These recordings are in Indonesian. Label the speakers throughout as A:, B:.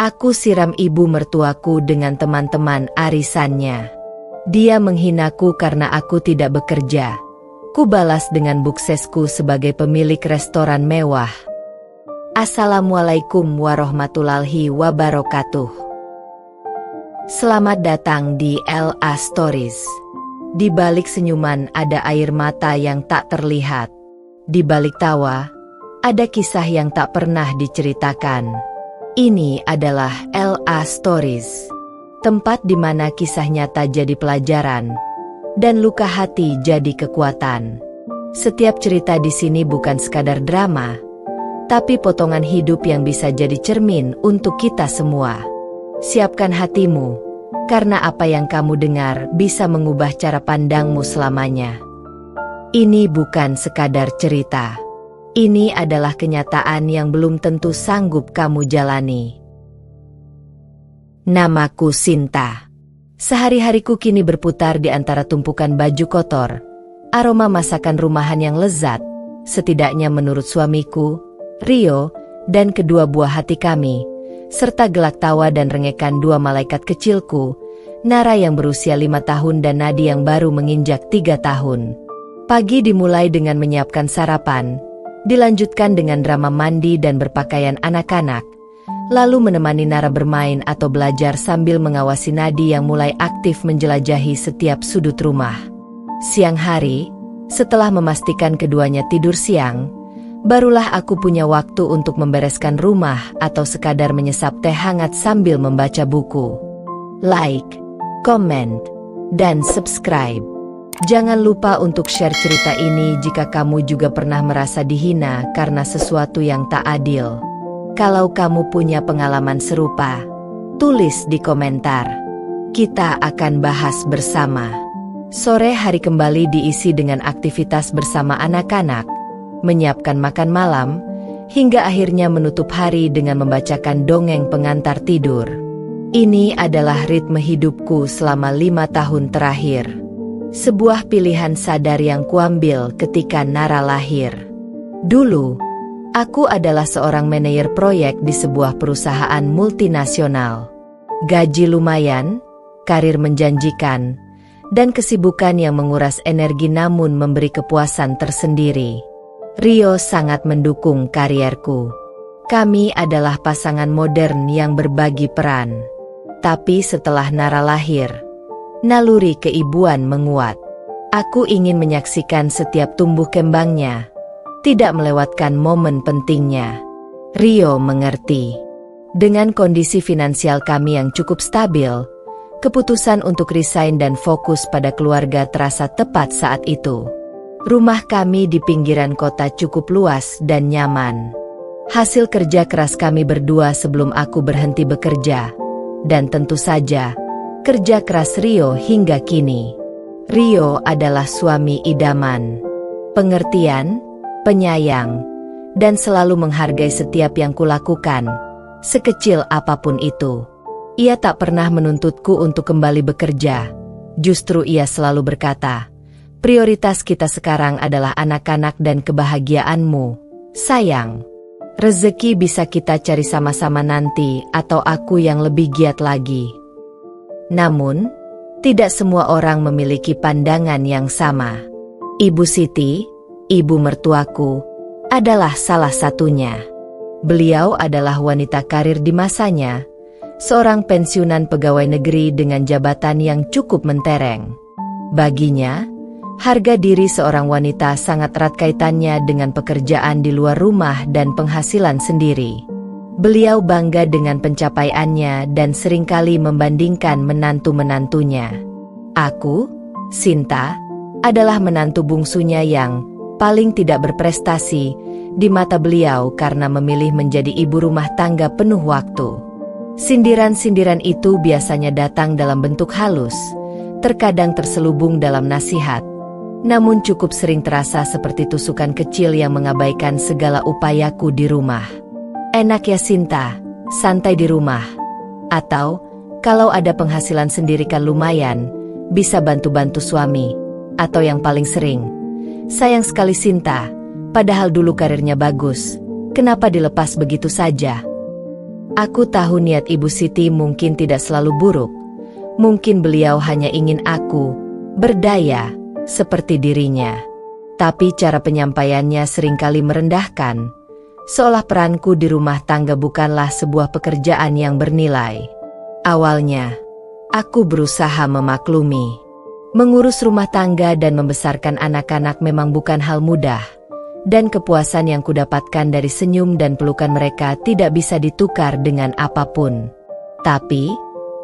A: Aku siram ibu mertuaku dengan teman-teman arisannya. Dia menghinaku karena aku tidak bekerja. Ku balas dengan suksesku sebagai pemilik restoran mewah. Assalamualaikum warahmatullahi wabarakatuh. Selamat datang di LA Stories. Di balik senyuman ada air mata yang tak terlihat. Di balik tawa, ada kisah yang tak pernah diceritakan. Ini adalah LA Stories, tempat di mana kisah nyata jadi pelajaran, dan luka hati jadi kekuatan. Setiap cerita di sini bukan sekadar drama, tapi potongan hidup yang bisa jadi cermin untuk kita semua. Siapkan hatimu, karena apa yang kamu dengar bisa mengubah cara pandangmu selamanya. Ini bukan sekadar cerita. Ini adalah kenyataan yang belum tentu sanggup kamu jalani. Namaku Sinta. Sehari-hariku kini berputar di antara tumpukan baju kotor, aroma masakan rumahan yang lezat, setidaknya menurut suamiku, Rio, dan kedua buah hati kami, serta gelak tawa dan rengekan dua malaikat kecilku, Nara yang berusia 5 tahun dan Nadi yang baru menginjak 3 tahun. Pagi dimulai dengan menyiapkan sarapan, dilanjutkan dengan drama mandi dan berpakaian anak-anak, lalu menemani Nara bermain atau belajar sambil mengawasi Nadi yang mulai aktif menjelajahi setiap sudut rumah. Siang hari, setelah memastikan keduanya tidur siang, barulah aku punya waktu untuk membereskan rumah atau sekadar menyesap teh hangat sambil membaca buku. Like, comment, dan subscribe. Jangan lupa untuk share cerita ini jika kamu juga pernah merasa dihina karena sesuatu yang tak adil. Kalau kamu punya pengalaman serupa, tulis di komentar. Kita akan bahas bersama. Sore hari kembali diisi dengan aktivitas bersama anak-anak, menyiapkan makan malam, hingga akhirnya menutup hari dengan membacakan dongeng pengantar tidur. Ini adalah ritme hidupku selama 5 tahun terakhir. Sebuah pilihan sadar yang kuambil ketika Nara lahir. Dulu, aku adalah seorang manajer proyek di sebuah perusahaan multinasional. Gaji lumayan, karir menjanjikan, dan kesibukan yang menguras energi namun memberi kepuasan tersendiri. Rio sangat mendukung karierku. Kami adalah pasangan modern yang berbagi peran. Tapi setelah Nara lahir, naluri keibuan menguat. Aku ingin menyaksikan setiap tumbuh kembangnya, tidak melewatkan momen pentingnya. Rio mengerti. Dengan kondisi finansial kami yang cukup stabil, keputusan untuk resign dan fokus pada keluarga terasa tepat saat itu. Rumah kami di pinggiran kota cukup luas dan nyaman. Hasil kerja keras kami berdua sebelum aku berhenti bekerja. Dan tentu saja, kerja keras Rio hingga kini. Rio adalah suami idaman. Pengertian, penyayang, dan selalu menghargai setiap yang kulakukan, sekecil apapun itu. Ia tak pernah menuntutku untuk kembali bekerja. Justru ia selalu berkata, prioritas kita sekarang adalah anak-anak dan kebahagiaanmu, sayang. Rezeki bisa kita cari sama-sama nanti atau aku yang lebih giat lagi. Namun, tidak semua orang memiliki pandangan yang sama. Ibu Siti, ibu mertuaku, adalah salah satunya. Beliau adalah wanita karir di masanya, seorang pensiunan pegawai negeri dengan jabatan yang cukup mentereng. Baginya, harga diri seorang wanita sangat erat kaitannya dengan pekerjaan di luar rumah dan penghasilan sendiri. Beliau bangga dengan pencapaiannya dan seringkali membandingkan menantu-menantunya. Aku, Sinta, adalah menantu bungsunya yang paling tidak berprestasi di mata beliau karena memilih menjadi ibu rumah tangga penuh waktu. Sindiran-sindiran itu biasanya datang dalam bentuk halus, terkadang terselubung dalam nasihat, namun cukup sering terasa seperti tusukan kecil yang mengabaikan segala upayaku di rumah. Enak ya Sinta, santai di rumah. Atau, kalau ada penghasilan sendiri kan lumayan, bisa bantu-bantu suami. Atau yang paling sering, sayang sekali Sinta, padahal dulu karirnya bagus, kenapa dilepas begitu saja? Aku tahu niat Ibu Siti mungkin tidak selalu buruk. Mungkin beliau hanya ingin aku berdaya seperti dirinya. Tapi cara penyampaiannya seringkali merendahkan, seolah peranku di rumah tangga bukanlah sebuah pekerjaan yang bernilai. Awalnya, aku berusaha memaklumi. Mengurus rumah tangga dan membesarkan anak-anak memang bukan hal mudah, dan kepuasan yang kudapatkan dari senyum dan pelukan mereka tidak bisa ditukar dengan apapun. Tapi,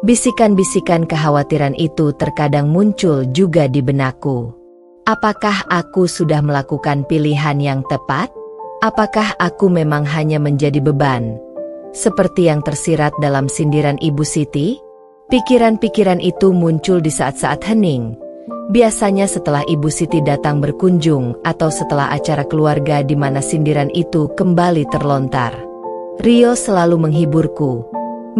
A: bisikan-bisikan kekhawatiran itu terkadang muncul juga di benakku. Apakah aku sudah melakukan pilihan yang tepat? Apakah aku memang hanya menjadi beban, seperti yang tersirat dalam sindiran Ibu Siti? Pikiran-pikiran itu muncul di saat-saat hening, biasanya setelah Ibu Siti datang berkunjung atau setelah acara keluarga di mana sindiran itu kembali terlontar. Rio selalu menghiburku,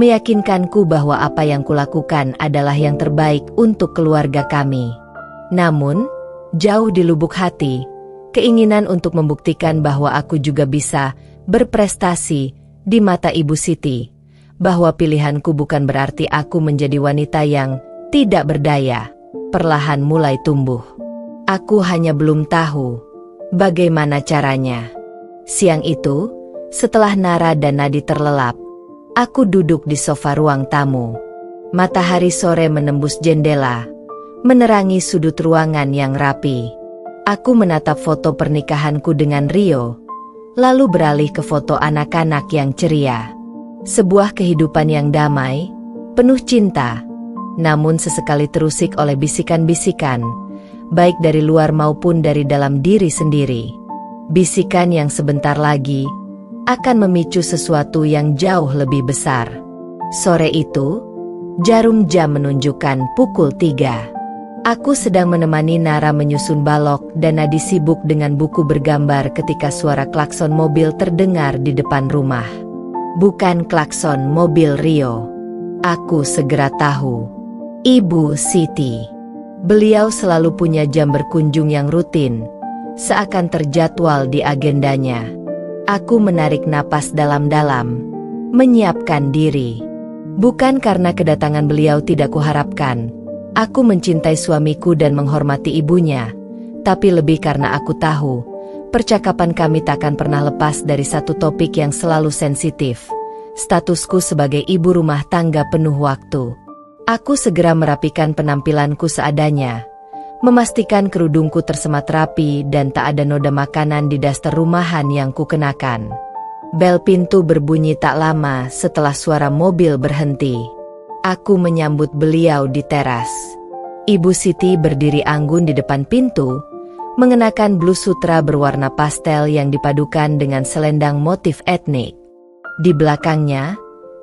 A: meyakinkanku bahwa apa yang kulakukan adalah yang terbaik untuk keluarga kami. Namun, jauh di lubuk hati, keinginan untuk membuktikan bahwa aku juga bisa berprestasi di mata Ibu Siti, bahwa pilihanku bukan berarti aku menjadi wanita yang tidak berdaya, perlahan mulai tumbuh. Aku hanya belum tahu bagaimana caranya. Siang itu, setelah Nara dan Nadi terlelap, aku duduk di sofa ruang tamu. Matahari sore menembus jendela, menerangi sudut ruangan yang rapi. Aku menatap foto pernikahanku dengan Rio, lalu beralih ke foto anak-anak yang ceria. Sebuah kehidupan yang damai, penuh cinta, namun sesekali terusik oleh bisikan-bisikan, baik dari luar maupun dari dalam diri sendiri. Bisikan yang sebentar lagi akan memicu sesuatu yang jauh lebih besar. Sore itu, jarum jam menunjukkan pukul 3. Aku sedang menemani Nara menyusun balok dan Nadi sibuk dengan buku bergambar ketika suara klakson mobil terdengar di depan rumah. Bukan klakson mobil Rio. Aku segera tahu. Ibu Siti. Beliau selalu punya jam berkunjung yang rutin, seakan terjadwal di agendanya. Aku menarik napas dalam-dalam, menyiapkan diri. Bukan karena kedatangan beliau tidak kuharapkan. Aku mencintai suamiku dan menghormati ibunya, tapi lebih karena aku tahu percakapan kami takkan pernah lepas dari satu topik yang selalu sensitif, statusku sebagai ibu rumah tangga penuh waktu. Aku segera merapikan penampilanku seadanya, memastikan kerudungku tersemat rapi dan tak ada noda makanan di daster rumahan yang kukenakan. Bel pintu berbunyi tak lama setelah suara mobil berhenti. Aku menyambut beliau di teras. Ibu Siti berdiri anggun di depan pintu, mengenakan blus sutra berwarna pastel yang dipadukan dengan selendang motif etnik. Di belakangnya,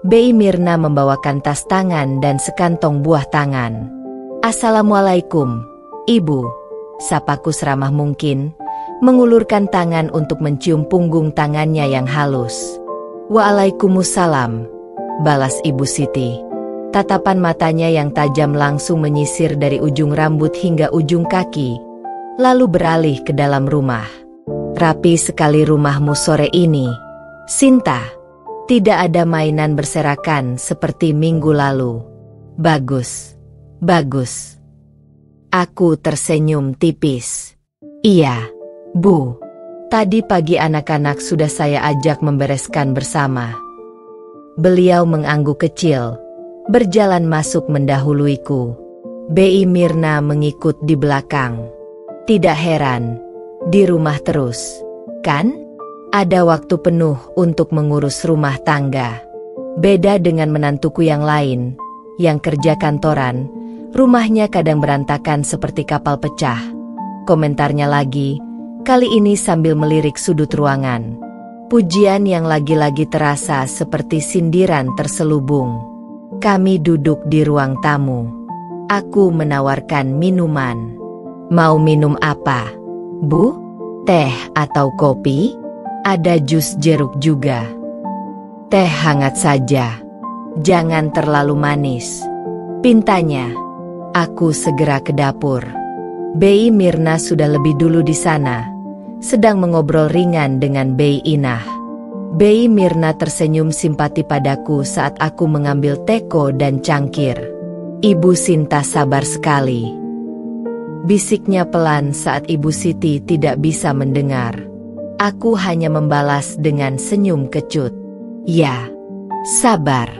A: Bei Mirna membawakan tas tangan dan sekantong buah tangan. "Assalamualaikum, Ibu," sapaku seramah mungkin, mengulurkan tangan untuk mencium punggung tangannya yang halus. "Waalaikumsalam," balas Ibu Siti. Tatapan matanya yang tajam langsung menyisir dari ujung rambut hingga ujung kaki, lalu beralih ke dalam rumah. "Rapi sekali rumahmu sore ini, Sinta. Tidak ada mainan berserakan seperti minggu lalu." "Bagus, bagus." Aku tersenyum tipis. "Iya, Bu. Tadi pagi anak-anak sudah saya ajak membereskan bersama." Beliau mengangguk kecil, berjalan masuk mendahuluiku. Bei Mirna mengikut di belakang. "Tidak heran, di rumah terus, kan? Ada waktu penuh untuk mengurus rumah tangga. Beda dengan menantuku yang lain, yang kerja kantoran, rumahnya kadang berantakan seperti kapal pecah." Komentarnya lagi, kali ini sambil melirik sudut ruangan. Pujian yang lagi-lagi terasa seperti sindiran terselubung. Kami duduk di ruang tamu. Aku menawarkan minuman. "Mau minum apa, Bu? Teh atau kopi? Ada jus jeruk juga." "Teh hangat saja. Jangan terlalu manis," pintanya. Aku segera ke dapur. Bei Mirna sudah lebih dulu di sana, sedang mengobrol ringan dengan Bei Inah. Bei Mirna tersenyum simpati padaku saat aku mengambil teko dan cangkir. Ibu Sinta sabar sekali. Bisiknya pelan saat Ibu Siti tidak bisa mendengar. Aku hanya membalas dengan senyum kecut. Ya, sabar.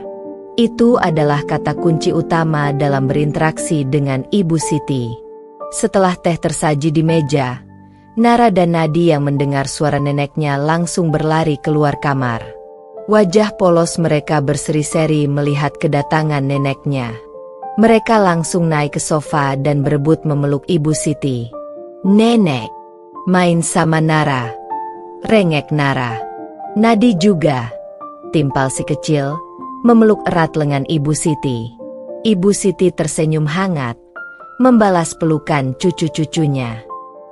A: Itu adalah kata kunci utama dalam berinteraksi dengan Ibu Siti. Setelah teh tersaji di meja, Nara dan Nadi yang mendengar suara neneknya langsung berlari keluar kamar. Wajah polos mereka berseri-seri melihat kedatangan neneknya. Mereka langsung naik ke sofa dan berebut memeluk Ibu Siti. "Nenek, main sama Nara," rengek Nara. Nadi juga, timpal si kecil, memeluk erat lengan Ibu Siti. Ibu Siti tersenyum hangat, membalas pelukan cucu-cucunya.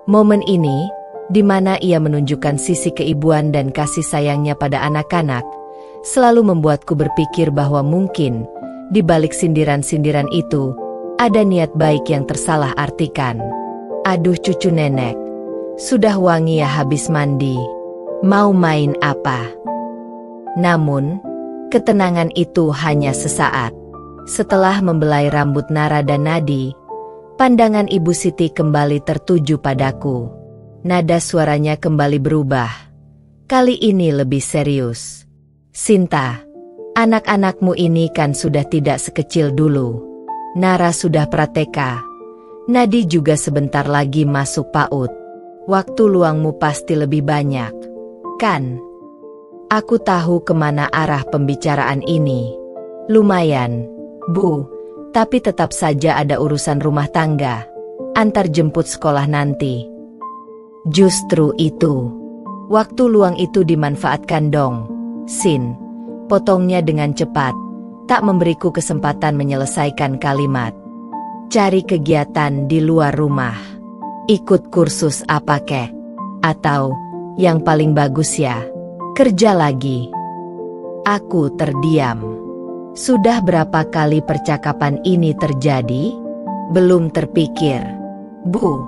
A: Momen ini, di mana ia menunjukkan sisi keibuan dan kasih sayangnya pada anak-anak, selalu membuatku berpikir bahwa mungkin, di balik sindiran-sindiran itu, ada niat baik yang tersalah artikan. "Aduh cucu nenek, sudah wangi ya habis mandi. Mau main apa?" Namun, ketenangan itu hanya sesaat. Setelah membelai rambut Nara dan Nadi, pandangan Ibu Siti kembali tertuju padaku. Nada suaranya kembali berubah. Kali ini lebih serius. "Sinta, anak-anakmu ini kan sudah tidak sekecil dulu. Nara sudah prateka. Nadi juga sebentar lagi masuk PAUD. Waktu luangmu pasti lebih banyak, kan?" Aku tahu kemana arah pembicaraan ini. "Lumayan, Bu, tapi tetap saja ada urusan rumah tangga. Antar jemput sekolah nanti." "Justru itu. Waktu luang itu dimanfaatkan dong, Sin," potongnya dengan cepat, tak memberiku kesempatan menyelesaikan kalimat. "Cari kegiatan di luar rumah. Ikut kursus apa kek? Atau, yang paling bagus ya, kerja lagi." Aku terdiam. Sudah berapa kali percakapan ini terjadi? Belum terpikir. "Bu,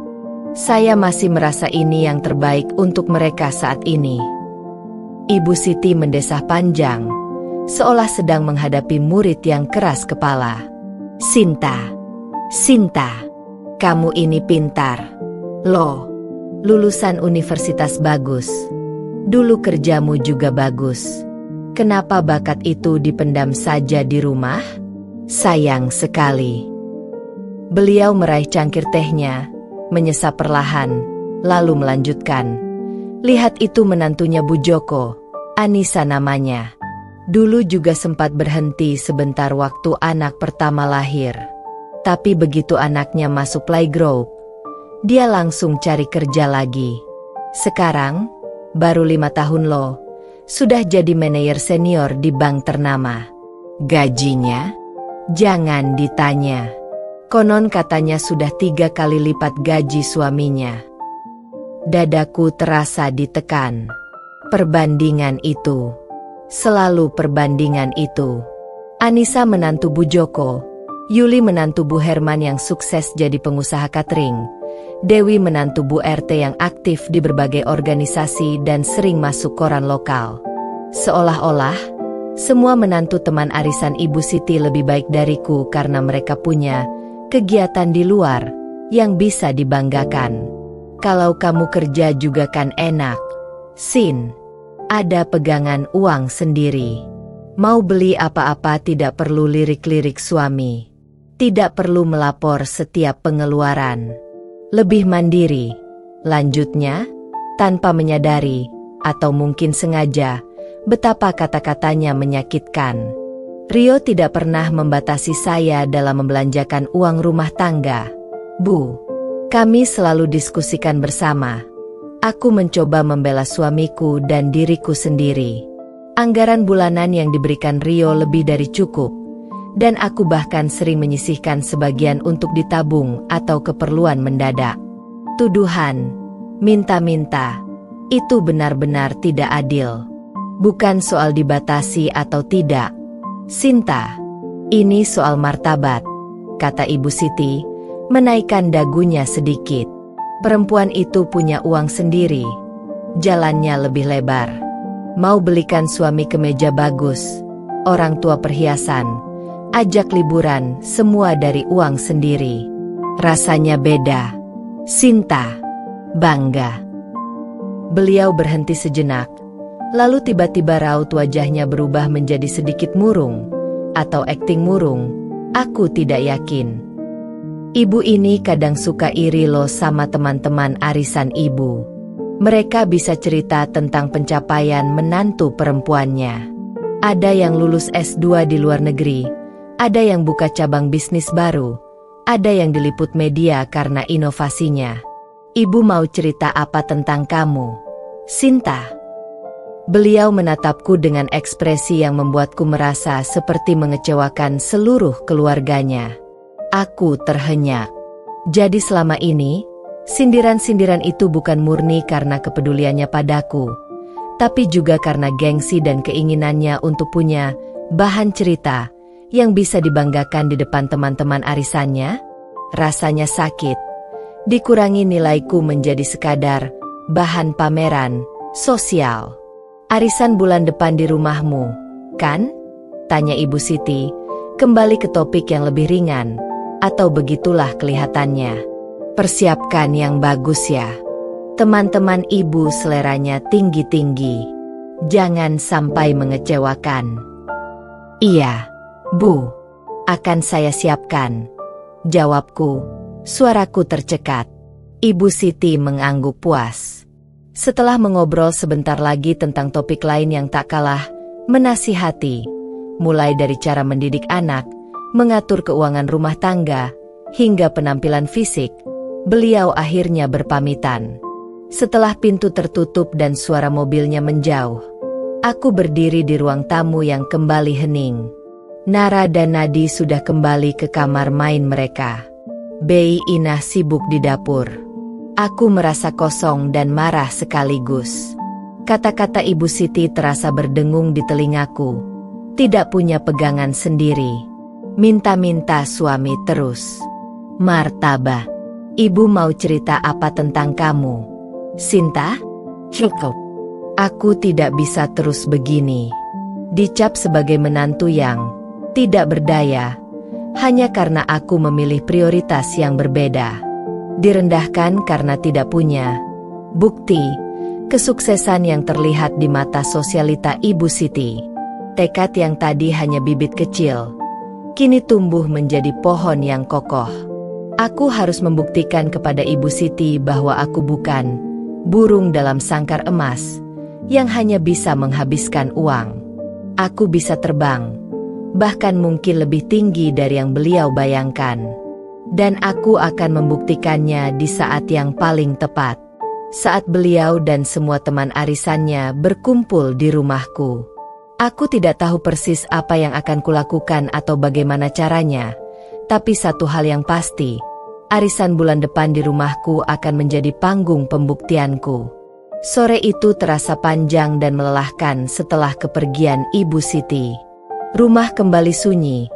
A: saya masih merasa ini yang terbaik untuk mereka saat ini." Ibu Siti mendesah panjang, seolah sedang menghadapi murid yang keras kepala. "Sinta, Sinta, kamu ini pintar. Loh, lulusan universitas bagus. Dulu kerjamu juga bagus. Kenapa bakat itu dipendam saja di rumah? Sayang sekali." Beliau meraih cangkir tehnya, menyesap perlahan, lalu melanjutkan. "Lihat itu menantunya Bu Joko, Anissa namanya. Dulu juga sempat berhenti sebentar waktu anak pertama lahir. Tapi begitu anaknya masuk playgroup, dia langsung cari kerja lagi. Sekarang, baru 5 tahun loh, sudah jadi manajer senior di bank ternama. Gajinya? Jangan ditanya. Konon katanya sudah 3 kali lipat gaji suaminya." Dadaku terasa ditekan. Perbandingan itu. Selalu perbandingan itu. Anissa menantu Bu Joko, Yuli menantu Bu Herman yang sukses jadi pengusaha catering, Dewi menantu Bu RT yang aktif di berbagai organisasi dan sering masuk koran lokal. Seolah-olah, semua menantu teman arisan Ibu Siti lebih baik dariku karena mereka punya kegiatan di luar yang bisa dibanggakan. Kalau kamu kerja juga kan enak, Sin. Ada pegangan uang sendiri. Mau beli apa-apa tidak perlu lirik-lirik suami. Tidak perlu melapor setiap pengeluaran. Lebih mandiri. Lanjutnya, tanpa menyadari, atau mungkin sengaja, betapa kata-katanya menyakitkan. Rio tidak pernah membatasi saya dalam membelanjakan uang rumah tangga. Bu, kami selalu diskusikan bersama. Aku mencoba membela suamiku dan diriku sendiri. Anggaran bulanan yang diberikan Rio lebih dari cukup, dan aku bahkan sering menyisihkan sebagian untuk ditabung atau keperluan mendadak. Tuduhan, minta-minta, itu benar-benar tidak adil. Bukan soal dibatasi atau tidak. Sinta, ini soal martabat, kata Ibu Siti, menaikkan dagunya sedikit. Perempuan itu punya uang sendiri. Jalannya lebih lebar. Mau belikan suami kemeja bagus, orang tua perhiasan, ajak liburan, semua dari uang sendiri. Rasanya beda. Sinta bangga. Beliau berhenti sejenak, lalu tiba-tiba raut wajahnya berubah menjadi sedikit murung, atau akting murung. Aku tidak yakin. Ibu ini kadang suka iri loh sama teman-teman arisan ibu. Mereka bisa cerita tentang pencapaian menantu perempuannya. Ada yang lulus S2 di luar negeri, ada yang buka cabang bisnis baru, ada yang diliput media karena inovasinya. Ibu mau cerita apa tentang kamu, Sinta? Beliau menatapku dengan ekspresi yang membuatku merasa seperti mengecewakan seluruh keluarganya. Aku terhenyak. Jadi selama ini, sindiran-sindiran itu bukan murni karena kepeduliannya padaku, tapi juga karena gengsi dan keinginannya untuk punya bahan cerita yang bisa dibanggakan di depan teman-teman arisannya. Rasanya sakit. Dikurangi nilaiku menjadi sekadar bahan pameran sosial. Arisan bulan depan di rumahmu, kan? Tanya Ibu Siti, kembali ke topik yang lebih ringan, atau begitulah kelihatannya. Persiapkan yang bagus ya. Teman-teman ibu seleranya tinggi-tinggi. Jangan sampai mengecewakan. Iya, Bu. Akan saya siapkan. Jawabku, suaraku tercekat. Ibu Siti mengangguk puas. Setelah mengobrol sebentar lagi tentang topik lain yang tak kalah menasihati, mulai dari cara mendidik anak, mengatur keuangan rumah tangga, hingga penampilan fisik, beliau akhirnya berpamitan. Setelah pintu tertutup dan suara mobilnya menjauh, aku berdiri di ruang tamu yang kembali hening. Nara dan Nadi sudah kembali ke kamar main mereka. Bei Inah sibuk di dapur. Aku merasa kosong dan marah sekaligus. Kata-kata Ibu Siti terasa berdengung di telingaku. Tidak punya pegangan sendiri. Minta-minta suami terus. Martabak. Ibu mau cerita apa tentang kamu, Sinta? Cukup. Aku tidak bisa terus begini. Dicap sebagai menantu yang tidak berdaya, hanya karena aku memilih prioritas yang berbeda. Direndahkan karena tidak punya bukti kesuksesan yang terlihat di mata sosialita Ibu Siti. Tekad yang tadi hanya bibit kecil, kini tumbuh menjadi pohon yang kokoh. Aku harus membuktikan kepada Ibu Siti bahwa aku bukan burung dalam sangkar emas yang hanya bisa menghabiskan uang. Aku bisa terbang, bahkan mungkin lebih tinggi dari yang beliau bayangkan. Dan aku akan membuktikannya di saat yang paling tepat. Saat beliau dan semua teman arisannya berkumpul di rumahku. Aku tidak tahu persis apa yang akan kulakukan atau bagaimana caranya. Tapi satu hal yang pasti, arisan bulan depan di rumahku akan menjadi panggung pembuktianku. Sore itu terasa panjang dan melelahkan setelah kepergian Ibu Siti. Rumah kembali sunyi,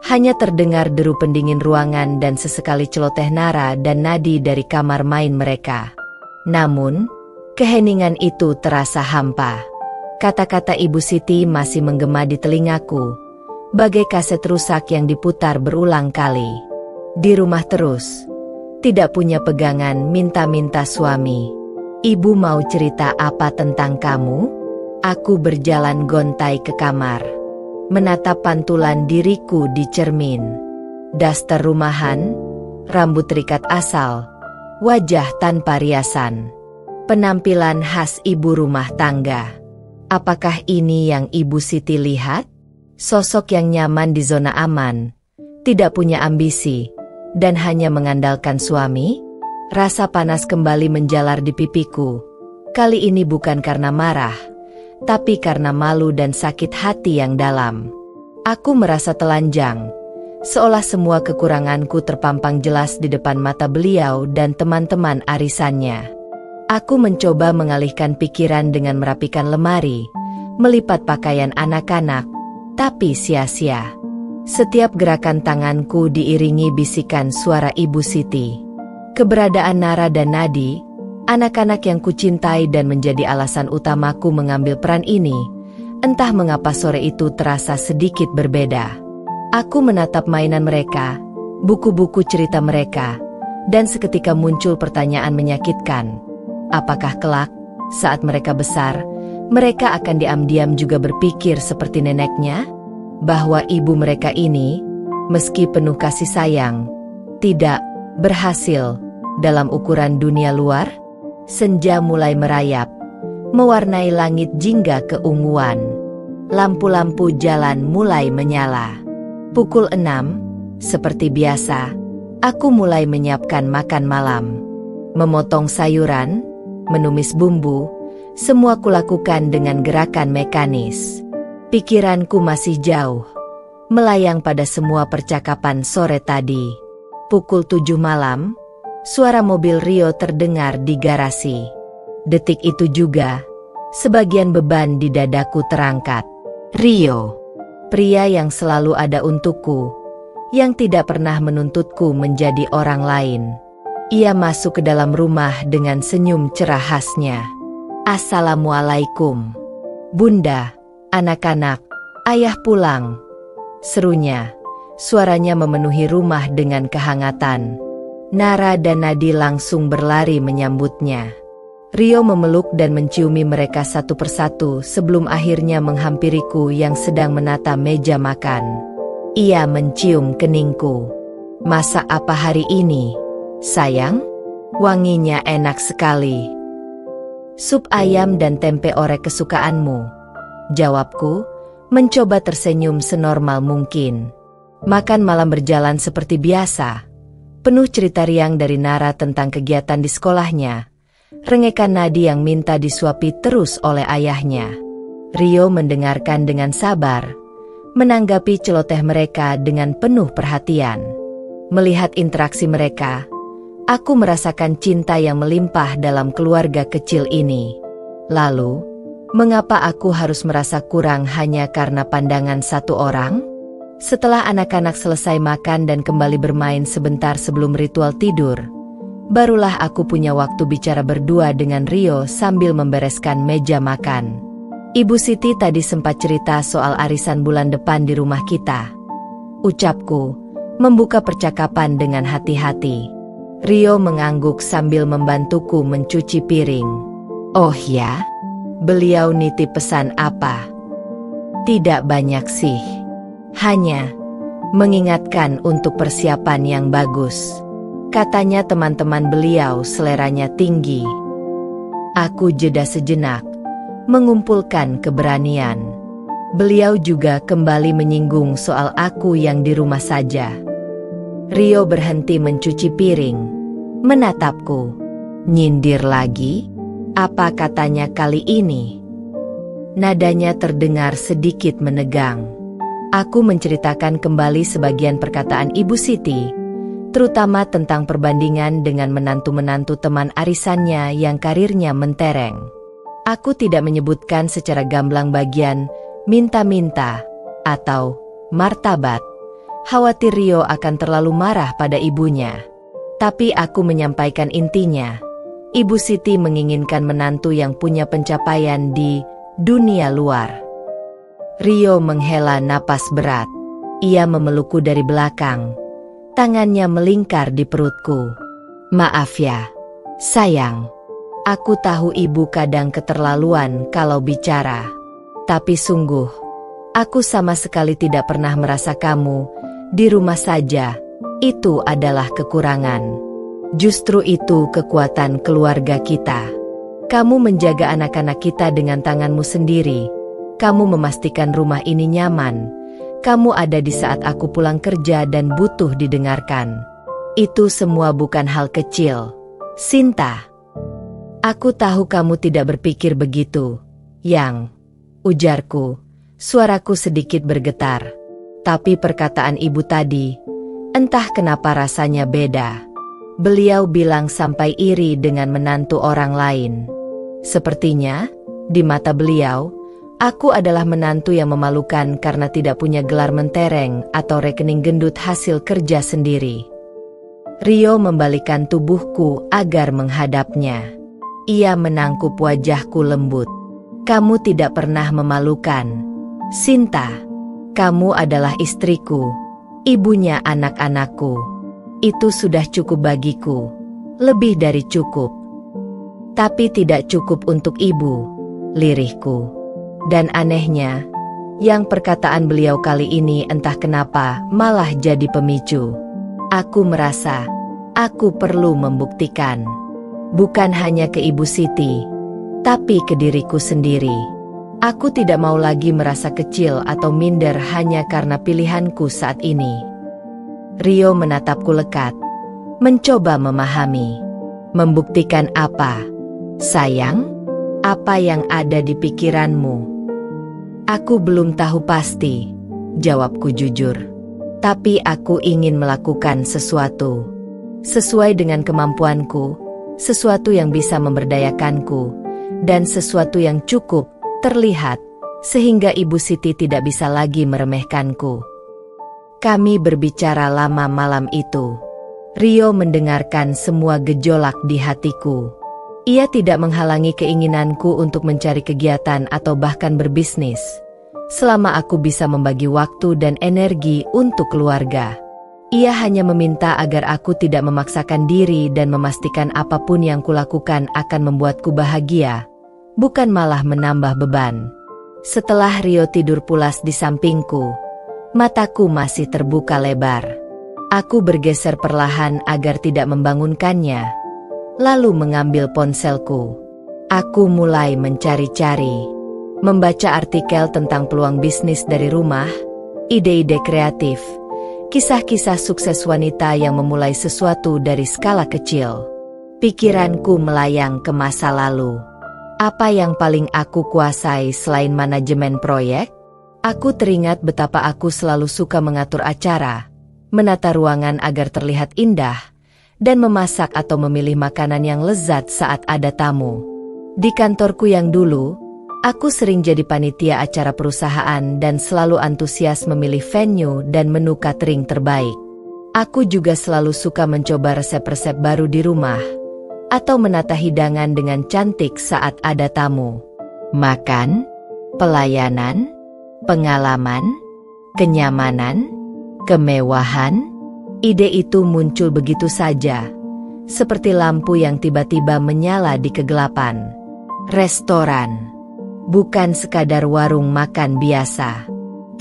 A: hanya terdengar deru pendingin ruangan dan sesekali celoteh Nara dan Nadi dari kamar main mereka. Namun, keheningan itu terasa hampa. Kata-kata Ibu Siti masih menggema di telingaku, bagai kaset rusak yang diputar berulang kali. Di rumah terus, tidak punya pegangan, minta-minta suami. Ibu mau cerita apa tentang kamu? Aku berjalan gontai ke kamar, menatap pantulan diriku di cermin. Daster rumahan, rambut terikat asal, wajah tanpa riasan. Penampilan khas ibu rumah tangga. Apakah ini yang Ibu Siti lihat? Sosok yang nyaman di zona aman, tidak punya ambisi, dan hanya mengandalkan suami? Rasa panas kembali menjalar di pipiku. Kali ini bukan karena marah, tapi karena malu dan sakit hati yang dalam. Aku merasa telanjang, seolah semua kekuranganku terpampang jelas di depan mata beliau dan teman-teman arisannya. Aku mencoba mengalihkan pikiran dengan merapikan lemari, melipat pakaian anak-anak, tapi sia-sia. Setiap gerakan tanganku diiringi bisikan suara Ibu Siti. Keberadaan Nara dan Nadi, Anak-anak yang kucintai dan menjadi alasan utamaku mengambil peran ini, entah mengapa sore itu terasa sedikit berbeda. Aku menatap mainan mereka, buku-buku cerita mereka, dan seketika muncul pertanyaan menyakitkan. Apakah kelak, saat mereka besar, mereka akan diam-diam juga berpikir seperti neneknya? Bahwa ibu mereka ini, meski penuh kasih sayang, tidak berhasil dalam ukuran dunia luar? Senja mulai merayap, mewarnai langit jingga keunguan. Lampu-lampu jalan mulai menyala. Pukul 6, seperti biasa, aku mulai menyiapkan makan malam. Memotong sayuran, menumis bumbu, semua kulakukan dengan gerakan mekanis. Pikiranku masih jauh, melayang pada semua percakapan sore tadi. Pukul 7 malam, suara mobil Rio terdengar di garasi. Detik itu juga, sebagian beban di dadaku terangkat. Rio, pria yang selalu ada untukku, yang tidak pernah menuntutku menjadi orang lain. Ia masuk ke dalam rumah dengan senyum cerah khasnya. "Assalamualaikum, Bunda, anak-anak, ayah pulang," serunya. Suaranya memenuhi rumah dengan kehangatan. Nara dan Nadi langsung berlari menyambutnya. Rio memeluk dan menciumi mereka satu persatu sebelum akhirnya menghampiriku yang sedang menata meja makan. Ia mencium keningku. "Masak apa hari ini, sayang? Wanginya enak sekali." "Sup ayam dan tempe orek kesukaanmu," jawabku, mencoba tersenyum senormal mungkin. Makan malam berjalan seperti biasa. Penuh cerita riang dari Nara tentang kegiatan di sekolahnya. Rengekan Nadi yang minta disuapi terus oleh ayahnya. Rio mendengarkan dengan sabar, menanggapi celoteh mereka dengan penuh perhatian. Melihat interaksi mereka, aku merasakan cinta yang melimpah dalam keluarga kecil ini. Lalu, mengapa aku harus merasa kurang hanya karena pandangan satu orang? Setelah anak-anak selesai makan dan kembali bermain sebentar sebelum ritual tidur, barulah aku punya waktu bicara berdua dengan Rio sambil membereskan meja makan. "Ibu Siti tadi sempat cerita soal arisan bulan depan di rumah kita," ucapku, membuka percakapan dengan hati-hati. Rio mengangguk sambil membantuku mencuci piring. "Oh ya? Beliau nitip pesan apa?" "Tidak banyak sih. Hanya mengingatkan untuk persiapan yang bagus. Katanya teman-teman beliau seleranya tinggi." Aku jeda sejenak, mengumpulkan keberanian. Beliau juga kembali menyinggung soal aku yang di rumah saja. Rio berhenti mencuci piring, menatapku. "Nyindir lagi? Apa katanya kali ini?" Nadanya terdengar sedikit menegang. Aku menceritakan kembali sebagian perkataan Ibu Siti, terutama tentang perbandingan dengan menantu-menantu teman arisannya yang karirnya mentereng. Aku tidak menyebutkan secara gamblang bagian minta-minta atau martabat. Khawatir Rio akan terlalu marah pada ibunya. Tapi aku menyampaikan intinya. Ibu Siti menginginkan menantu yang punya pencapaian di dunia luar. Rio menghela napas berat. Ia memelukku dari belakang. Tangannya melingkar di perutku. "Maaf ya, sayang. Aku tahu ibu kadang keterlaluan kalau bicara. Tapi sungguh, aku sama sekali tidak pernah merasa kamu di rumah saja. Itu adalah kekurangan. Justru itu kekuatan keluarga kita. Kamu menjaga anak-anak kita dengan tanganmu sendiri. Kamu memastikan rumah ini nyaman. Kamu ada di saat aku pulang kerja dan butuh didengarkan. Itu semua bukan hal kecil, Sinta." "Aku tahu kamu tidak berpikir begitu, Yang," ujarku, suaraku sedikit bergetar. Tapi perkataan ibu tadi, entah kenapa rasanya beda. Beliau bilang sampai iri dengan menantu orang lain. Sepertinya, di mata beliau, aku adalah menantu yang memalukan karena tidak punya gelar mentereng atau rekening gendut hasil kerja sendiri. Rio membalikkan tubuhku agar menghadapnya. Ia menangkup wajahku lembut. Kamu tidak pernah memalukan, Sinta. Kamu adalah istriku, ibunya anak-anakku. Itu sudah cukup bagiku, lebih dari cukup. Tapi tidak cukup untuk ibu, lirihku. Dan anehnya, yang perkataan beliau kali ini entah kenapa malah jadi pemicu. Aku merasa, aku perlu membuktikan. Bukan hanya ke Ibu Siti, tapi ke diriku sendiri. Aku tidak mau lagi merasa kecil atau minder hanya karena pilihanku saat ini. Rio menatapku lekat, mencoba memahami. Membuktikan apa? Sayang, apa yang ada di pikiranmu? Aku belum tahu pasti, jawabku jujur. Tapi aku ingin melakukan sesuatu. Sesuai dengan kemampuanku, sesuatu yang bisa memberdayakanku, dan sesuatu yang cukup terlihat, sehingga Ibu Siti tidak bisa lagi meremehkanku. Kami berbicara lama malam itu. Rio mendengarkan semua gejolak di hatiku. Ia tidak menghalangi keinginanku untuk mencari kegiatan atau bahkan berbisnis, selama aku bisa membagi waktu dan energi untuk keluarga. Ia hanya meminta agar aku tidak memaksakan diri dan memastikan apapun yang kulakukan akan membuatku bahagia, bukan malah menambah beban. Setelah Rio tidur pulas di sampingku, mataku masih terbuka lebar. Aku bergeser perlahan agar tidak membangunkannya, lalu mengambil ponselku. Aku mulai mencari-cari, membaca artikel tentang peluang bisnis dari rumah, ide-ide kreatif, kisah-kisah sukses wanita yang memulai sesuatu dari skala kecil. Pikiranku melayang ke masa lalu. Apa yang paling aku kuasai selain manajemen proyek? Aku teringat betapa aku selalu suka mengatur acara, menata ruangan agar terlihat indah, dan memasak atau memilih makanan yang lezat saat ada tamu. Di kantorku yang dulu, aku sering jadi panitia acara perusahaan dan selalu antusias memilih venue dan menu catering terbaik. Aku juga selalu suka mencoba resep-resep baru di rumah, atau menata hidangan dengan cantik saat ada tamu. Makan, pelayanan, pengalaman, kenyamanan, kemewahan, ide itu muncul begitu saja, seperti lampu yang tiba-tiba menyala di kegelapan. Restoran bukan sekadar warung makan biasa,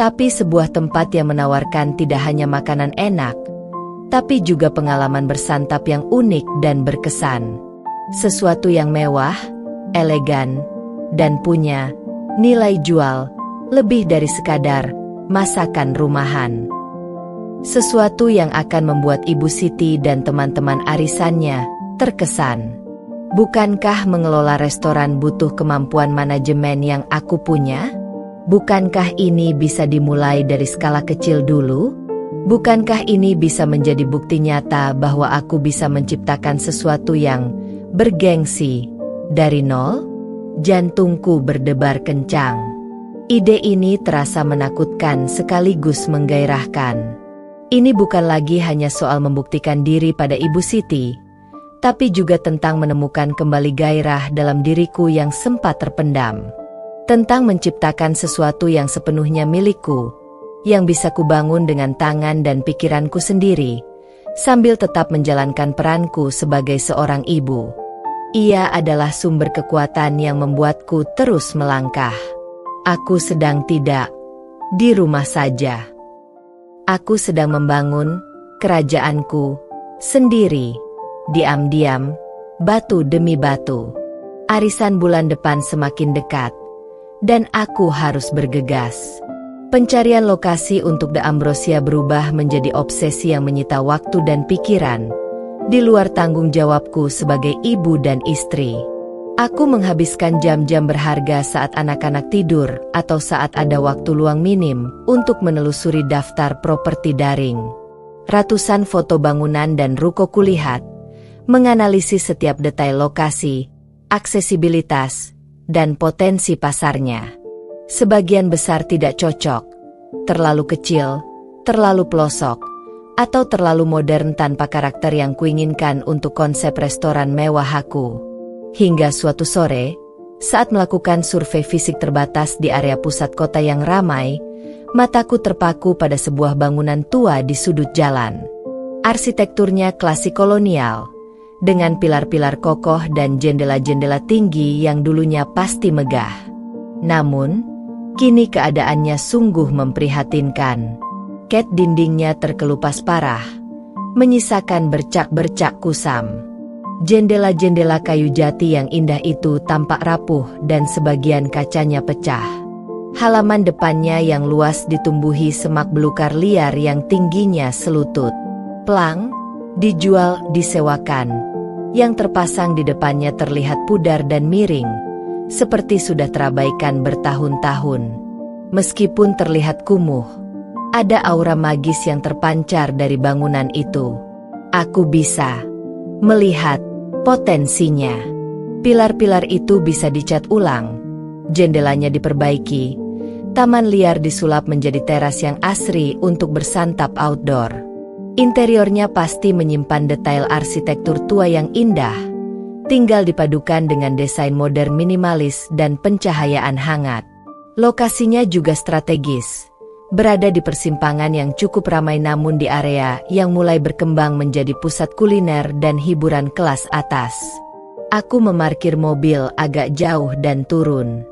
A: tapi sebuah tempat yang menawarkan tidak hanya makanan enak, tapi juga pengalaman bersantap yang unik dan berkesan. Sesuatu yang mewah, elegan, dan punya nilai jual lebih dari sekadar masakan rumahan. Sesuatu yang akan membuat Ibu Siti dan teman-teman arisannya terkesan. Bukankah mengelola restoran butuh kemampuan manajemen yang aku punya? Bukankah ini bisa dimulai dari skala kecil dulu? Bukankah ini bisa menjadi bukti nyata bahwa aku bisa menciptakan sesuatu yang bergengsi dari nol? Jantungku berdebar kencang. Ide ini terasa menakutkan sekaligus menggairahkan. Ini bukan lagi hanya soal membuktikan diri pada Ibu Siti, tapi juga tentang menemukan kembali gairah dalam diriku yang sempat terpendam. Tentang menciptakan sesuatu yang sepenuhnya milikku, yang bisa kubangun dengan tangan dan pikiranku sendiri, sambil tetap menjalankan peranku sebagai seorang ibu. Ia adalah sumber kekuatan yang membuatku terus melangkah. Aku sedang tidak di rumah saja. Aku sedang membangun kerajaanku sendiri. Diam-diam, batu demi batu. Arisan bulan depan semakin dekat, dan aku harus bergegas. Pencarian lokasi untuk The Ambrosia berubah menjadi obsesi yang menyita waktu dan pikiran, di luar tanggung jawabku sebagai ibu dan istri. Aku menghabiskan jam-jam berharga saat anak-anak tidur atau saat ada waktu luang minim untuk menelusuri daftar properti daring. Ratusan foto bangunan dan ruko kulihat, menganalisis setiap detail lokasi, aksesibilitas, dan potensi pasarnya. Sebagian besar tidak cocok, terlalu kecil, terlalu pelosok, atau terlalu modern tanpa karakter yang kuinginkan untuk konsep restoran mewah aku. Hingga suatu sore, saat melakukan survei fisik terbatas di area pusat kota yang ramai, mataku terpaku pada sebuah bangunan tua di sudut jalan. Arsitekturnya klasik kolonial, dengan pilar-pilar kokoh dan jendela-jendela tinggi yang dulunya pasti megah. Namun, kini keadaannya sungguh memprihatinkan. Cat dindingnya terkelupas parah, menyisakan bercak-bercak kusam. Jendela-jendela kayu jati yang indah itu tampak rapuh dan sebagian kacanya pecah. Halaman depannya yang luas ditumbuhi semak belukar liar yang tingginya selutut. Plang, dijual, disewakan, yang terpasang di depannya terlihat pudar dan miring, seperti sudah terabaikan bertahun-tahun. Meskipun terlihat kumuh, ada aura magis yang terpancar dari bangunan itu. Aku bisa melihat potensinya. Pilar-pilar itu bisa dicat ulang, jendelanya diperbaiki, taman liar disulap menjadi teras yang asri untuk bersantap outdoor. Interiornya pasti menyimpan detail arsitektur tua yang indah, tinggal dipadukan dengan desain modern minimalis dan pencahayaan hangat. Lokasinya juga strategis, berada di persimpangan yang cukup ramai namun di area yang mulai berkembang menjadi pusat kuliner dan hiburan kelas atas. Aku memarkir mobil agak jauh dan turun.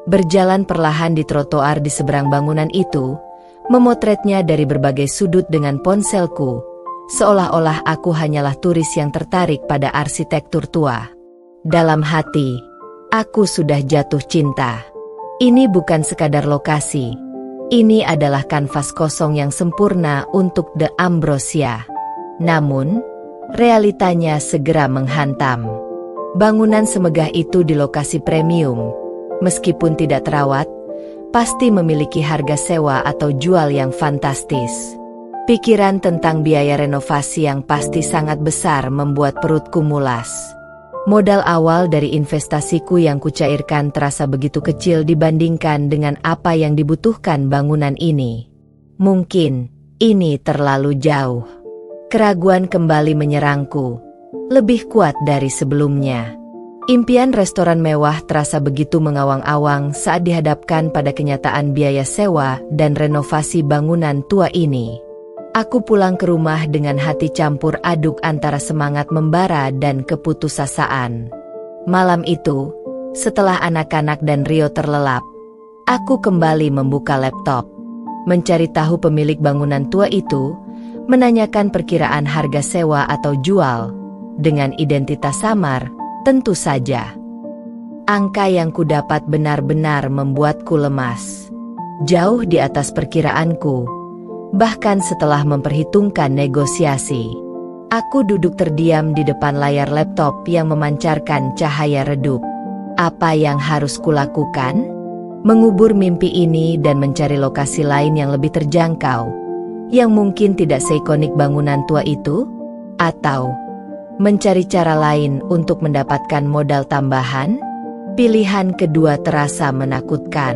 A: Berjalan perlahan di trotoar di seberang bangunan itu, memotretnya dari berbagai sudut dengan ponselku, seolah-olah aku hanyalah turis yang tertarik pada arsitektur tua. Dalam hati, aku sudah jatuh cinta. Ini bukan sekadar lokasi. Ini adalah kanvas kosong yang sempurna untuk The Ambrosia. Namun, realitanya segera menghantam. Bangunan semegah itu di lokasi premium, meskipun tidak terawat, pasti memiliki harga sewa atau jual yang fantastis. Pikiran tentang biaya renovasi yang pasti sangat besar membuat perutku mulas. Modal awal dari investasiku yang kucairkan terasa begitu kecil dibandingkan dengan apa yang dibutuhkan bangunan ini. Mungkin ini terlalu jauh. Keraguan kembali menyerangku, lebih kuat dari sebelumnya. Impian restoran mewah terasa begitu mengawang-awang saat dihadapkan pada kenyataan biaya sewa dan renovasi bangunan tua ini. Aku pulang ke rumah dengan hati campur aduk antara semangat membara dan keputusasaan. Malam itu, setelah anak-anak dan Rio terlelap, aku kembali membuka laptop, mencari tahu pemilik bangunan tua itu, menanyakan perkiraan harga sewa atau jual, dengan identitas samar. Tentu saja, angka yang kudapat benar-benar membuatku lemas. Jauh di atas perkiraanku, bahkan setelah memperhitungkan negosiasi. Aku duduk terdiam di depan layar laptop yang memancarkan cahaya redup. Apa yang harus kulakukan? Mengubur mimpi ini dan mencari lokasi lain yang lebih terjangkau, yang mungkin tidak seikonik bangunan tua itu? Atau mencari cara lain untuk mendapatkan modal tambahan? Pilihan kedua terasa menakutkan.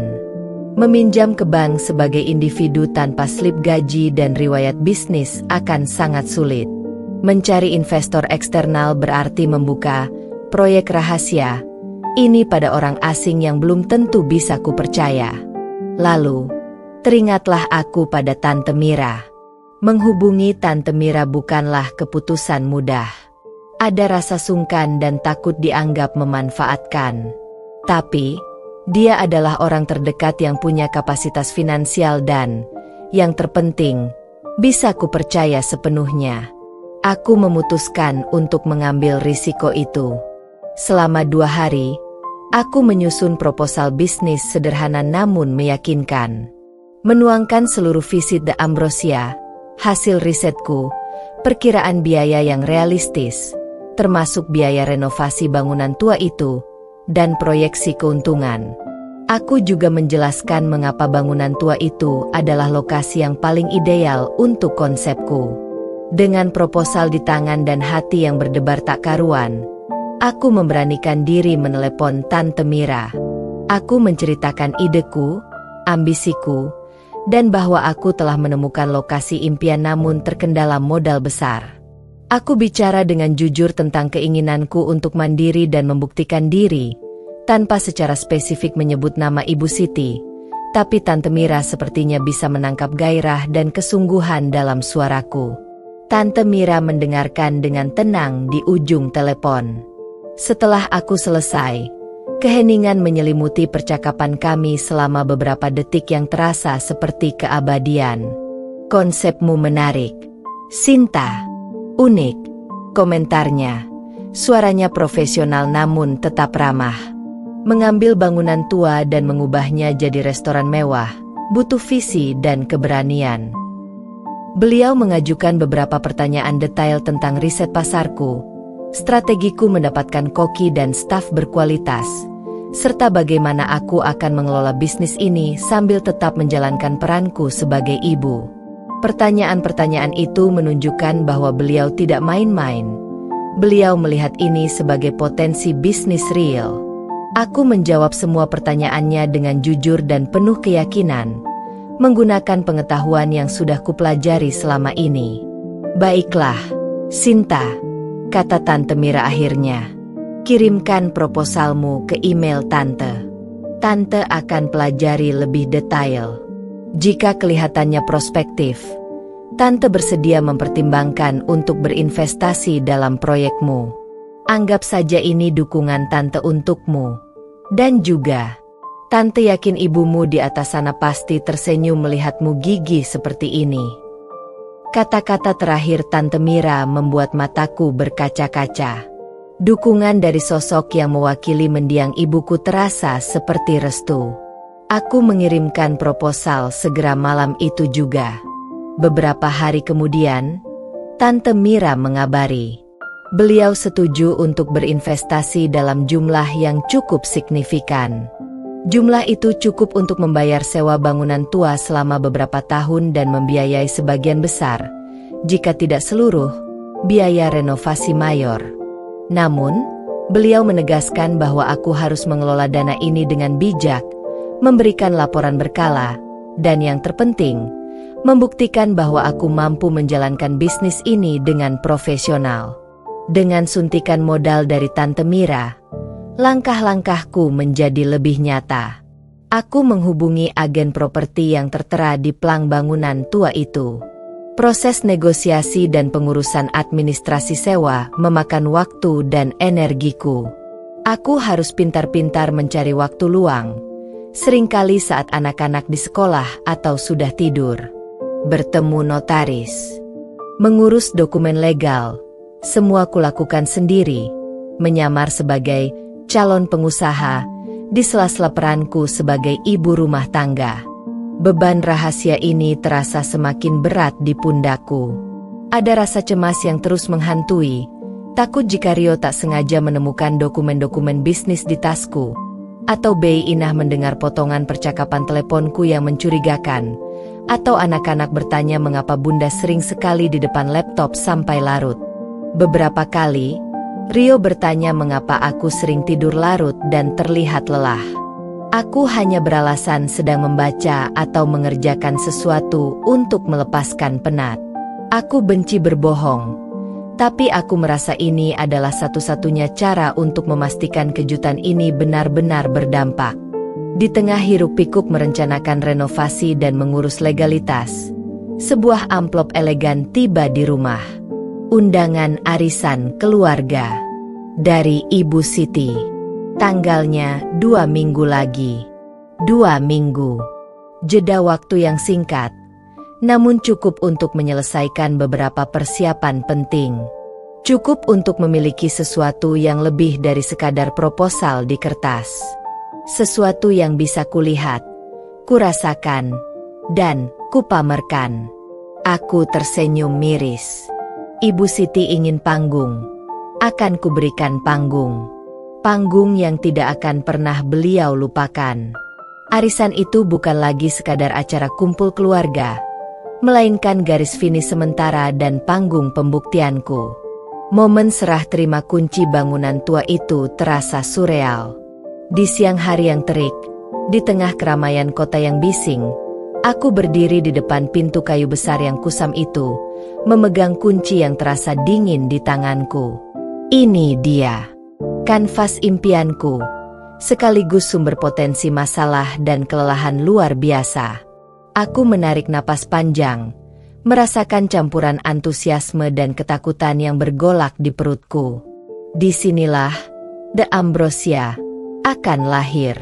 A: Meminjam ke bank sebagai individu tanpa slip gaji dan riwayat bisnis akan sangat sulit. Mencari investor eksternal berarti membuka proyek rahasia ini pada orang asing yang belum tentu bisa kupercaya. Lalu, teringatlah aku pada Tante Mira. Menghubungi Tante Mira bukanlah keputusan mudah. Ada rasa sungkan dan takut dianggap memanfaatkan. Tapi, dia adalah orang terdekat yang punya kapasitas finansial dan, yang terpenting, bisa kupercaya sepenuhnya. Aku memutuskan untuk mengambil risiko itu. Selama 2 hari, aku menyusun proposal bisnis sederhana namun meyakinkan. Menuangkan seluruh visit The Ambrosia, hasil risetku, perkiraan biaya yang realistis, termasuk biaya renovasi bangunan tua itu, dan proyeksi keuntungan. Aku juga menjelaskan mengapa bangunan tua itu adalah lokasi yang paling ideal untuk konsepku. Dengan proposal di tangan dan hati yang berdebar tak karuan, aku memberanikan diri menelepon Tante Mira. Aku menceritakan ideku, ambisiku, dan bahwa aku telah menemukan lokasi impian namun terkendala modal besar. Aku bicara dengan jujur tentang keinginanku untuk mandiri dan membuktikan diri, tanpa secara spesifik menyebut nama Ibu Siti, tapi Tante Mira sepertinya bisa menangkap gairah dan kesungguhan dalam suaraku. Tante Mira mendengarkan dengan tenang di ujung telepon. Setelah aku selesai, keheningan menyelimuti percakapan kami selama beberapa detik yang terasa seperti keabadian. Konsepmu menarik, Sinta. Unik, komentarnya. Suaranya profesional namun tetap ramah. Mengambil bangunan tua dan mengubahnya jadi restoran mewah, butuh visi dan keberanian. Beliau mengajukan beberapa pertanyaan detail tentang riset pasarku, strategiku mendapatkan koki dan staf berkualitas, serta bagaimana aku akan mengelola bisnis ini sambil tetap menjalankan peranku sebagai ibu. Pertanyaan-pertanyaan itu menunjukkan bahwa beliau tidak main-main. Beliau melihat ini sebagai potensi bisnis real. Aku menjawab semua pertanyaannya dengan jujur dan penuh keyakinan, menggunakan pengetahuan yang sudah kupelajari selama ini. Baiklah, Sinta, kata Tante Mira akhirnya. Kirimkan proposalmu ke email Tante. Tante akan pelajari lebih detail. Jika kelihatannya prospektif, Tante bersedia mempertimbangkan untuk berinvestasi dalam proyekmu. Anggap saja ini dukungan Tante untukmu. Dan juga, Tante yakin ibumu di atas sana pasti tersenyum melihatmu gigih seperti ini. Kata-kata terakhir Tante Mira membuat mataku berkaca-kaca. Dukungan dari sosok yang mewakili mendiang ibuku terasa seperti restu. Aku mengirimkan proposal segera malam itu juga. Beberapa hari kemudian, Tante Mira mengabari. Beliau setuju untuk berinvestasi dalam jumlah yang cukup signifikan. Jumlah itu cukup untuk membayar sewa bangunan tua selama beberapa tahun dan membiayai sebagian besar, jika tidak seluruh, biaya renovasi mayor. Namun, beliau menegaskan bahwa aku harus mengelola dana ini dengan bijak, memberikan laporan berkala, dan yang terpenting, membuktikan bahwa aku mampu menjalankan bisnis ini dengan profesional. Dengan suntikan modal dari Tante Mira, langkah-langkahku menjadi lebih nyata. Aku menghubungi agen properti yang tertera di plang bangunan tua itu. Proses negosiasi dan pengurusan administrasi sewa memakan waktu dan energiku. Aku harus pintar-pintar mencari waktu luang, seringkali saat anak-anak di sekolah atau sudah tidur. Bertemu notaris, mengurus dokumen legal, semua kulakukan sendiri. Menyamar sebagai calon pengusaha, di sela-sela peranku sebagai ibu rumah tangga. Beban rahasia ini terasa semakin berat di pundakku. Ada rasa cemas yang terus menghantui, takut jika Rio tak sengaja menemukan dokumen-dokumen bisnis di tasku, atau Bei Inah mendengar potongan percakapan teleponku yang mencurigakan, atau anak-anak bertanya mengapa Bunda sering sekali di depan laptop sampai larut. Beberapa kali, Rio bertanya mengapa aku sering tidur larut dan terlihat lelah. Aku hanya beralasan sedang membaca atau mengerjakan sesuatu untuk melepaskan penat. Aku benci berbohong, tapi aku merasa ini adalah satu-satunya cara untuk memastikan kejutan ini benar-benar berdampak. Di tengah hiruk-pikuk merencanakan renovasi dan mengurus legalitas, sebuah amplop elegan tiba di rumah. Undangan arisan keluarga dari Ibu Siti. Tanggalnya 2 minggu lagi. 2 minggu. Jeda waktu yang singkat, namun cukup untuk menyelesaikan beberapa persiapan penting. Cukup untuk memiliki sesuatu yang lebih dari sekadar proposal di kertas. Sesuatu yang bisa kulihat, kurasakan, dan kupamerkan. Aku tersenyum miris. Ibu Siti ingin panggung. Akan kuberikan panggung. Panggung yang tidak akan pernah beliau lupakan. Arisan itu bukan lagi sekadar acara kumpul keluarga, melainkan garis finish sementara dan panggung pembuktianku. Momen serah terima kunci bangunan tua itu terasa surreal. Di siang hari yang terik, di tengah keramaian kota yang bising, aku berdiri di depan pintu kayu besar yang kusam itu, memegang kunci yang terasa dingin di tanganku. Ini dia, kanvas impianku, sekaligus sumber potensi masalah dan kelelahan luar biasa. Aku menarik napas panjang, merasakan campuran antusiasme dan ketakutan yang bergolak di perutku. Disinilah The Ambrosia akan lahir.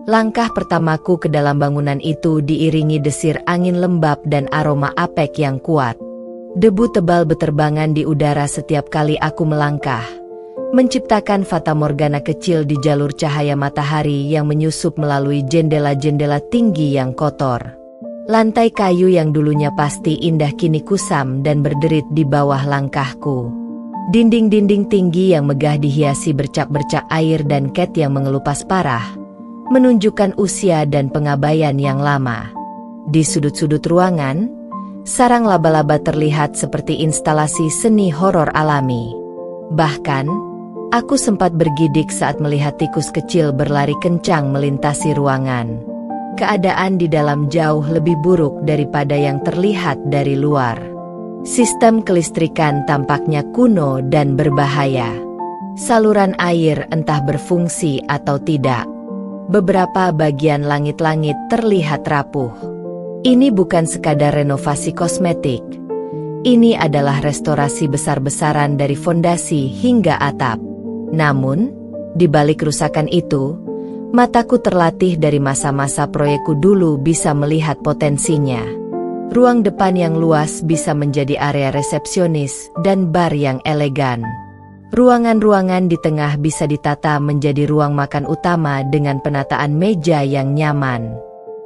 A: Langkah pertamaku ke dalam bangunan itu diiringi desir angin lembab dan aroma apek yang kuat. Debu tebal beterbangan di udara setiap kali aku melangkah, menciptakan fatamorgana kecil di jalur cahaya matahari yang menyusup melalui jendela-jendela tinggi yang kotor. Lantai kayu yang dulunya pasti indah kini kusam dan berderit di bawah langkahku. Dinding-dinding tinggi yang megah dihiasi bercak-bercak air dan cat yang mengelupas parah, menunjukkan usia dan pengabaian yang lama. Di sudut-sudut ruangan, sarang laba-laba terlihat seperti instalasi seni horor alami. Bahkan, aku sempat bergidik saat melihat tikus kecil berlari kencang melintasi ruangan. Keadaan di dalam jauh lebih buruk daripada yang terlihat dari luar. Sistem kelistrikan tampaknya kuno dan berbahaya. Saluran air entah berfungsi atau tidak. Beberapa bagian langit-langit terlihat rapuh. Ini bukan sekadar renovasi kosmetik. Ini adalah restorasi besar-besaran dari fondasi hingga atap. Namun, di balik kerusakan itu, mataku terlatih dari masa-masa proyekku dulu bisa melihat potensinya. Ruang depan yang luas bisa menjadi area resepsionis dan bar yang elegan. Ruangan-ruangan di tengah bisa ditata menjadi ruang makan utama dengan penataan meja yang nyaman.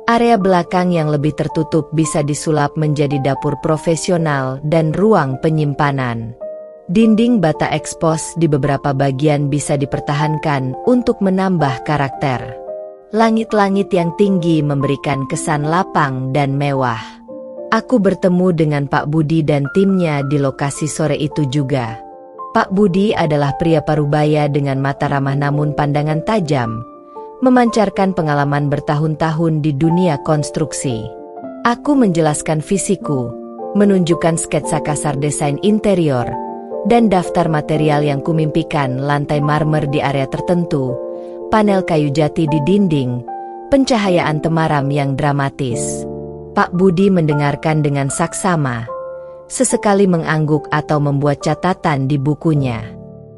A: Area belakang yang lebih tertutup bisa disulap menjadi dapur profesional dan ruang penyimpanan. Dinding bata ekspos di beberapa bagian bisa dipertahankan untuk menambah karakter. Langit-langit yang tinggi memberikan kesan lapang dan mewah. Aku bertemu dengan Pak Budi dan timnya di lokasi sore itu juga. Pak Budi adalah pria parubaya dengan mata ramah namun pandangan tajam, memancarkan pengalaman bertahun-tahun di dunia konstruksi. Aku menjelaskan visiku, menunjukkan sketsa kasar desain interior, dan daftar material yang kumimpikan: lantai marmer di area tertentu, panel kayu jati di dinding, pencahayaan temaram yang dramatis. Pak Budi mendengarkan dengan saksama, sesekali mengangguk atau membuat catatan di bukunya.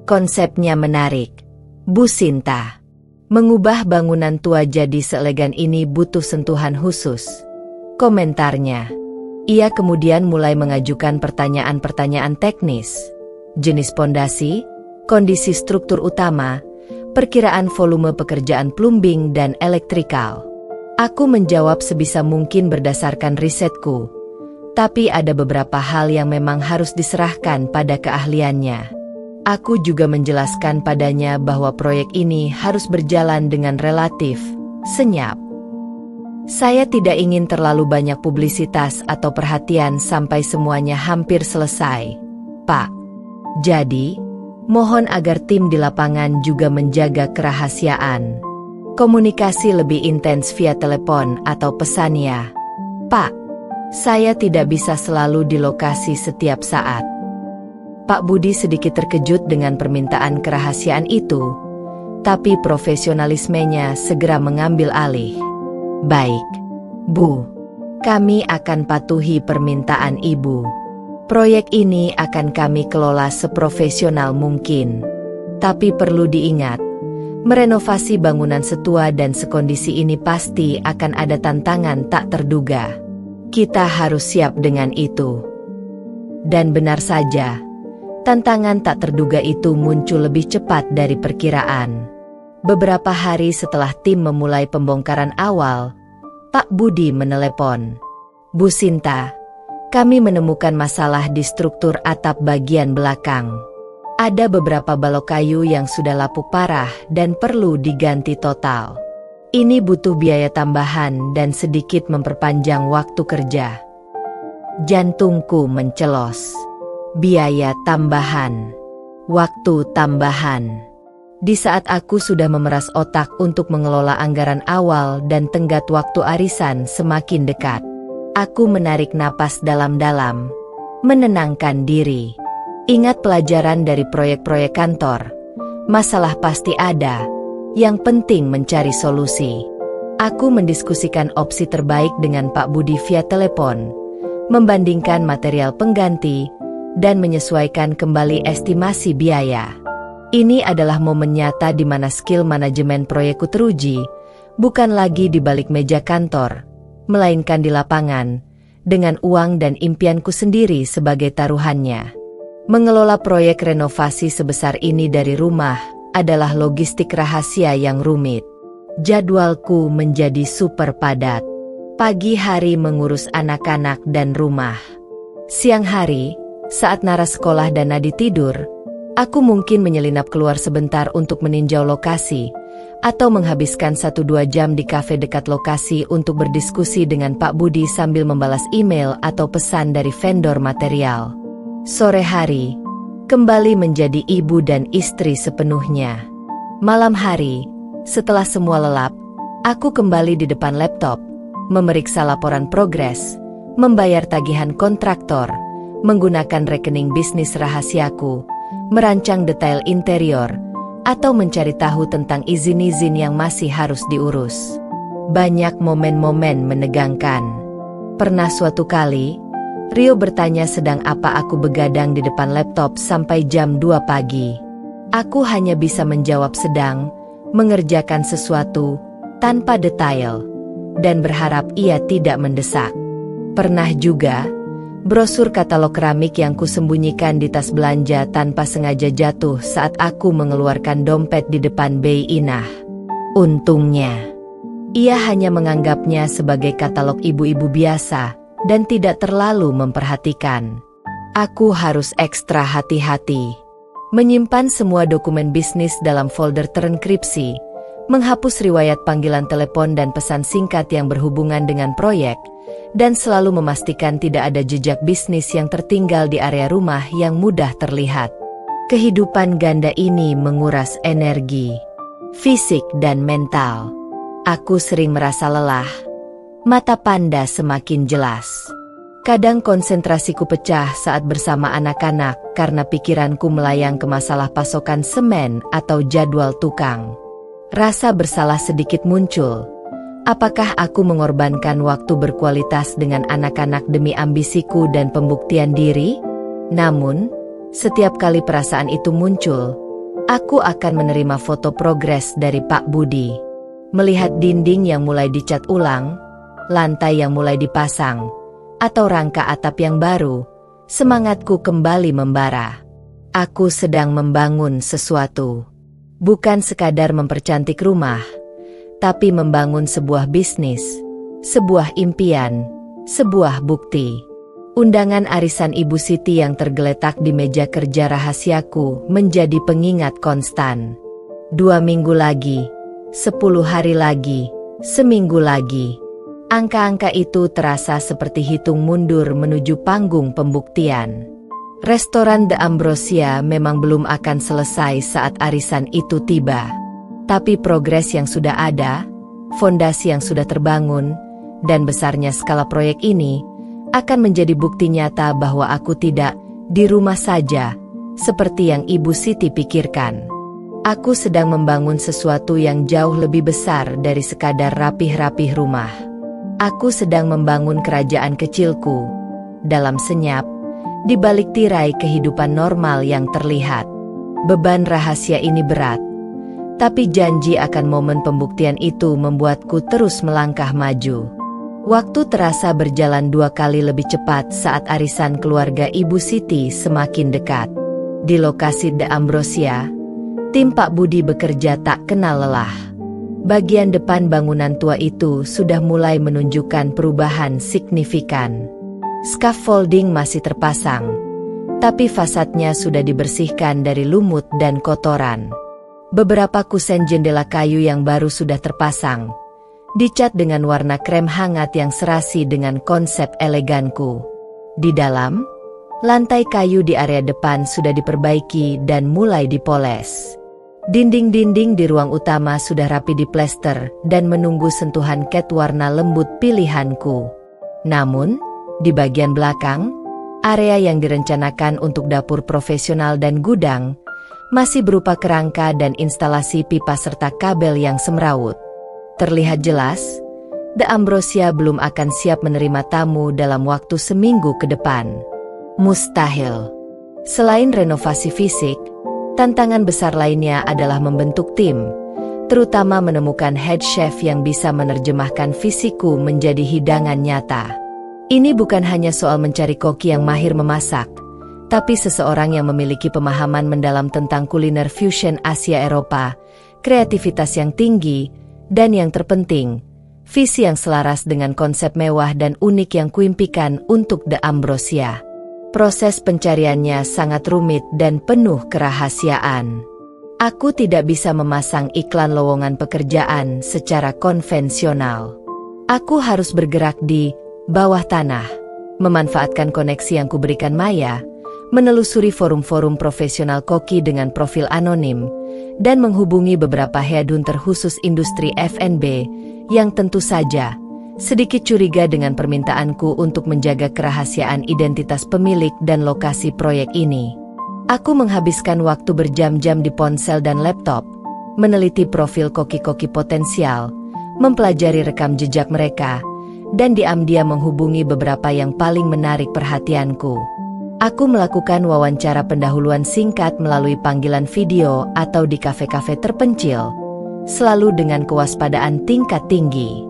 A: Konsepnya menarik, Bu Sinta. Mengubah bangunan tua jadi seelegan ini butuh sentuhan khusus, komentarnya. Ia kemudian mulai mengajukan pertanyaan-pertanyaan teknis. Jenis pondasi, kondisi struktur utama, perkiraan volume pekerjaan plumbing dan elektrikal. Aku menjawab sebisa mungkin berdasarkan risetku, tapi ada beberapa hal yang memang harus diserahkan pada keahliannya. Aku juga menjelaskan padanya bahwa proyek ini harus berjalan dengan relatif senyap. Saya tidak ingin terlalu banyak publisitas atau perhatian sampai semuanya hampir selesai, Pak. Jadi, mohon agar tim di lapangan juga menjaga kerahasiaan. Komunikasi lebih intens via telepon atau pesan ya, Pak. Saya tidak bisa selalu di lokasi setiap saat. Pak Budi sedikit terkejut dengan permintaan kerahasiaan itu, tapi profesionalismenya segera mengambil alih. Baik, Bu. Kami akan patuhi permintaan Ibu. Proyek ini akan kami kelola seprofesional mungkin. Tapi perlu diingat, merenovasi bangunan setua dan sekondisi ini pasti akan ada tantangan tak terduga. Kita harus siap dengan itu. Dan benar saja, tantangan tak terduga itu muncul lebih cepat dari perkiraan. Beberapa hari setelah tim memulai pembongkaran awal, Pak Budi menelepon. Bu Sinta, kami menemukan masalah di struktur atap bagian belakang. Ada beberapa balok kayu yang sudah lapuk parah dan perlu diganti total. Ini butuh biaya tambahan dan sedikit memperpanjang waktu kerja. Jantungku mencelos. Biaya tambahan. Waktu tambahan. Di saat aku sudah memeras otak untuk mengelola anggaran awal dan tenggat waktu arisan semakin dekat. Aku menarik napas dalam-dalam. menenangkan diri. Ingat pelajaran dari proyek-proyek kantor. Masalah pasti ada. Yang penting mencari solusi. Aku mendiskusikan opsi terbaik dengan Pak Budi via telepon, membandingkan material pengganti, dan menyesuaikan kembali estimasi biaya. Ini adalah momen nyata di mana skill manajemen proyekku teruji, bukan lagi di balik meja kantor, melainkan di lapangan, dengan uang dan impianku sendiri sebagai taruhannya. Mengelola proyek renovasi sebesar ini dari rumah adalah logistik rahasia yang rumit. Jadwalku menjadi super padat. Pagi hari mengurus anak-anak dan rumah. Siang hari, saat Nara sekolah dan Nadi tidur, aku mungkin menyelinap keluar sebentar untuk meninjau lokasi, atau menghabiskan 1-2 jam di kafe dekat lokasi untuk berdiskusi dengan Pak Budi sambil membalas email atau pesan dari vendor material. Sore hari, kembali menjadi ibu dan istri sepenuhnya. Malam hari, setelah semua lelap, aku kembali di depan laptop, memeriksa laporan progres, membayar tagihan kontraktor, menggunakan rekening bisnis rahasiaku, merancang detail interior, atau mencari tahu tentang izin-izin yang masih harus diurus. Banyak momen-momen menegangkan. Pernah suatu kali, Rio bertanya sedang apa aku begadang di depan laptop sampai jam 2 pagi. Aku hanya bisa menjawab sedang mengerjakan sesuatu tanpa detail, dan berharap ia tidak mendesak. Pernah juga, brosur katalog keramik yang kusembunyikan di tas belanja tanpa sengaja jatuh saat aku mengeluarkan dompet di depan Bei Inah. Untungnya, ia hanya menganggapnya sebagai katalog ibu-ibu biasa dan tidak terlalu memperhatikan. Aku harus ekstra hati-hati. Menyimpan semua dokumen bisnis dalam folder terenkripsi, menghapus riwayat panggilan telepon dan pesan singkat yang berhubungan dengan proyek, dan selalu memastikan tidak ada jejak bisnis yang tertinggal di area rumah yang mudah terlihat. Kehidupan ganda ini menguras energi, fisik dan mental. Aku sering merasa lelah, mata panda semakin jelas. Kadang konsentrasiku pecah saat bersama anak-anak karena pikiranku melayang ke masalah pasokan semen atau jadwal tukang. Rasa bersalah sedikit muncul. Apakah aku mengorbankan waktu berkualitas dengan anak-anak demi ambisiku dan pembuktian diri? Namun, setiap kali perasaan itu muncul, aku akan menerima foto progres dari Pak Budi. Melihat dinding yang mulai dicat ulang, lantai yang mulai dipasang, atau rangka atap yang baru, semangatku kembali membara. Aku sedang membangun sesuatu. Bukan sekadar mempercantik rumah, tapi membangun sebuah bisnis, sebuah impian, sebuah bukti. Undangan arisan Ibu Siti yang tergeletak di meja kerja rahasiaku menjadi pengingat konstan. 2 minggu lagi, 10 hari lagi, seminggu lagi. Angka-angka itu terasa seperti hitung mundur menuju panggung pembuktian. Restoran The Ambrosia memang belum akan selesai saat arisan itu tiba. Tapi progres yang sudah ada, fondasi yang sudah terbangun, dan besarnya skala proyek ini akan menjadi bukti nyata bahwa aku tidak di rumah saja, seperti yang Ibu Siti pikirkan. Aku sedang membangun sesuatu yang jauh lebih besar dari sekadar rapih-rapih rumah. Aku sedang membangun kerajaan kecilku, dalam senyap, di balik tirai kehidupan normal yang terlihat. Beban rahasia ini berat, tapi janji akan momen pembuktian itu membuatku terus melangkah maju. Waktu terasa berjalan 2 kali lebih cepat saat arisan keluarga Ibu Siti semakin dekat. Di lokasi The Ambrosia, tim Pak Budi bekerja tak kenal lelah. Bagian depan bangunan tua itu sudah mulai menunjukkan perubahan signifikan. Scaffolding masih terpasang, tapi fasadnya sudah dibersihkan dari lumut dan kotoran. Beberapa kusen jendela kayu yang baru sudah terpasang, dicat dengan warna krem hangat yang serasi dengan konsep eleganku. Di dalam, lantai kayu di area depan sudah diperbaiki dan mulai dipoles. Dinding-dinding di ruang utama sudah rapi diplester dan menunggu sentuhan cat warna lembut pilihanku. Namun, di bagian belakang, Area yang direncanakan untuk dapur profesional dan gudang masih berupa kerangka dan instalasi pipa serta kabel yang semrawut. Terlihat jelas, The Ambrosia belum akan siap menerima tamu dalam waktu seminggu ke depan. Mustahil. Selain renovasi fisik, tantangan besar lainnya adalah membentuk tim, terutama menemukan head chef yang bisa menerjemahkan visiku menjadi hidangan nyata. Ini bukan hanya soal mencari koki yang mahir memasak, tapi seseorang yang memiliki pemahaman mendalam tentang kuliner fusion Asia Eropa, kreativitas yang tinggi, dan yang terpenting, visi yang selaras dengan konsep mewah dan unik yang kuimpikan untuk The Ambrosia. Proses pencariannya sangat rumit dan penuh kerahasiaan. Aku tidak bisa memasang iklan lowongan pekerjaan secara konvensional. Aku harus bergerak di bawah tanah, memanfaatkan koneksi yang kuberikan Maya, menelusuri forum-forum profesional koki dengan profil anonim, dan menghubungi beberapa headhunter khusus industri F&B yang tentu saja sedikit curiga dengan permintaanku untuk menjaga kerahasiaan identitas pemilik dan lokasi proyek ini. Aku menghabiskan waktu berjam-jam di ponsel dan laptop, meneliti profil koki-koki potensial, mempelajari rekam jejak mereka, dan diam-diam menghubungi beberapa yang paling menarik perhatianku. Aku melakukan wawancara pendahuluan singkat melalui panggilan video atau di kafe-kafe terpencil, selalu dengan kewaspadaan tingkat tinggi.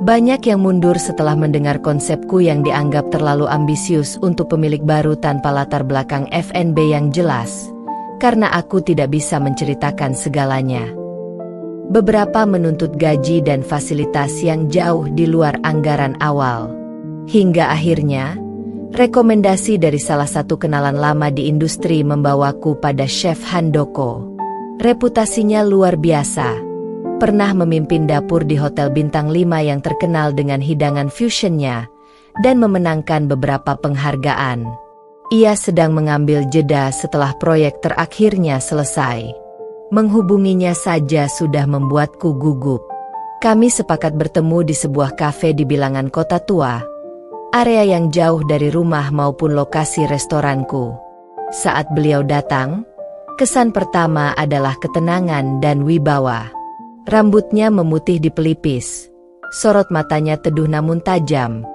A: Banyak yang mundur setelah mendengar konsepku yang dianggap terlalu ambisius untuk pemilik baru tanpa latar belakang F&B yang jelas, karena aku tidak bisa menceritakan segalanya. Beberapa menuntut gaji dan fasilitas yang jauh di luar anggaran awal. Hingga akhirnya, rekomendasi dari salah satu kenalan lama di industri membawaku pada Chef Handoko. Reputasinya luar biasa. Pernah memimpin dapur di hotel bintang 5 yang terkenal dengan hidangan fusionnya, dan memenangkan beberapa penghargaan. Ia sedang mengambil jeda setelah proyek terakhirnya selesai. Menghubunginya saja sudah membuatku gugup. Kami sepakat bertemu di sebuah kafe di bilangan kota tua, area yang jauh dari rumah maupun lokasi restoranku. Saat beliau datang, kesan pertama adalah ketenangan dan wibawa. Rambutnya memutih di pelipis, sorot matanya teduh namun tajam,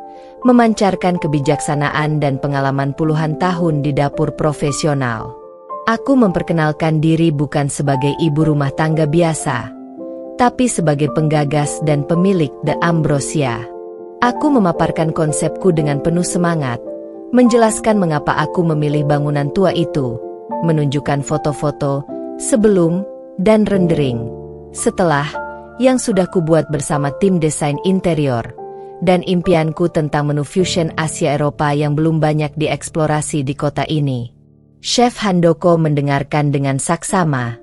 A: memancarkan kebijaksanaan dan pengalaman puluhan tahun di dapur profesional. Aku memperkenalkan diri bukan sebagai ibu rumah tangga biasa, tapi sebagai penggagas dan pemilik The Ambrosia. Aku memaparkan konsepku dengan penuh semangat, menjelaskan mengapa aku memilih bangunan tua itu, menunjukkan foto-foto, sebelum, dan rendering, setelah, yang sudah kubuat bersama tim desain interior, dan impianku tentang menu fusion Asia Eropa yang belum banyak dieksplorasi di kota ini. Chef Handoko mendengarkan dengan saksama,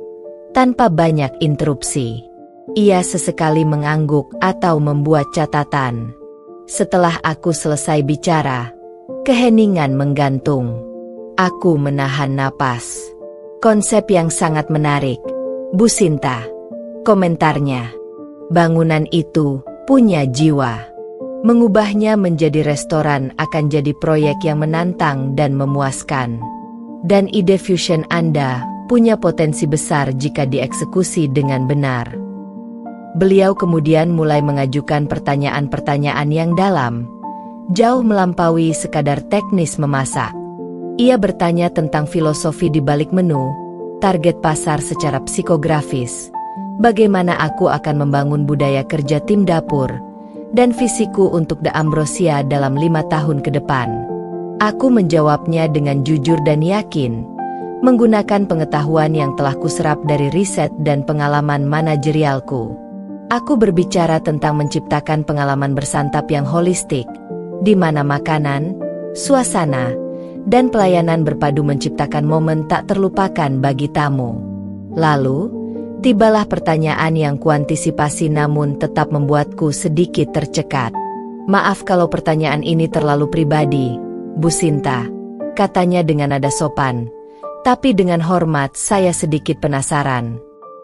A: tanpa banyak interupsi. Ia sesekali mengangguk atau membuat catatan. Setelah aku selesai bicara, keheningan menggantung. Aku menahan napas. Konsep yang sangat menarik, Bu Sinta. Komentarnya. Bangunan itu punya jiwa. Mengubahnya menjadi restoran akan jadi proyek yang menantang dan memuaskan. Dan ide fusion Anda punya potensi besar jika dieksekusi dengan benar. Beliau kemudian mulai mengajukan pertanyaan-pertanyaan yang dalam, jauh melampaui sekadar teknis memasak. Ia bertanya tentang filosofi di balik menu, target pasar secara psikografis, bagaimana aku akan membangun budaya kerja tim dapur, dan visiku untuk The Ambrosia dalam 5 tahun ke depan. Aku menjawabnya dengan jujur dan yakin, menggunakan pengetahuan yang telah kuserap dari riset dan pengalaman manajerialku. Aku berbicara tentang menciptakan pengalaman bersantap yang holistik, di mana makanan, suasana, dan pelayanan berpadu menciptakan momen tak terlupakan bagi tamu. Lalu, tibalah pertanyaan yang kuantisipasi namun tetap membuatku sedikit tercekat. Maaf kalau pertanyaan ini terlalu pribadi, Bu Sinta, katanya dengan nada sopan. Tapi dengan hormat saya sedikit penasaran.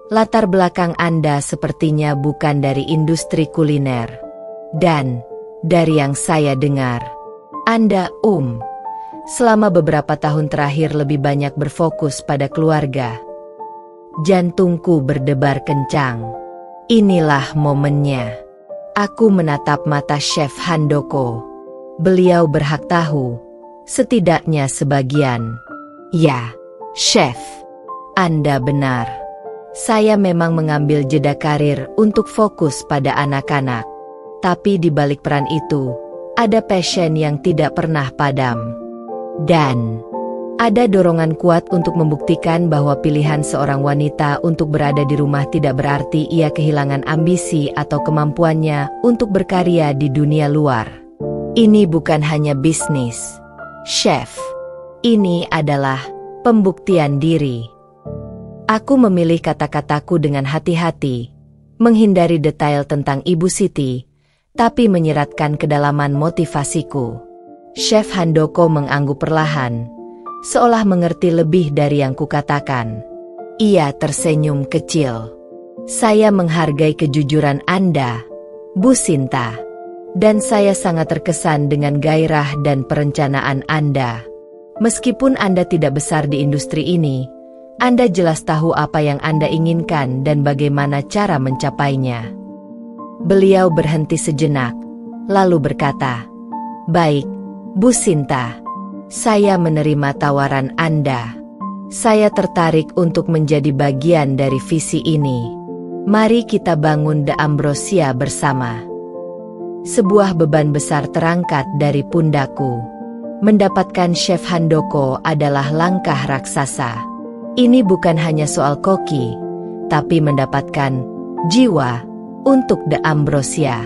A: Latar belakang Anda sepertinya bukan dari industri kuliner. Dan, dari yang saya dengar, Anda selama beberapa tahun terakhir lebih banyak berfokus pada keluarga. Jantungku berdebar kencang. Inilah momennya. Aku menatap mata Chef Handoko. Beliau berhak tahu, setidaknya sebagian. Ya, Chef, Anda benar. Saya memang mengambil jeda karir untuk fokus pada anak-anak. Tapi di balik peran itu, ada passion yang tidak pernah padam. Dan ada dorongan kuat untuk membuktikan bahwa pilihan seorang wanita untuk berada di rumah tidak berarti ia kehilangan ambisi atau kemampuannya untuk berkarya di dunia luar. Ini bukan hanya bisnis, Chef. Ini adalah pembuktian diri. Aku memilih kata-kataku dengan hati-hati, menghindari detail tentang Ibu Siti, tapi menyiratkan kedalaman motivasiku. Chef Handoko mengangguk perlahan, seolah mengerti lebih dari yang kukatakan. Ia tersenyum kecil. Saya menghargai kejujuran Anda, Bu Sinta. Dan saya sangat terkesan dengan gairah dan perencanaan Anda. Meskipun Anda tidak besar di industri ini, Anda jelas tahu apa yang Anda inginkan dan bagaimana cara mencapainya. Beliau berhenti sejenak, lalu berkata, "Baik, Bu Sinta. Saya menerima tawaran Anda. Saya tertarik untuk menjadi bagian dari visi ini. Mari kita bangun The Ambrosia bersama." Sebuah beban besar terangkat dari pundakku. Mendapatkan Chef Handoko adalah langkah raksasa. Ini bukan hanya soal koki, tapi mendapatkan jiwa untuk The Ambrosia.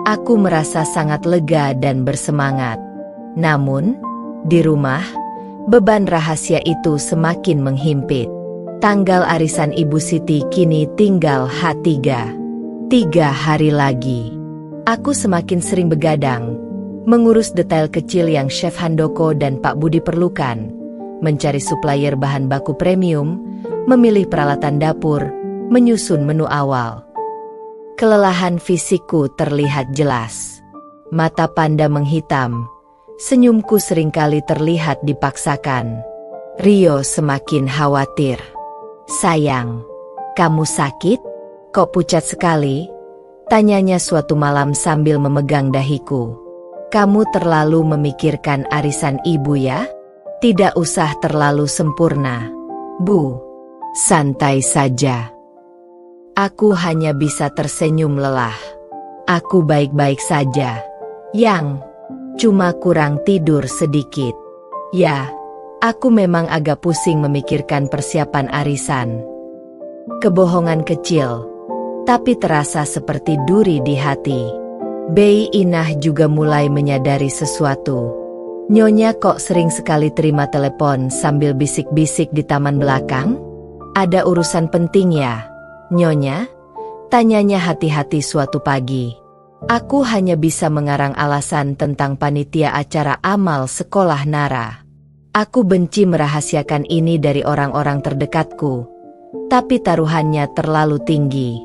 A: Aku merasa sangat lega dan bersemangat. Namun, di rumah, beban rahasia itu semakin menghimpit. Tanggal arisan Ibu Siti kini tinggal H3. 3 hari lagi. Aku semakin sering begadang, mengurus detail kecil yang Chef Handoko dan Pak Budi perlukan, mencari supplier bahan baku premium, memilih peralatan dapur, menyusun menu awal. Kelelahan fisikku terlihat jelas. Mata Panda menghitam. Senyumku seringkali terlihat dipaksakan. Rio semakin khawatir. "Sayang, kamu sakit? Kok pucat sekali?" Tanyanya suatu malam sambil memegang dahiku. "Kamu terlalu memikirkan arisan ibu ya? Tidak usah terlalu sempurna, Bu. Santai saja." Aku hanya bisa tersenyum lelah. "Aku baik-baik saja, Yang. Cuma kurang tidur sedikit." Ya, aku memang agak pusing memikirkan persiapan arisan. Kebohongan kecil, tapi terasa seperti duri di hati. Bei Inah juga mulai menyadari sesuatu. "Nyonya kok sering sekali terima telepon sambil bisik-bisik di taman belakang? Ada urusan penting ya, Nyonya?" Tanyanya hati-hati suatu pagi. Aku hanya bisa mengarang alasan tentang panitia acara amal sekolah Nara. Aku benci merahasiakan ini dari orang-orang terdekatku, tapi taruhannya terlalu tinggi.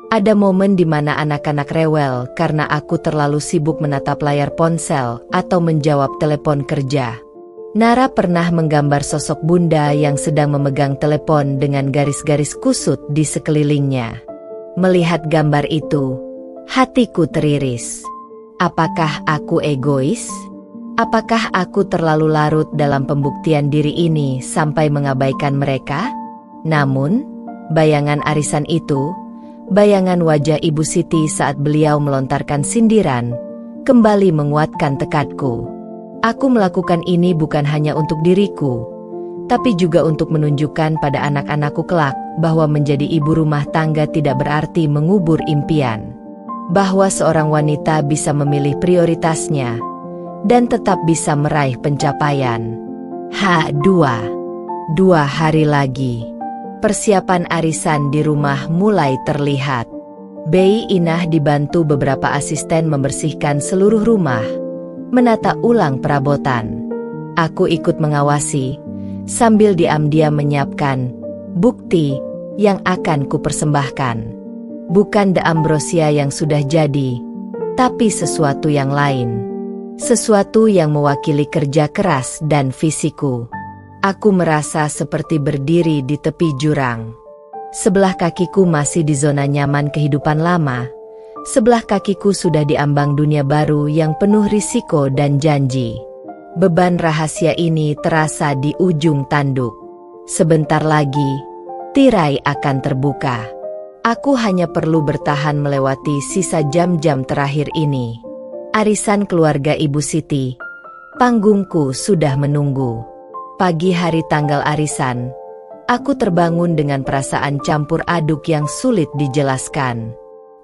A: Ada momen di mana anak-anak rewel karena aku terlalu sibuk menatap layar ponsel atau menjawab telepon kerja. Nara pernah menggambar sosok bunda yang sedang memegang telepon dengan garis-garis kusut di sekelilingnya. Melihat gambar itu, hatiku teriris. Apakah aku egois? Apakah aku terlalu larut dalam pembuktian diri ini sampai mengabaikan mereka? Namun, bayangan arisan itu, bayangan wajah Ibu Siti saat beliau melontarkan sindiran, kembali menguatkan tekadku. Aku melakukan ini bukan hanya untuk diriku, tapi juga untuk menunjukkan pada anak-anakku kelak bahwa menjadi ibu rumah tangga tidak berarti mengubur impian. Bahwa seorang wanita bisa memilih prioritasnya, dan tetap bisa meraih pencapaian. H2. 2 hari lagi. Persiapan arisan di rumah mulai terlihat. Bei Inah dibantu beberapa asisten membersihkan seluruh rumah, menata ulang perabotan. Aku ikut mengawasi, sambil diam-diam menyiapkan bukti yang akan kupersembahkan. Bukan The Ambrosia yang sudah jadi, tapi sesuatu yang lain. sesuatu yang mewakili kerja keras dan fisikku. Aku merasa seperti berdiri di tepi jurang. Sebelah kakiku masih di zona nyaman kehidupan lama, sebelah kakiku sudah diambang dunia baru yang penuh risiko dan janji. Beban rahasia ini terasa di ujung tanduk. Sebentar lagi, tirai akan terbuka. Aku hanya perlu bertahan melewati sisa jam-jam terakhir ini. Arisan keluarga Ibu Siti. Panggungku sudah menunggu. Pagi hari tanggal arisan, aku terbangun dengan perasaan campur aduk yang sulit dijelaskan.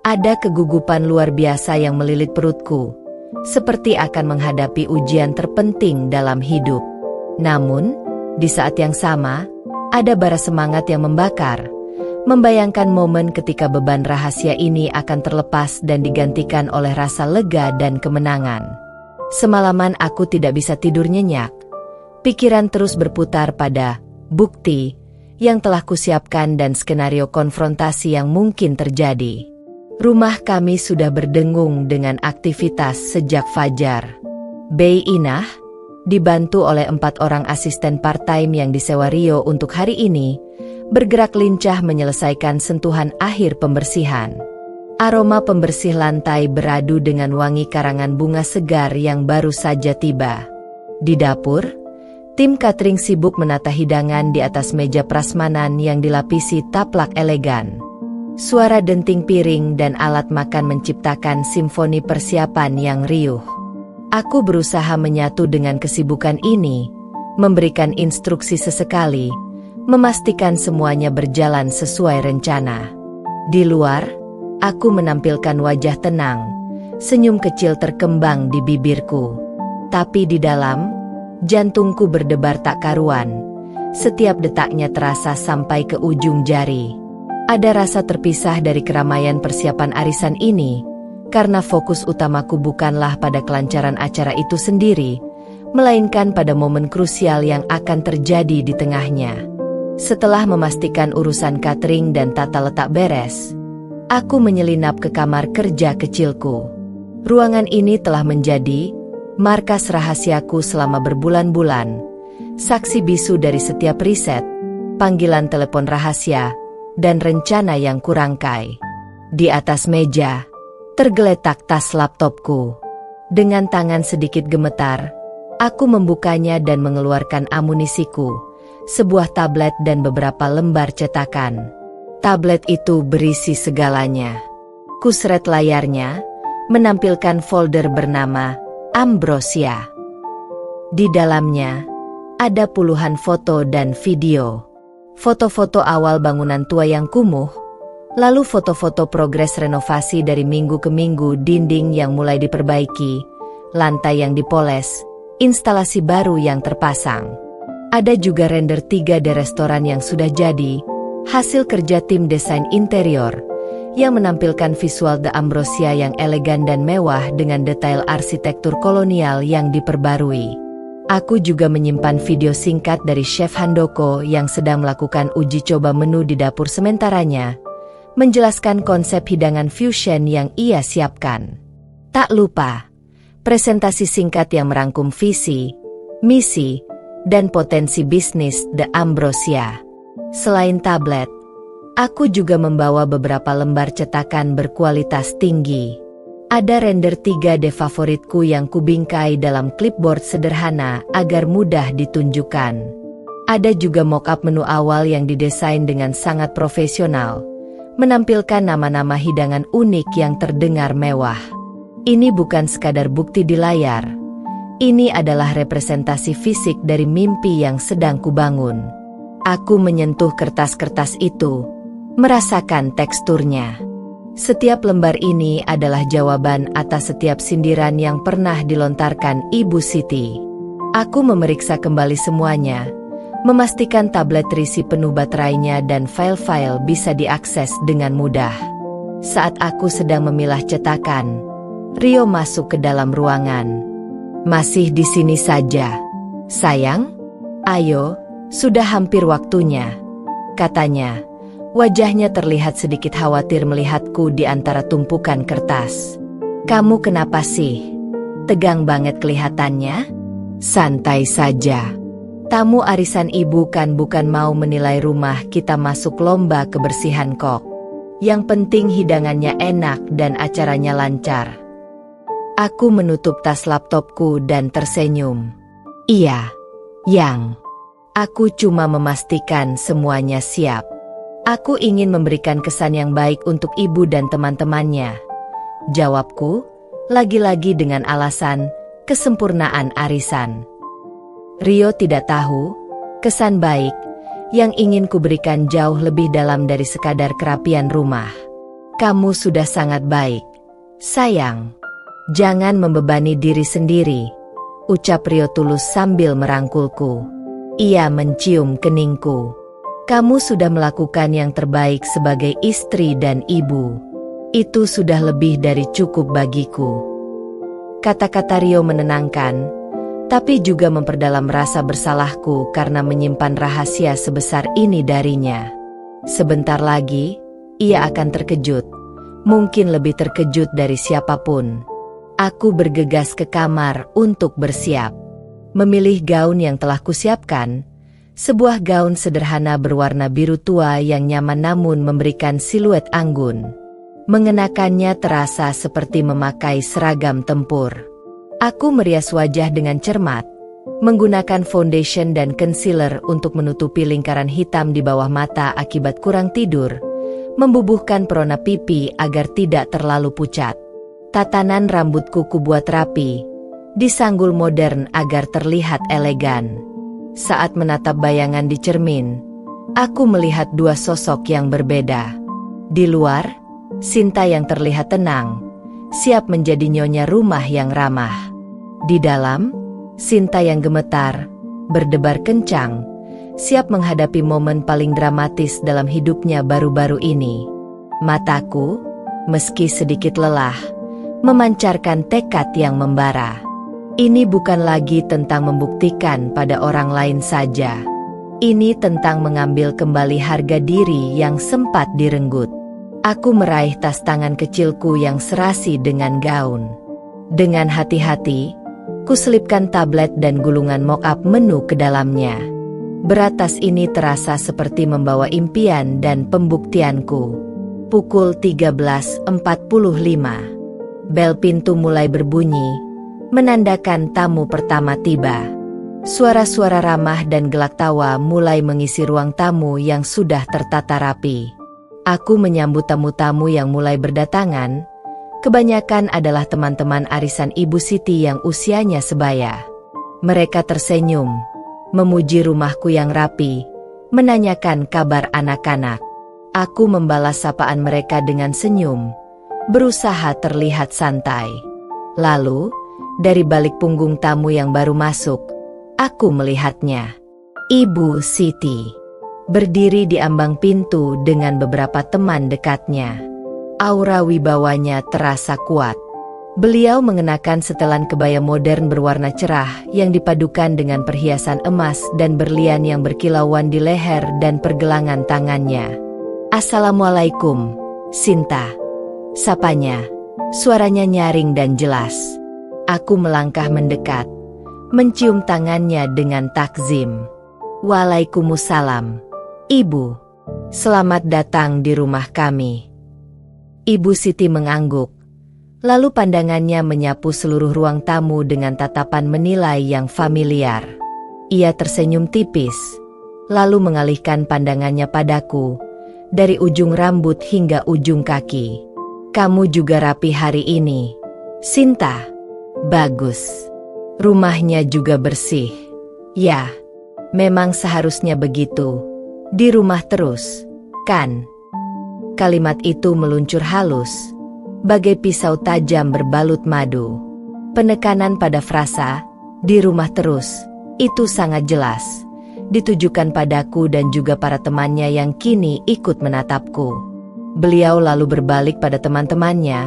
A: Ada kegugupan luar biasa yang melilit perutku, seperti akan menghadapi ujian terpenting dalam hidup. Namun, di saat yang sama, ada bara semangat yang membakar, membayangkan momen ketika beban rahasia ini akan terlepas dan digantikan oleh rasa lega dan kemenangan. Semalaman aku tidak bisa tidur nyenyak. Pikiran terus berputar pada bukti yang telah kusiapkan dan skenario konfrontasi yang mungkin terjadi. Rumah kami sudah berdengung dengan aktivitas sejak fajar. Bei Inah, dibantu oleh 4 orang asisten part-time yang disewa Rio untuk hari ini, bergerak lincah menyelesaikan sentuhan akhir pembersihan. Aroma pembersih lantai beradu dengan wangi karangan bunga segar yang baru saja tiba. Di dapur, tim catering sibuk menata hidangan di atas meja prasmanan yang dilapisi taplak elegan. Suara denting piring dan alat makan menciptakan simfoni persiapan yang riuh. Aku berusaha menyatu dengan kesibukan ini, memberikan instruksi sesekali, memastikan semuanya berjalan sesuai rencana. Di luar, aku menampilkan wajah tenang, senyum kecil terkembang di bibirku. Tapi di dalam, jantungku berdebar tak karuan. Setiap detaknya terasa sampai ke ujung jari. Ada rasa terpisah dari keramaian persiapan arisan ini, karena fokus utamaku bukanlah pada kelancaran acara itu sendiri, melainkan pada momen krusial yang akan terjadi di tengahnya. Setelah memastikan urusan catering dan tata letak beres, aku menyelinap ke kamar kerja kecilku. Ruangan ini telah menjadi markas rahasiaku selama berbulan-bulan, saksi bisu dari setiap riset, panggilan telepon rahasia, dan rencana yang kurangkai. Di atas meja, tergeletak tas laptopku. Dengan tangan sedikit gemetar, aku membukanya dan mengeluarkan amunisiku, sebuah tablet dan beberapa lembar cetakan. Tablet itu berisi segalanya. Kusret layarnya, menampilkan folder bernama Ambrosia. Di dalamnya, ada puluhan foto dan video. Foto-foto awal bangunan tua yang kumuh, lalu foto-foto progres renovasi dari minggu ke minggu, dinding yang mulai diperbaiki, lantai yang dipoles, instalasi baru yang terpasang. Ada juga render 3D restoran yang sudah jadi, hasil kerja tim desain interior, yang menampilkan visual The Ambrosia yang elegan dan mewah dengan detail arsitektur kolonial yang diperbarui. Aku juga menyimpan video singkat dari Chef Handoko yang sedang melakukan uji coba menu di dapur sementaranya, menjelaskan konsep hidangan fusion yang ia siapkan. Tak lupa, presentasi singkat yang merangkum visi, misi, dan potensi bisnis The Ambrosia. Selain tablet, aku juga membawa beberapa lembar cetakan berkualitas tinggi. Ada render 3D favoritku yang kubingkai dalam clipboard sederhana agar mudah ditunjukkan. Ada juga mock-up menu awal yang didesain dengan sangat profesional, menampilkan nama-nama hidangan unik yang terdengar mewah. Ini bukan sekadar bukti di layar. Ini adalah representasi fisik dari mimpi yang sedang kubangun. Aku menyentuh kertas-kertas itu, merasakan teksturnya. Setiap lembar ini adalah jawaban atas setiap sindiran yang pernah dilontarkan Ibu Siti. Aku memeriksa kembali semuanya, memastikan tablet terisi penuh baterainya dan file-file bisa diakses dengan mudah. Saat aku sedang memilah cetakan, Rio masuk ke dalam ruangan. "Masih di sini saja, sayang? Ayo, sudah hampir waktunya," katanya. Wajahnya terlihat sedikit khawatir melihatku di antara tumpukan kertas. "Kamu kenapa sih? Tegang banget kelihatannya? Santai saja. Tamu arisan ibu kan bukan mau menilai rumah kita masuk lomba kebersihan kok. Yang penting hidangannya enak dan acaranya lancar. Aku menutup tas laptopku dan tersenyum. Iya, Yang. Aku cuma memastikan semuanya siap. Aku ingin memberikan kesan yang baik untuk ibu dan teman-temannya. Jawabku, lagi-lagi dengan alasan kesempurnaan arisan. Rio tidak tahu, kesan baik yang ingin kuberikan jauh lebih dalam dari sekadar kerapian rumah. Kamu sudah sangat baik, sayang. Jangan membebani diri sendiri, ucap Rio tulus sambil merangkulku. Ia mencium keningku. Kamu sudah melakukan yang terbaik sebagai istri dan ibu. Itu sudah lebih dari cukup bagiku. Kata-kata Rio menenangkan, tapi juga memperdalam rasa bersalahku karena menyimpan rahasia sebesar ini darinya. Sebentar lagi, ia akan terkejut, mungkin lebih terkejut dari siapapun. Aku bergegas ke kamar untuk bersiap. Memilih gaun yang telah kusiapkan, sebuah gaun sederhana berwarna biru tua yang nyaman namun memberikan siluet anggun. Mengenakannya terasa seperti memakai seragam tempur. Aku merias wajah dengan cermat, menggunakan foundation dan concealer untuk menutupi lingkaran hitam di bawah mata akibat kurang tidur, membubuhkan perona pipi agar tidak terlalu pucat. Tatanan rambutku kubuat rapi, disanggul modern agar terlihat elegan. Saat menatap bayangan di cermin, aku melihat dua sosok yang berbeda. Di luar, Sinta yang terlihat tenang, siap menjadi nyonya rumah yang ramah. Di dalam, Sinta yang gemetar, berdebar kencang, siap menghadapi momen paling dramatis dalam hidupnya baru-baru ini. Mataku, meski sedikit lelah, memancarkan tekad yang membara. Ini bukan lagi tentang membuktikan pada orang lain saja. Ini tentang mengambil kembali harga diri yang sempat direnggut. Aku meraih tas tangan kecilku yang serasi dengan gaun. Dengan hati-hati, kuselipkan tablet dan gulungan mock-up menu ke dalamnya. Berat tas ini terasa seperti membawa impian dan pembuktianku. Pukul 13.45. Bel pintu mulai berbunyi, menandakan tamu pertama tiba. Suara-suara ramah dan gelak tawa mulai mengisi ruang tamu yang sudah tertata rapi. Aku menyambut tamu-tamu yang mulai berdatangan. Kebanyakan adalah teman-teman arisan Ibu Siti yang usianya sebaya. Mereka tersenyum, memuji rumahku yang rapi, menanyakan kabar anak-anak. Aku membalas sapaan mereka dengan senyum, berusaha terlihat santai. Lalu, dari balik punggung tamu yang baru masuk, aku melihatnya. Ibu Siti berdiri di ambang pintu dengan beberapa teman dekatnya. Aura wibawanya terasa kuat. Beliau mengenakan setelan kebaya modern berwarna cerah yang dipadukan dengan perhiasan emas dan berlian yang berkilauan di leher dan pergelangan tangannya. Assalamualaikum, Sinta, sapanya. Suaranya nyaring dan jelas. Aku melangkah mendekat, mencium tangannya dengan takzim. Waalaikumsalam, Ibu. Selamat datang di rumah kami. Ibu Siti mengangguk, lalu pandangannya menyapu seluruh ruang tamu dengan tatapan menilai yang familiar. Ia tersenyum tipis, lalu mengalihkan pandangannya padaku, dari ujung rambut hingga ujung kaki. Kamu juga rapi hari ini, Sinta. Bagus. Rumahnya juga bersih. Ya, memang seharusnya begitu. Di rumah terus, kan? Kalimat itu meluncur halus, bagai pisau tajam berbalut madu. Penekanan pada frasa, di rumah terus, itu sangat jelas, ditujukan padaku dan juga para temannya yang kini ikut menatapku. Beliau lalu berbalik pada teman-temannya.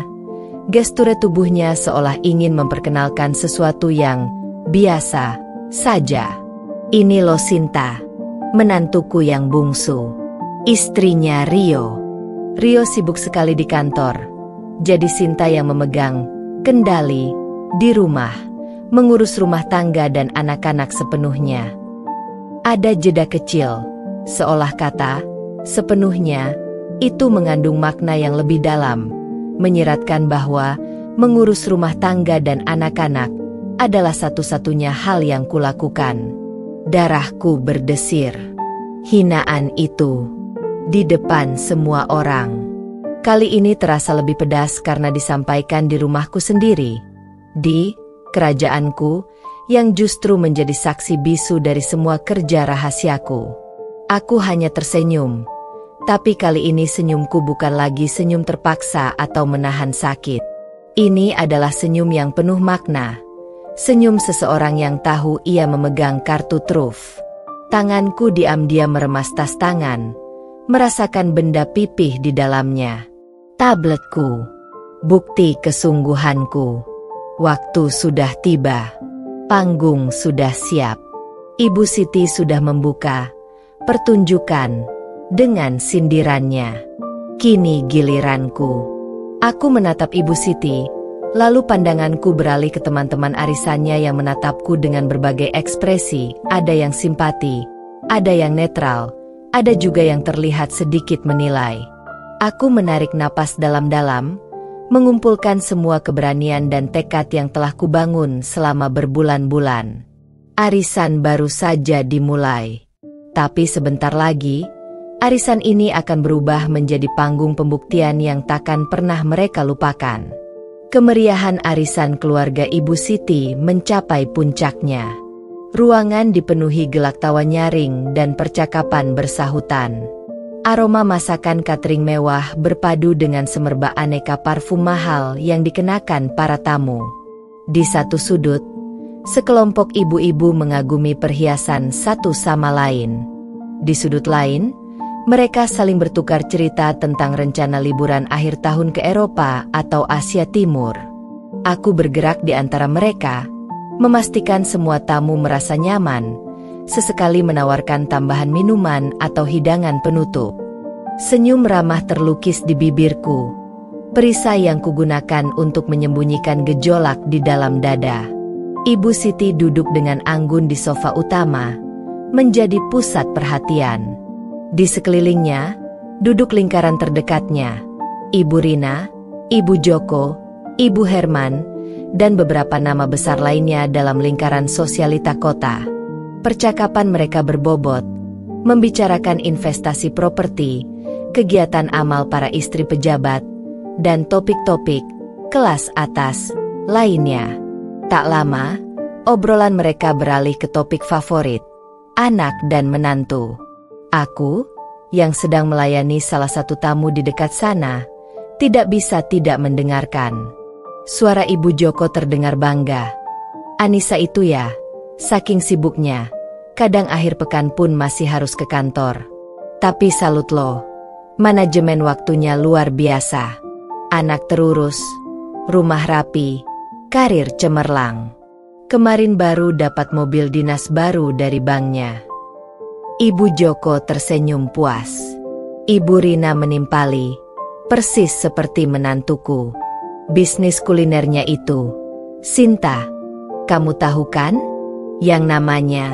A: Gestur tubuhnya seolah ingin memperkenalkan sesuatu yang biasa saja. Ini loh Sinta, menantuku yang bungsu, istrinya Rio. Rio sibuk sekali di kantor, jadi Sinta yang memegang kendali Di rumah, mengurus rumah tangga dan anak-anak sepenuhnya. Ada jeda kecil, seolah kata, sepenuhnya, itu mengandung makna yang lebih dalam, menyiratkan bahwa mengurus rumah tangga dan anak-anak adalah satu-satunya hal yang kulakukan. Darahku berdesir. Hinaan itu di depan semua orang. Kali ini terasa lebih pedas karena disampaikan di rumahku sendiri, di kerajaanku yang justru menjadi saksi bisu dari semua kerja rahasiaku. Aku hanya tersenyum, tapi kali ini senyumku bukan lagi senyum terpaksa atau menahan sakit. Ini adalah senyum yang penuh makna, senyum seseorang yang tahu ia memegang kartu truf. Tanganku diam-diam meremas tas tangan, merasakan benda pipih di dalamnya. Tabletku, bukti kesungguhanku. Waktu sudah tiba. Panggung sudah siap. Ibu Siti sudah membuka pertunjukan dengan sindirannya. Kini giliranku. Aku menatap Ibu Siti, lalu pandanganku beralih ke teman-teman arisannya yang menatapku dengan berbagai ekspresi. Ada yang simpati, ada yang netral, ada juga yang terlihat sedikit menilai. Aku menarik napas dalam-dalam, mengumpulkan semua keberanian dan tekad yang telah kubangun selama berbulan-bulan. Arisan baru saja dimulai. Tapi sebentar lagi, arisan ini akan berubah menjadi panggung pembuktian yang takkan pernah mereka lupakan. Kemeriahan arisan keluarga Ibu Siti mencapai puncaknya. Ruangan dipenuhi gelak tawa nyaring dan percakapan bersahutan. Aroma masakan catering mewah berpadu dengan semerbak aneka parfum mahal yang dikenakan para tamu. Di satu sudut, sekelompok ibu-ibu mengagumi perhiasan satu sama lain. Di sudut lain, mereka saling bertukar cerita tentang rencana liburan akhir tahun ke Eropa atau Asia Timur. Aku bergerak di antara mereka, memastikan semua tamu merasa nyaman, sesekali menawarkan tambahan minuman atau hidangan penutup. Senyum ramah terlukis di bibirku, perisai yang kugunakan untuk menyembunyikan gejolak di dalam dada. Ibu Siti duduk dengan anggun di sofa utama, menjadi pusat perhatian. Di sekelilingnya, duduk lingkaran terdekatnya, Ibu Rina, Ibu Joko, Ibu Herman, dan beberapa nama besar lainnya dalam lingkaran sosialita kota. Percakapan mereka berbobot, membicarakan investasi properti, kegiatan amal para istri pejabat, dan topik-topik kelas atas lainnya. Tak lama, obrolan mereka beralih ke topik favorit, anak dan menantu. Aku, yang sedang melayani salah satu tamu di dekat sana, tidak bisa tidak mendengarkan. Suara Ibu Joko terdengar bangga. Anissa itu ya, saking sibuknya, kadang akhir pekan pun masih harus ke kantor. Tapi salut loh, manajemen waktunya luar biasa. Anak terurus, rumah rapi, karir cemerlang. Kemarin baru dapat mobil dinas baru dari banknya. Ibu Joko tersenyum puas. Ibu Rina menimpali, persis seperti menantuku. Bisnis kulinernya itu, Sinta, kamu tahu kan? Yang namanya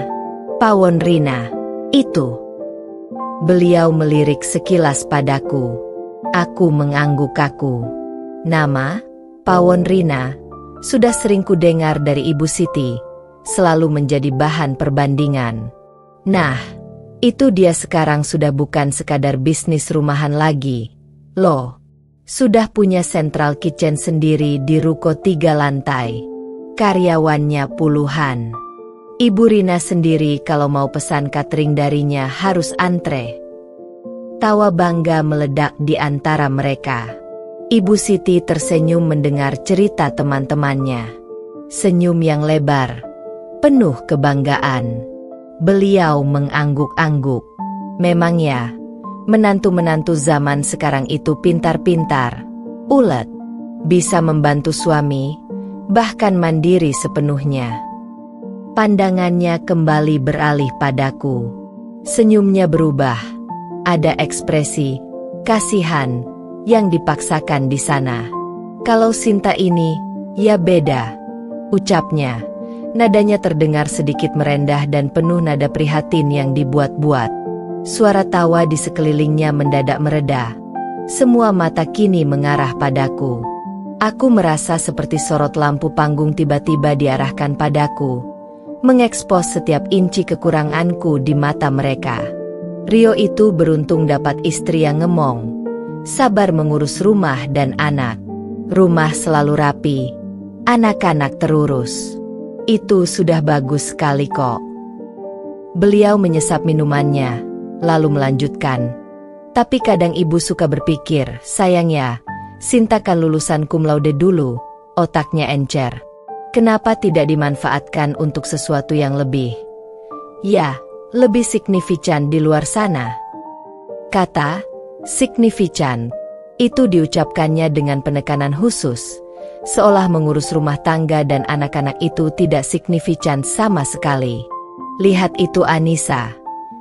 A: Pawon Rina, itu. Beliau melirik sekilas padaku. Aku mengangguk kaku. Nama, Pawon Rina, sudah sering kudengar dari Ibu Siti, selalu menjadi bahan perbandingan. Nah, itu dia sekarang sudah bukan sekadar bisnis rumahan lagi. Loh, sudah punya central kitchen sendiri di ruko 3 lantai. Karyawannya puluhan. Ibu Rina sendiri kalau mau pesan catering darinya harus antre. Tawa bangga meledak di antara mereka. Ibu Siti tersenyum mendengar cerita teman-temannya. Senyum yang lebar, penuh kebanggaan. Beliau mengangguk-angguk. Memang ya, menantu-menantu zaman sekarang itu pintar-pintar, ulet, bisa membantu suami, bahkan mandiri sepenuhnya. Pandangannya kembali beralih padaku. Senyumnya berubah. Ada ekspresi kasihan yang dipaksakan di sana. Kalau Sinta ini, ya beda. ucapnya. Nadanya terdengar sedikit merendah dan penuh nada prihatin yang dibuat-buat. Suara tawa di sekelilingnya mendadak mereda. Semua mata kini mengarah padaku. Aku merasa seperti sorot lampu panggung tiba-tiba diarahkan padaku, mengekspos setiap inci kekuranganku di mata mereka. Rio itu beruntung dapat istri yang ngemong, sabar mengurus rumah dan anak. Rumah selalu rapi, anak-anak terurus. Itu sudah bagus sekali kok. Beliau menyesap minumannya, lalu melanjutkan. Tapi kadang ibu suka berpikir, sayangnya, Sinta kan lulusan cum laude dulu, otaknya encer. Kenapa tidak dimanfaatkan untuk sesuatu yang lebih? Ya, lebih signifikan di luar sana. Kata signifikan itu diucapkannya dengan penekanan khusus, seolah mengurus rumah tangga dan anak-anak itu tidak signifikan sama sekali. Lihat itu Anissa,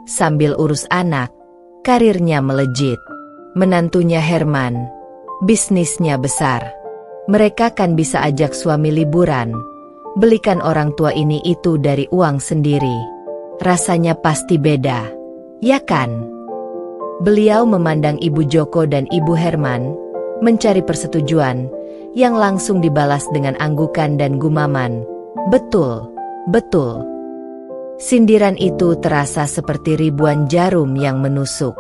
A: sambil urus anak, karirnya melejit. Menantunya Herman, bisnisnya besar. Mereka kan bisa ajak suami liburan, belikan orang tua ini itu dari uang sendiri. Rasanya pasti beda, ya kan? Beliau memandang Ibu Joko dan Ibu Herman, mencari persetujuan, yang langsung dibalas dengan anggukan dan gumaman. Betul, betul. Sindiran itu terasa seperti ribuan jarum yang menusuk.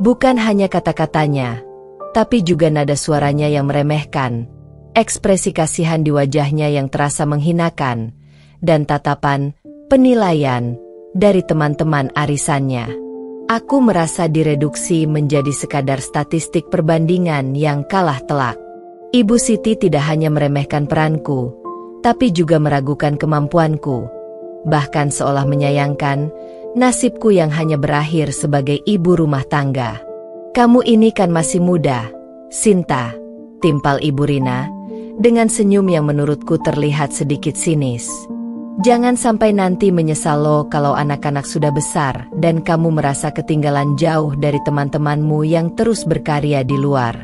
A: Bukan hanya kata-katanya, tapi juga nada suaranya yang meremehkan, ekspresi kasihan di wajahnya yang terasa menghinakan, dan tatapan penilaian dari teman-teman arisannya. Aku merasa direduksi menjadi sekadar statistik perbandingan yang kalah telak. Ibu Siti tidak hanya meremehkan peranku, tapi juga meragukan kemampuanku, bahkan seolah menyayangkan nasibku yang hanya berakhir sebagai ibu rumah tangga. Kamu ini kan masih muda, Sinta, timpal Ibu Rina, dengan senyum yang menurutku terlihat sedikit sinis. Jangan sampai nanti menyesal lo kalau anak-anak sudah besar dan kamu merasa ketinggalan jauh dari teman-temanmu yang terus berkarya di luar.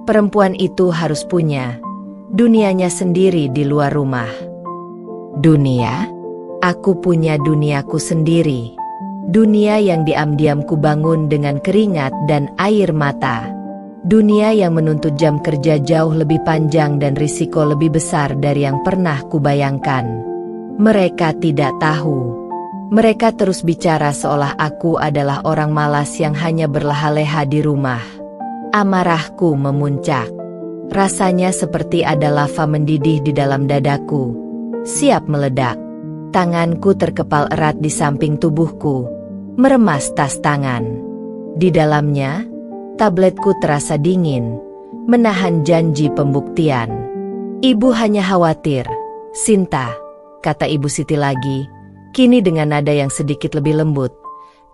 A: Perempuan itu harus punya dunianya sendiri di luar rumah. Dunia? Aku punya duniaku sendiri. Dunia yang diam-diam kubangun dengan keringat dan air mata. Dunia yang menuntut jam kerja jauh lebih panjang dan risiko lebih besar dari yang pernah kubayangkan. Mereka tidak tahu. Mereka terus bicara seolah aku adalah orang malas yang hanya berleha-leha di rumah. Amarahku memuncak. Rasanya seperti ada lava mendidih di dalam dadaku, siap meledak. Tanganku terkepal erat di samping tubuhku, meremas tas tangan. Di dalamnya, tabletku terasa dingin, menahan janji pembuktian. Ibu hanya khawatir, Sinta, kata Ibu Siti lagi, kini dengan nada yang sedikit lebih lembut,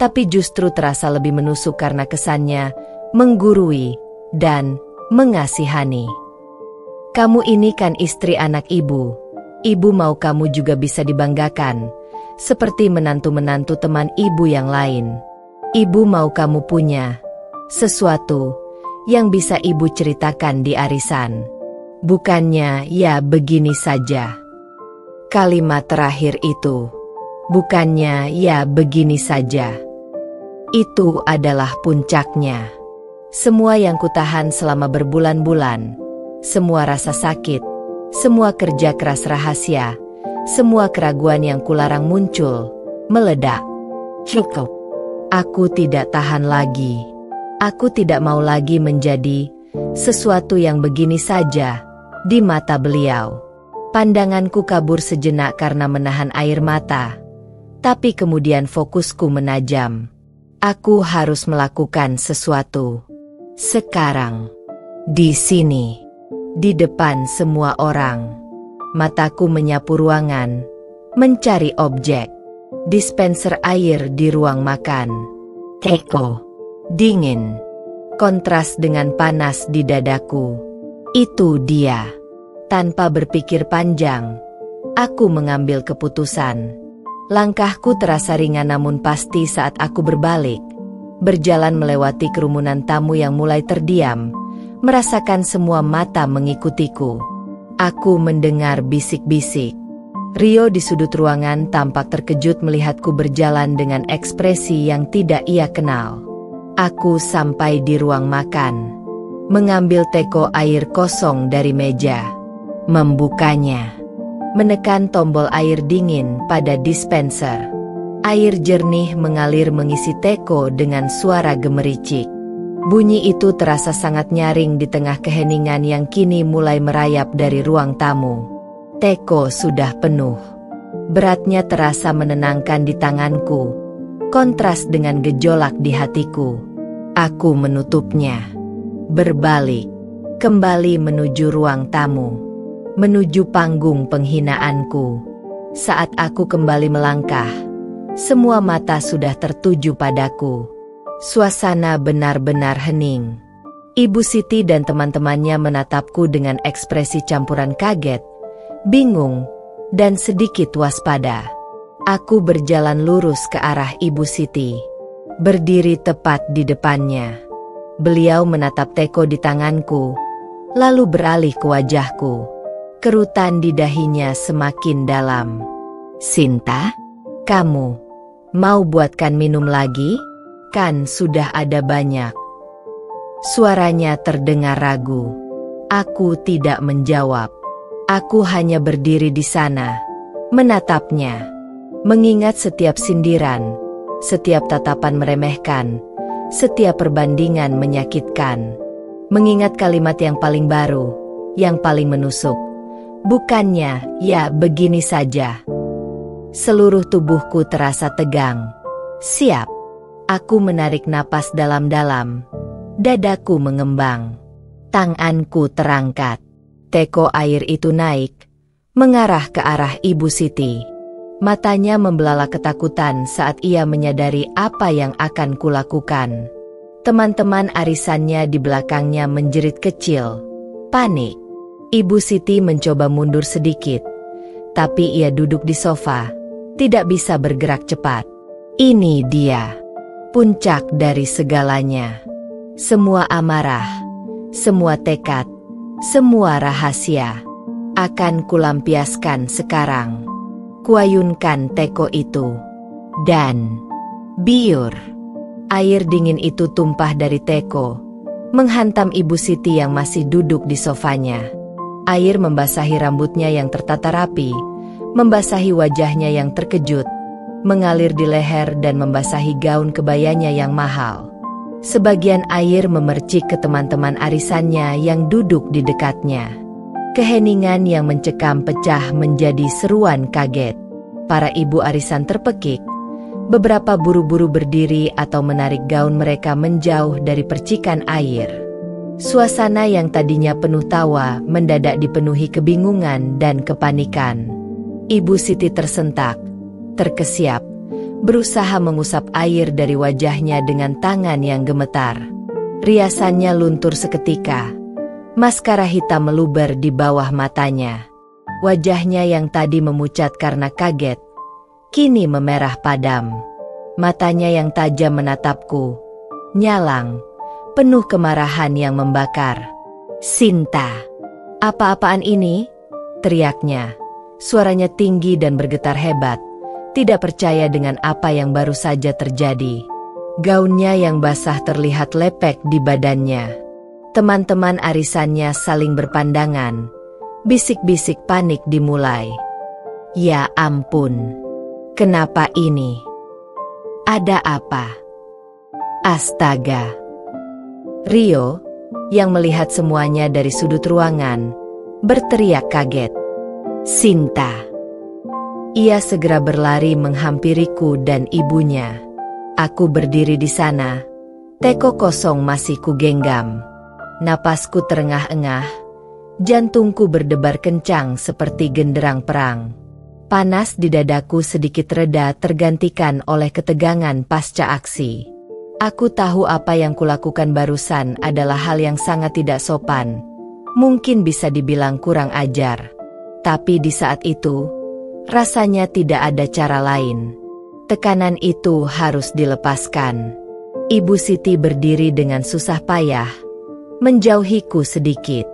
A: tapi justru terasa lebih menusuk karena kesannya menggurui dan mengasihani. Kamu ini kan istri anak ibu. Ibu mau kamu juga bisa dibanggakan, seperti menantu-menantu teman ibu yang lain. Ibu mau kamu punya sesuatu yang bisa ibu ceritakan di arisan. Bukannya ya begini saja. Kalimat terakhir itu, bukannya ya begini saja, itu adalah puncaknya. Semua yang kutahan selama berbulan-bulan, semua rasa sakit, semua kerja keras rahasia, semua keraguan yang kularang muncul, meledak. Cukup. Aku tidak tahan lagi. Aku tidak mau lagi menjadi sesuatu yang begini saja di mata beliau. Pandanganku kabur sejenak karena menahan air mata, tapi kemudian fokusku menajam. Aku harus melakukan sesuatu. Sekarang, di sini, di depan semua orang. Mataku menyapu ruangan, mencari objek. Dispenser air di ruang makan. Teko, dingin, kontras dengan panas di dadaku. Itu dia. Tanpa berpikir panjang, aku mengambil keputusan. Langkahku terasa ringan namun pasti saat aku berbalik. Berjalan melewati kerumunan tamu yang mulai terdiam, merasakan semua mata mengikutiku. Aku mendengar bisik-bisik. Rio di sudut ruangan tampak terkejut melihatku berjalan dengan ekspresi yang tidak ia kenal. Aku sampai di ruang makan, mengambil teko air kosong dari meja, membukanya, menekan tombol air dingin pada dispenser. Air jernih mengalir mengisi teko dengan suara gemericik. Bunyi itu terasa sangat nyaring di tengah keheningan yang kini mulai merayap dari ruang tamu. Teko sudah penuh. Beratnya terasa menenangkan di tanganku, kontras dengan gejolak di hatiku. Aku menutupnya, berbalik, kembali menuju ruang tamu, menuju panggung penghinaanku. Saat aku kembali melangkah, semua mata sudah tertuju padaku. Suasana benar-benar hening. Ibu Siti dan teman-temannya menatapku dengan ekspresi campuran kaget, bingung, dan sedikit waspada. Aku berjalan lurus ke arah Ibu Siti, berdiri tepat di depannya. Beliau menatap teko di tanganku, lalu beralih ke wajahku. Kerutan di dahinya semakin dalam. "Sinta, kamu mau buatkan minum lagi? Kan sudah ada banyak." Suaranya terdengar ragu. Aku tidak menjawab. Aku hanya berdiri di sana, menatapnya, mengingat setiap sindiran, setiap tatapan meremehkan, setiap perbandingan menyakitkan. Mengingat kalimat yang paling baru, yang paling menusuk. Bukannya, ya begini saja. Seluruh tubuhku terasa tegang. Siap. Aku menarik napas dalam-dalam. Dadaku mengembang. Tanganku terangkat. Teko air itu naik, mengarah ke arah Ibu Siti. Matanya membelalak ketakutan saat ia menyadari apa yang akan kulakukan. Teman-teman arisannya di belakangnya menjerit kecil, panik. Ibu Siti mencoba mundur sedikit, tapi ia duduk di sofa, tidak bisa bergerak cepat. Ini dia, puncak dari segalanya. Semua amarah, semua tekad, semua rahasia akan kulampiaskan sekarang. Kuayunkan teko itu. Dan biur. Air dingin itu tumpah dari teko, menghantam Ibu Siti yang masih duduk di sofanya. Air membasahi rambutnya yang tertata rapi, membasahi wajahnya yang terkejut, mengalir di leher dan membasahi gaun kebayanya yang mahal. Sebagian air memercik ke teman-teman arisannya yang duduk di dekatnya. Keheningan yang mencekam pecah menjadi seruan kaget. Para ibu arisan terpekik. Beberapa buru-buru berdiri atau menarik gaun mereka menjauh dari percikan air. Suasana yang tadinya penuh tawa mendadak dipenuhi kebingungan dan kepanikan. Ibu Siti tersentak, terkesiap, berusaha mengusap air dari wajahnya dengan tangan yang gemetar. Riasannya luntur seketika. Maskara hitam meluber di bawah matanya. Wajahnya yang tadi memucat karena kaget, kini memerah padam. Matanya yang tajam menatapku, nyalang, penuh kemarahan yang membakar. "Sinta, apa-apaan ini?" teriaknya. Suaranya tinggi dan bergetar hebat. Tidak percaya dengan apa yang baru saja terjadi. Gaunnya yang basah terlihat lepek di badannya. Teman-teman arisannya saling berpandangan. Bisik-bisik panik dimulai. "Ya ampun, kenapa ini? Ada apa? Astaga!" Rio, yang melihat semuanya dari sudut ruangan, berteriak kaget. "Sinta!" Ia segera berlari menghampiriku dan ibunya. Aku berdiri di sana. Teko kosong masih kugenggam. Napasku terengah-engah. Jantungku berdebar kencang seperti genderang perang. Panas di dadaku sedikit reda tergantikan oleh ketegangan pasca aksi. Aku tahu apa yang kulakukan barusan adalah hal yang sangat tidak sopan. Mungkin bisa dibilang kurang ajar. Tapi di saat itu, rasanya tidak ada cara lain. Tekanan itu harus dilepaskan. Ibu Siti berdiri dengan susah payah, menjauhiku sedikit.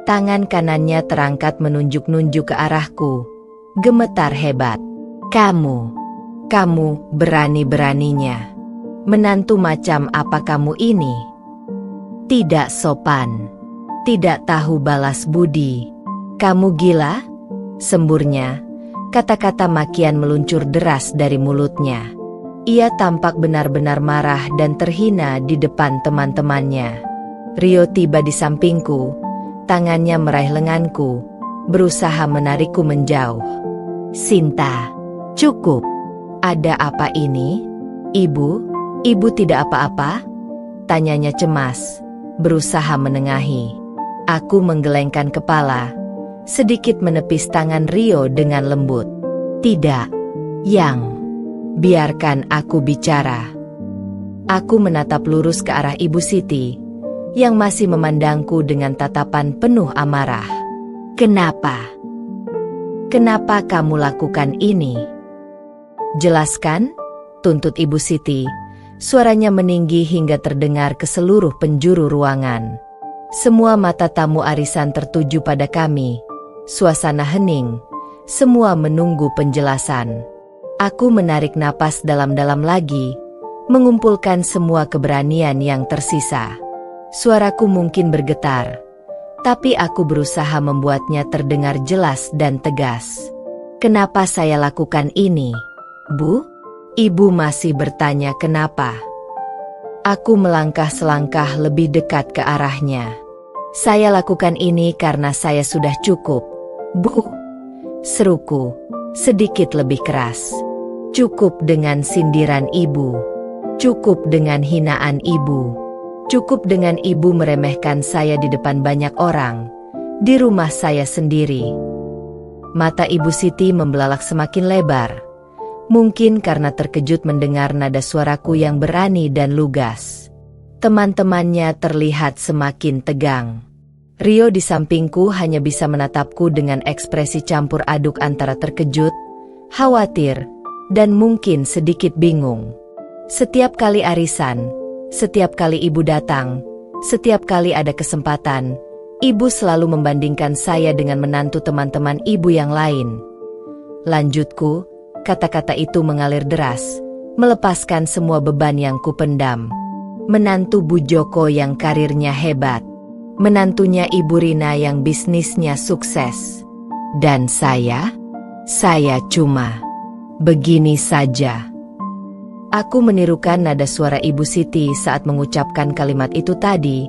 A: Tangan kanannya terangkat menunjuk-nunjuk ke arahku. gemetar hebat. Kamu berani-beraninya. Menantu macam apa kamu ini? Tidak sopan. Tidak tahu balas budi. Kamu gila? Semburnya, kata-kata makian meluncur deras dari mulutnya. Ia tampak benar-benar marah dan terhina di depan teman-temannya. Rio tiba di sampingku, tangannya meraih lenganku, berusaha menarikku menjauh. Sinta, cukup. Ada apa ini? Ibu tidak apa-apa? Tanyanya cemas, berusaha menengahi. Aku menggelengkan kepala, sedikit menepis tangan Rio dengan lembut. Tidak, Yang. Biarkan aku bicara. Aku menatap lurus ke arah Ibu Siti, yang masih memandangku dengan tatapan penuh amarah. Kenapa? Kenapa kamu lakukan ini? Jelaskan, tuntut Ibu Siti. Suaranya meninggi hingga terdengar ke seluruh penjuru ruangan. Semua mata tamu arisan tertuju pada kami. Suasana hening, semua menunggu penjelasan. Aku menarik napas dalam-dalam lagi, mengumpulkan semua keberanian yang tersisa. Suaraku mungkin bergetar, tapi aku berusaha membuatnya terdengar jelas dan tegas. Kenapa saya lakukan ini, Bu? Ibu masih bertanya kenapa. Aku melangkah selangkah lebih dekat ke arahnya. Saya lakukan ini karena saya sudah cukup, Bu. Seruku, sedikit lebih keras. Cukup dengan sindiran ibu. Cukup dengan hinaan ibu. Cukup dengan ibu meremehkan saya di depan banyak orang, di rumah saya sendiri. Mata Ibu Siti membelalak semakin lebar. Mungkin karena terkejut mendengar nada suaraku yang berani dan lugas. Teman-temannya terlihat semakin tegang. Rio di sampingku hanya bisa menatapku dengan ekspresi campur aduk antara terkejut, khawatir, dan mungkin sedikit bingung. Setiap kali arisan, setiap kali ibu datang, setiap kali ada kesempatan, ibu selalu membandingkan saya dengan menantu teman-teman ibu yang lain. Lanjutku, kata-kata itu mengalir deras, melepaskan semua beban yang kupendam. Menantu Bu Joko yang karirnya hebat. Menantunya Ibu Rina yang bisnisnya sukses. Dan saya cuma begini saja. Aku menirukan nada suara Ibu Siti saat mengucapkan kalimat itu tadi,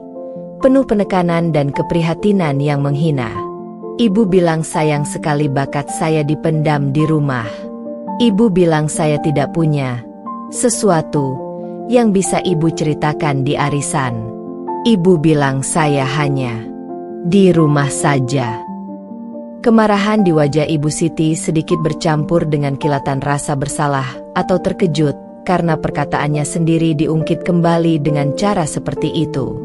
A: penuh penekanan dan keprihatinan yang menghina. Ibu bilang sayang sekali bakat saya dipendam di rumah. Ibu bilang saya tidak punya sesuatu yang bisa ibu ceritakan di arisan. Ibu bilang saya hanya di rumah saja. Kemarahan di wajah Ibu Siti sedikit bercampur dengan kilatan rasa bersalah atau terkejut karena perkataannya sendiri diungkit kembali dengan cara seperti itu.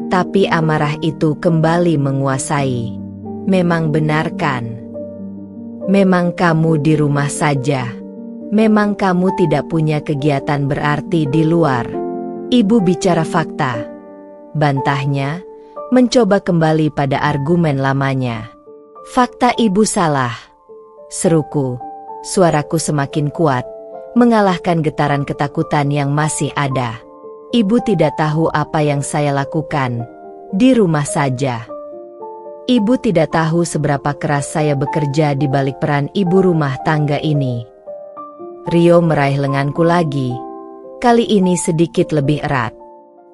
A: Tapi amarah itu kembali menguasai. Memang benar kan? Memang kamu di rumah saja. Memang kamu tidak punya kegiatan berarti di luar. Ibu bicara fakta. Bantahnya, mencoba kembali pada argumen lamanya. Fakta ibu salah. Seruku, suaraku semakin kuat, mengalahkan getaran ketakutan yang masih ada. Ibu tidak tahu apa yang saya lakukan. Di rumah saja. Ibu tidak tahu seberapa keras saya bekerja di balik peran ibu rumah tangga ini. Rio meraih lenganku lagi, kali ini sedikit lebih erat.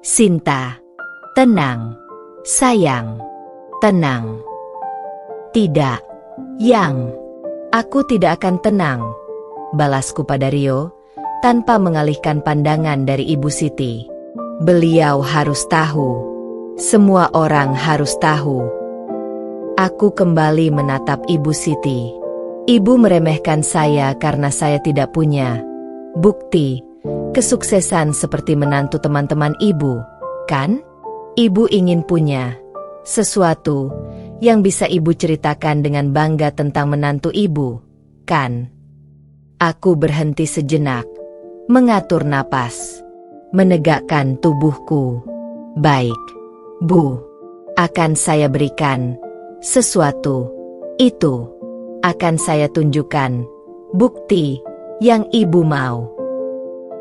A: Sinta, tenang. Sayang, tenang. Tidak, Yang. Aku tidak akan tenang, balasku pada Rio, tanpa mengalihkan pandangan dari Ibu Siti. Beliau harus tahu. Semua orang harus tahu. Aku kembali menatap Ibu Siti. Ibu meremehkan saya karena saya tidak punya bukti kesuksesan seperti menantu teman-teman ibu, kan? Ibu ingin punya sesuatu yang bisa ibu ceritakan dengan bangga tentang menantu ibu, kan? Aku berhenti sejenak, mengatur napas, menegakkan tubuhku. Baik, Bu, akan saya berikan sesuatu itu. Akan saya tunjukkan bukti yang ibu mau.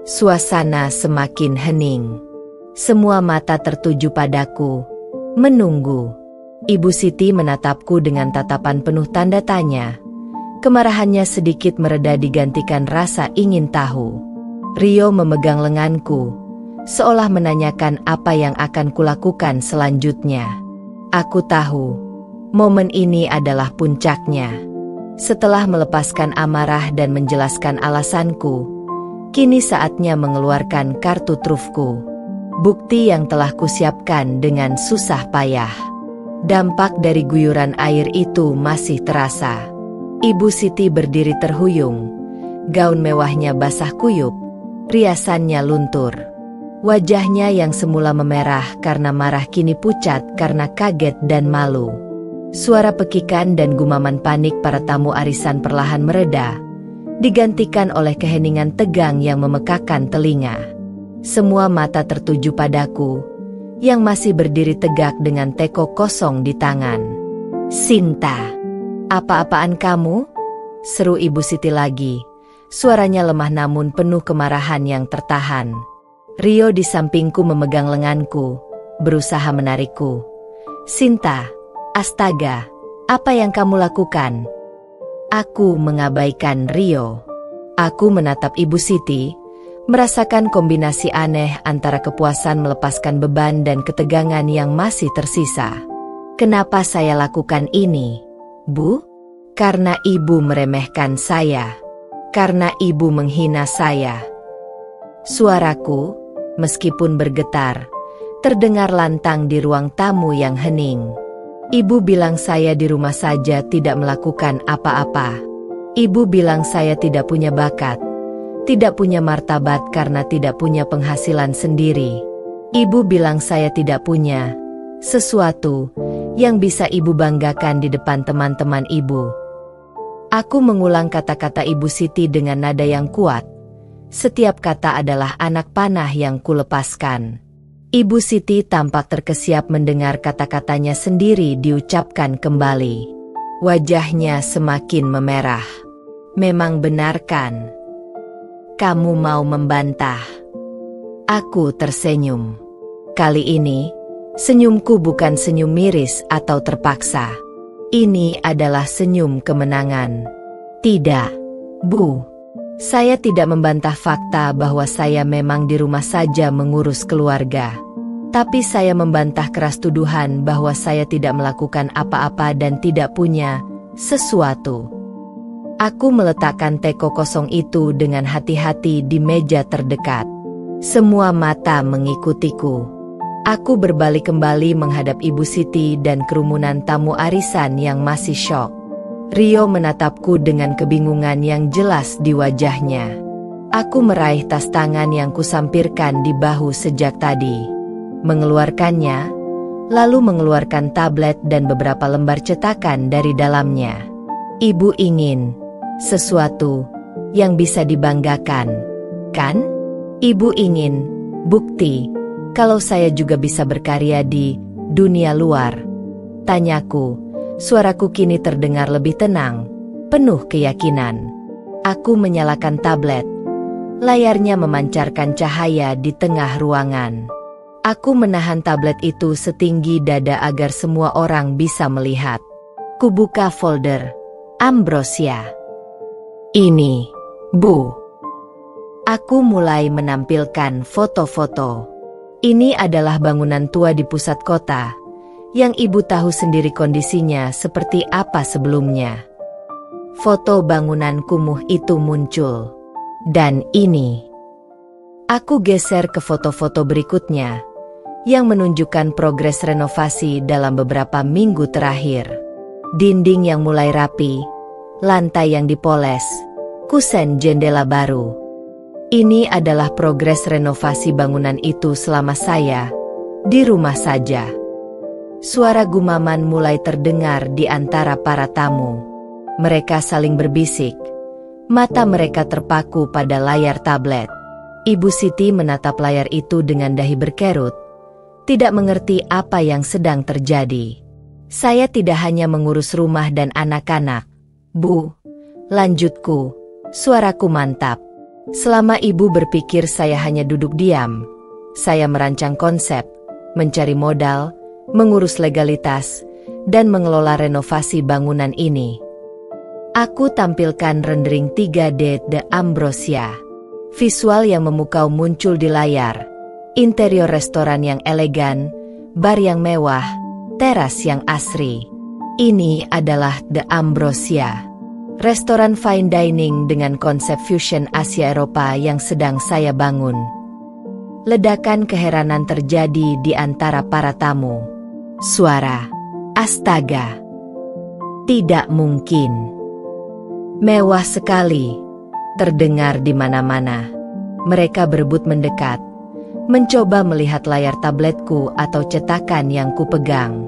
A: Suasana semakin hening. Semua mata tertuju padaku, menunggu. Ibu Siti menatapku dengan tatapan penuh tanda tanya. Kemarahannya sedikit mereda digantikan rasa ingin tahu. Rio memegang lenganku, seolah menanyakan apa yang akan kulakukan selanjutnya. Aku tahu, momen ini adalah puncaknya. Setelah melepaskan amarah dan menjelaskan alasanku, kini saatnya mengeluarkan kartu trufku. Bukti yang telah kusiapkan dengan susah payah. Dampak dari guyuran air itu masih terasa. Ibu Siti berdiri terhuyung. Gaun mewahnya basah kuyup, riasannya luntur. Wajahnya yang semula memerah karena marah kini pucat karena kaget dan malu. Suara pekikan dan gumaman panik para tamu arisan perlahan mereda, digantikan oleh keheningan tegang yang memekakan telinga. Semua mata tertuju padaku, yang masih berdiri tegak dengan teko kosong di tangan. "Sinta, apa-apaan kamu?" seru Ibu Siti lagi. Suaranya lemah namun penuh kemarahan yang tertahan. Rio di sampingku memegang lenganku, berusaha menarikku. "Sinta, astaga, apa yang kamu lakukan?" Aku mengabaikan Rio. Aku menatap Ibu Siti, merasakan kombinasi aneh antara kepuasan melepaskan beban dan ketegangan yang masih tersisa. "Kenapa saya lakukan ini, Bu?" "Karena ibu meremehkan saya. Karena ibu menghina saya." Suaraku, meskipun bergetar, terdengar lantang di ruang tamu yang hening. Ibu bilang saya di rumah saja tidak melakukan apa-apa. Ibu bilang saya tidak punya bakat, tidak punya martabat karena tidak punya penghasilan sendiri. Ibu bilang saya tidak punya sesuatu yang bisa ibu banggakan di depan teman-teman ibu. Aku mengulang kata-kata Ibu Siti dengan nada yang kuat. Setiap kata adalah anak panah yang kulepaskan. Ibu Siti tampak terkesiap mendengar kata-katanya sendiri diucapkan kembali. Wajahnya semakin memerah. "Memang benar kan? Kamu mau membantah?" Aku tersenyum. Kali ini, senyumku bukan senyum miris atau terpaksa. Ini adalah senyum kemenangan. "Tidak, Bu. Saya tidak membantah fakta bahwa saya memang di rumah saja mengurus keluarga. Tapi saya membantah keras tuduhan bahwa saya tidak melakukan apa-apa dan tidak punya sesuatu." Aku meletakkan teko kosong itu dengan hati-hati di meja terdekat. Semua mata mengikutiku. Aku berbalik kembali menghadap Ibu Siti dan kerumunan tamu arisan yang masih syok. Rio menatapku dengan kebingungan yang jelas di wajahnya. Aku meraih tas tangan yang kusampirkan di bahu sejak tadi. Mengeluarkannya, lalu mengeluarkan tablet dan beberapa lembar cetakan dari dalamnya. "Ibu ingin sesuatu yang bisa dibanggakan, kan? Ibu ingin bukti kalau saya juga bisa berkarya di dunia luar?" Tanyaku. Suaraku kini terdengar lebih tenang, penuh keyakinan. Aku menyalakan tablet. Layarnya memancarkan cahaya di tengah ruangan. Aku menahan tablet itu setinggi dada agar semua orang bisa melihat. Kubuka folder. Ambrosia. "Ini, Bu." Aku mulai menampilkan foto-foto. Ini adalah bangunan tua di pusat kota, yang ibu tahu sendiri kondisinya seperti apa sebelumnya. Foto bangunan kumuh itu muncul. Dan ini. Aku geser ke foto-foto berikutnya, yang menunjukkan progres renovasi dalam beberapa minggu terakhir. Dinding yang mulai rapi, lantai yang dipoles, kusen jendela baru. Ini adalah progres renovasi bangunan itu selama saya di rumah saja. Suara gumaman mulai terdengar di antara para tamu. Mereka saling berbisik. Mata mereka terpaku pada layar tablet. Ibu Siti menatap layar itu dengan dahi berkerut, tidak mengerti apa yang sedang terjadi. Saya tidak hanya mengurus rumah dan anak-anak, Bu, lanjutku. Suaraku mantap. Selama ibu berpikir saya hanya duduk diam, saya merancang konsep, mencari modal, mengurus legalitas, dan mengelola renovasi bangunan ini. Aku tampilkan rendering 3D The Ambrosia. Visual yang memukau muncul di layar. Interior restoran yang elegan, bar yang mewah, teras yang asri. Ini adalah The Ambrosia. Restoran fine dining dengan konsep fusion Asia Eropa yang sedang saya bangun. Ledakan keheranan terjadi di antara para tamu. Suara, astaga. Tidak mungkin. Mewah sekali. Terdengar di mana-mana. Mereka berebut mendekat. Mencoba melihat layar tabletku atau cetakan yang kupegang.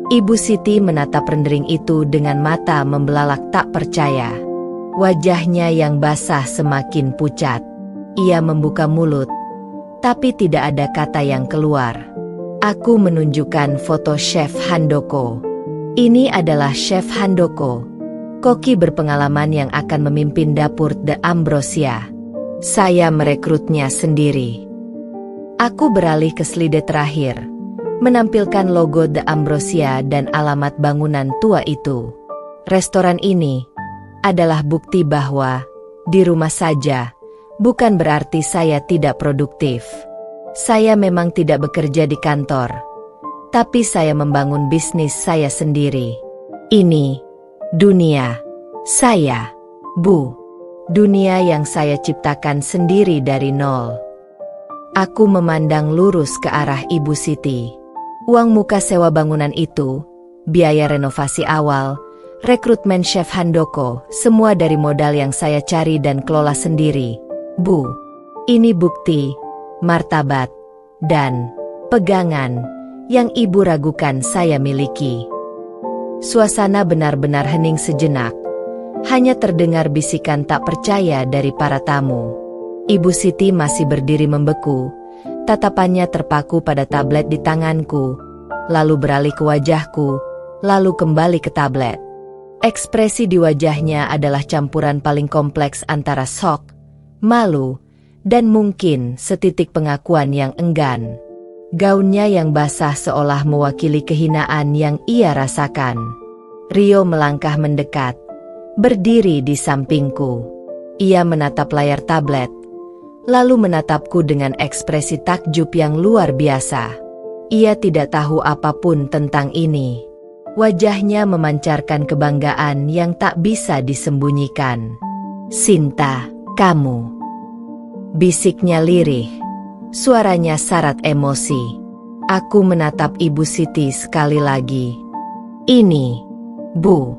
A: Ibu Siti menatap rendering itu dengan mata membelalak tak percaya. Wajahnya yang basah semakin pucat. Ia membuka mulut, tapi tidak ada kata yang keluar. Aku menunjukkan foto Chef Handoko. Ini adalah Chef Handoko, koki berpengalaman yang akan memimpin dapur The Ambrosia. Saya merekrutnya sendiri. Aku beralih ke slide terakhir, menampilkan logo The Ambrosia dan alamat bangunan tua itu. Restoran ini adalah bukti bahwa di rumah saja bukan berarti saya tidak produktif. Saya memang tidak bekerja di kantor, tapi saya membangun bisnis saya sendiri. Ini dunia saya, Bu. Dunia yang saya ciptakan sendiri dari nol. Aku memandang lurus ke arah Ibu Siti. Uang muka sewa bangunan itu, biaya renovasi awal, rekrutmen Chef Handoko, semua dari modal yang saya cari dan kelola sendiri. Bu, ini bukti, martabat, dan pegangan yang ibu ragukan saya miliki. Suasana benar-benar hening sejenak. Hanya terdengar bisikan tak percaya dari para tamu. Ibu Siti masih berdiri membeku. Tatapannya terpaku pada tablet di tanganku, lalu beralih ke wajahku, lalu kembali ke tablet. Ekspresi di wajahnya adalah campuran paling kompleks antara shock, malu, dan mungkin setitik pengakuan yang enggan. Gaunnya yang basah seolah mewakili kehinaan yang ia rasakan. Rio melangkah mendekat, berdiri di sampingku. Ia menatap layar tablet, lalu menatapku dengan ekspresi takjub yang luar biasa. Ia tidak tahu apapun tentang ini. Wajahnya memancarkan kebanggaan yang tak bisa disembunyikan. "Sinta, kamu," bisiknya lirih. Suaranya syarat emosi. Aku menatap Ibu Siti sekali lagi. "Ini, Bu,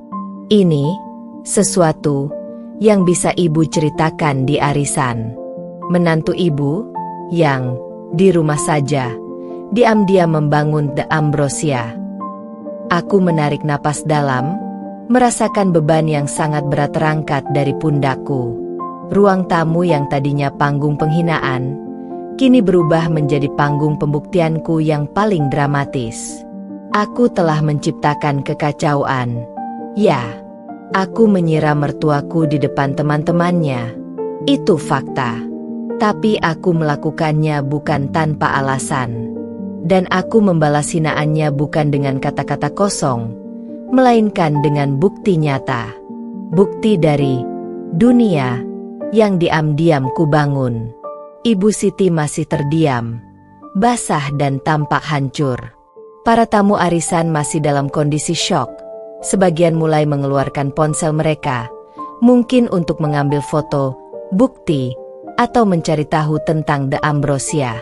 A: ini sesuatu yang bisa Ibu ceritakan di arisan." Menantu ibu, yang di rumah saja, diam-diam membangun The Ambrosia. Aku menarik napas dalam, merasakan beban yang sangat berat terangkat dari pundakku. Ruang tamu yang tadinya panggung penghinaan, kini berubah menjadi panggung pembuktianku yang paling dramatis. Aku telah menciptakan kekacauan. Ya, aku menyiram mertuaku di depan teman-temannya. Itu fakta. Tapi aku melakukannya bukan tanpa alasan. Dan aku membalas hinaannya bukan dengan kata-kata kosong, melainkan dengan bukti nyata. Bukti dari dunia yang diam-diam kubangun. Ibu Siti masih terdiam, basah dan tampak hancur. Para tamu arisan masih dalam kondisi syok. Sebagian mulai mengeluarkan ponsel mereka, mungkin untuk mengambil foto, bukti, atau mencari tahu tentang The Ambrosia.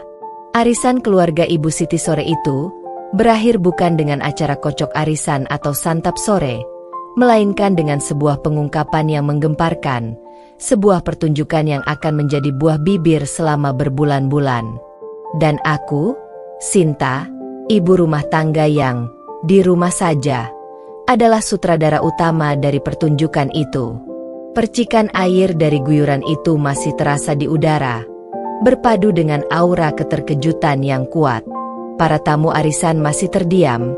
A: Arisan keluarga Ibu Siti sore itu berakhir bukan dengan acara kocok arisan atau santap sore, melainkan dengan sebuah pengungkapan yang menggemparkan, sebuah pertunjukan yang akan menjadi buah bibir selama berbulan-bulan. Dan aku, Sinta, ibu rumah tangga yang di rumah saja, adalah sutradara utama dari pertunjukan itu. Percikan air dari guyuran itu masih terasa di udara, berpadu dengan aura keterkejutan yang kuat. Para tamu arisan masih terdiam,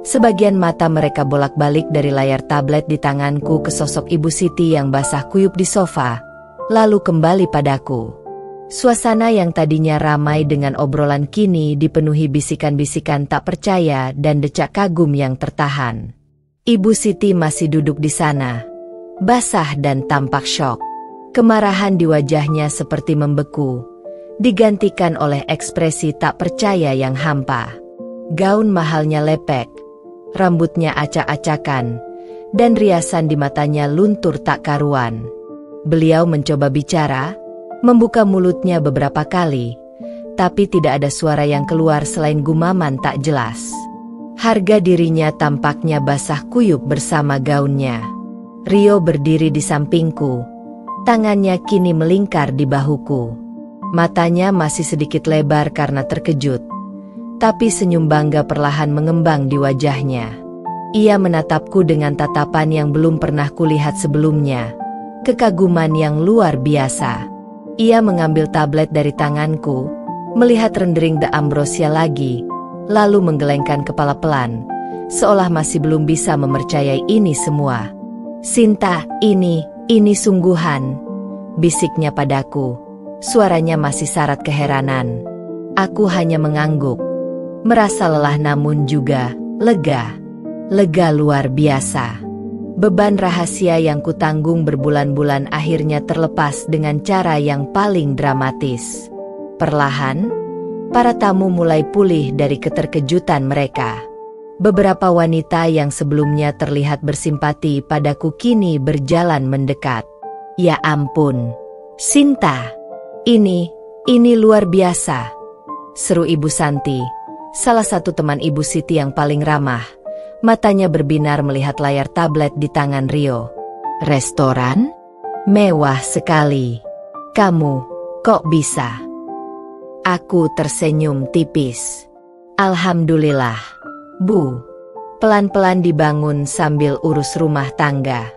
A: Sebagian mata mereka bolak-balik dari layar tablet di tanganku ke sosok Ibu Siti yang basah kuyup di sofa, lalu kembali padaku. Suasana yang tadinya ramai dengan obrolan kini dipenuhi bisikan-bisikan tak percaya dan decak kagum yang tertahan. Ibu Siti masih duduk di sana, basah dan tampak syok. Kemarahan di wajahnya seperti membeku, digantikan oleh ekspresi tak percaya yang hampa. Gaun mahalnya lepek, rambutnya acak-acakan, dan riasan di matanya luntur tak karuan. Beliau mencoba bicara, membuka mulutnya beberapa kali, tapi tidak ada suara yang keluar selain gumaman tak jelas. Harga dirinya tampaknya basah kuyup bersama gaunnya. Rio berdiri di sampingku. Tangannya kini melingkar di bahuku. Matanya masih sedikit lebar karena terkejut, tapi senyum bangga perlahan mengembang di wajahnya. Ia menatapku dengan tatapan yang belum pernah kulihat sebelumnya, kekaguman yang luar biasa. Ia mengambil tablet dari tanganku, melihat rendering The Ambrosia lagi, lalu menggelengkan kepala pelan, seolah masih belum bisa mempercayai ini semua. "Sinta, ini sungguhan," bisiknya padaku. Suaranya masih syarat keheranan. Aku hanya mengangguk, merasa lelah namun juga lega. Lega luar biasa. Beban rahasia yang kutanggung berbulan-bulan akhirnya terlepas dengan cara yang paling dramatis. Perlahan, para tamu mulai pulih dari keterkejutan mereka. Beberapa wanita yang sebelumnya terlihat bersimpati padaku kini berjalan mendekat. "Ya ampun, Sinta, ini luar biasa," seru Ibu Santi, salah satu teman Ibu Siti yang paling ramah. Matanya berbinar melihat layar tablet di tangan Rio. "Restoran? Mewah sekali. Kamu, kok bisa?" Aku tersenyum tipis. "Alhamdulillah, Bu." Pelan-pelan dibangun sambil urus rumah tangga.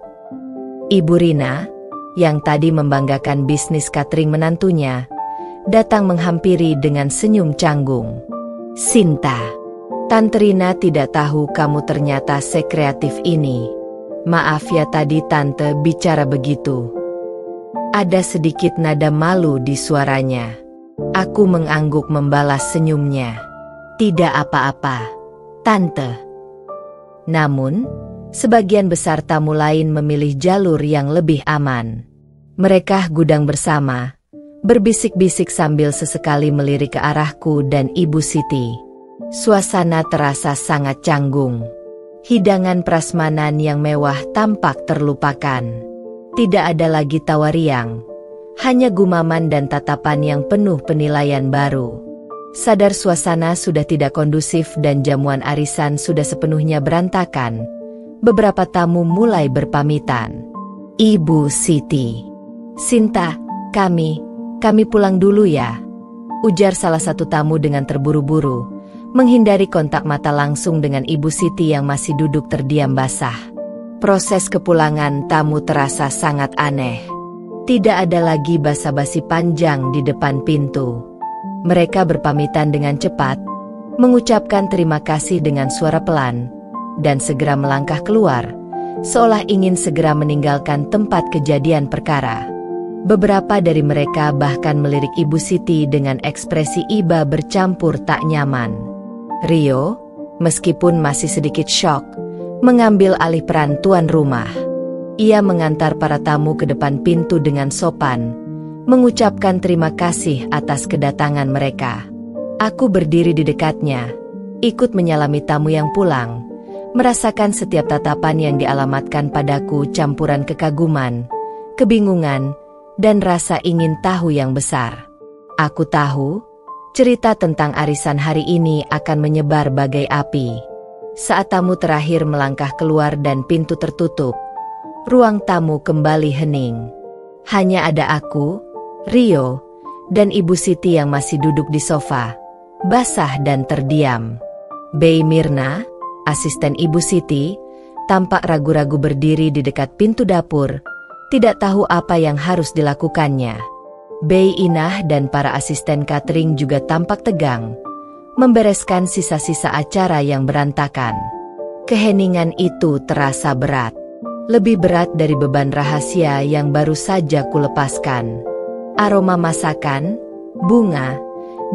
A: Ibu Rina, yang tadi membanggakan bisnis catering menantunya, datang menghampiri dengan senyum canggung. "Sinta, Tante Rina tidak tahu kamu ternyata sekreatif ini. Maaf ya tadi Tante bicara begitu." Ada sedikit nada malu di suaranya. Aku mengangguk membalas senyumnya. "Tidak apa-apa, Tante." Namun, sebagian besar tamu lain memilih jalur yang lebih aman. Mereka gudang bersama, berbisik-bisik sambil sesekali melirik ke arahku dan Ibu Siti. Suasana terasa sangat canggung. Hidangan prasmanan yang mewah tampak terlupakan. Tidak ada lagi tawa riang, hanya gumaman dan tatapan yang penuh penilaian baru. Sadar suasana sudah tidak kondusif dan jamuan arisan sudah sepenuhnya berantakan, beberapa tamu mulai berpamitan. "Ibu Siti, Sinta, kami pulang dulu ya," ujar salah satu tamu dengan terburu-buru, menghindari kontak mata langsung dengan Ibu Siti yang masih duduk terdiam basah. Proses kepulangan tamu terasa sangat aneh. Tidak ada lagi basa-basi panjang di depan pintu. Mereka berpamitan dengan cepat, mengucapkan terima kasih dengan suara pelan, dan segera melangkah keluar, seolah ingin segera meninggalkan tempat kejadian perkara. Beberapa dari mereka bahkan melirik Ibu Siti dengan ekspresi iba bercampur tak nyaman. Rio, meskipun masih sedikit syok, mengambil alih peran tuan rumah. Ia mengantar para tamu ke depan pintu dengan sopan, mengucapkan terima kasih atas kedatangan mereka. Aku berdiri di dekatnya, ikut menyalami tamu yang pulang, merasakan setiap tatapan yang dialamatkan padaku campuran kekaguman, kebingungan, dan rasa ingin tahu yang besar. Aku tahu, cerita tentang arisan hari ini akan menyebar bagai api. Saat tamu terakhir melangkah keluar dan pintu tertutup, ruang tamu kembali hening. Hanya ada aku, Rio, dan Ibu Siti yang masih duduk di sofa, basah dan terdiam. Bei Mirna, asisten Ibu Siti, tampak ragu-ragu berdiri di dekat pintu dapur, tidak tahu apa yang harus dilakukannya. Bei Inah dan para asisten catering juga tampak tegang, membereskan sisa-sisa acara yang berantakan. Keheningan itu terasa berat. Lebih berat dari beban rahasia yang baru saja kulepaskan. Aroma masakan, bunga,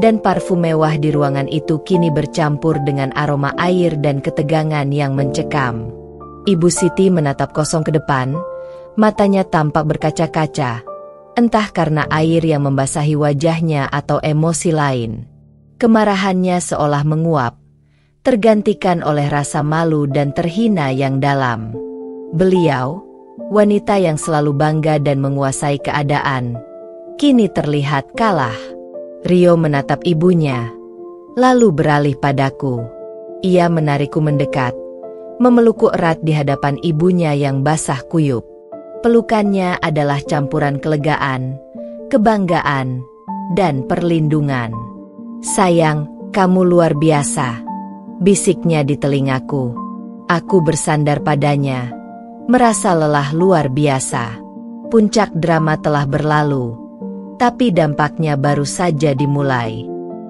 A: dan parfum mewah di ruangan itu kini bercampur dengan aroma air dan ketegangan yang mencekam. Ibu Siti menatap kosong ke depan, matanya tampak berkaca-kaca, entah karena air yang membasahi wajahnya atau emosi lain. Kemarahannya seolah menguap, tergantikan oleh rasa malu dan terhina yang dalam. Beliau, wanita yang selalu bangga dan menguasai keadaan, kini terlihat kalah. Rio menatap ibunya, lalu beralih padaku. Ia menarikku mendekat, memelukku erat di hadapan ibunya yang basah kuyup. Pelukannya adalah campuran kelegaan, kebanggaan, dan perlindungan. "Sayang, kamu luar biasa," bisiknya di telingaku. Aku bersandar padanya, merasa lelah luar biasa. Puncak drama telah berlalu, tapi dampaknya baru saja dimulai.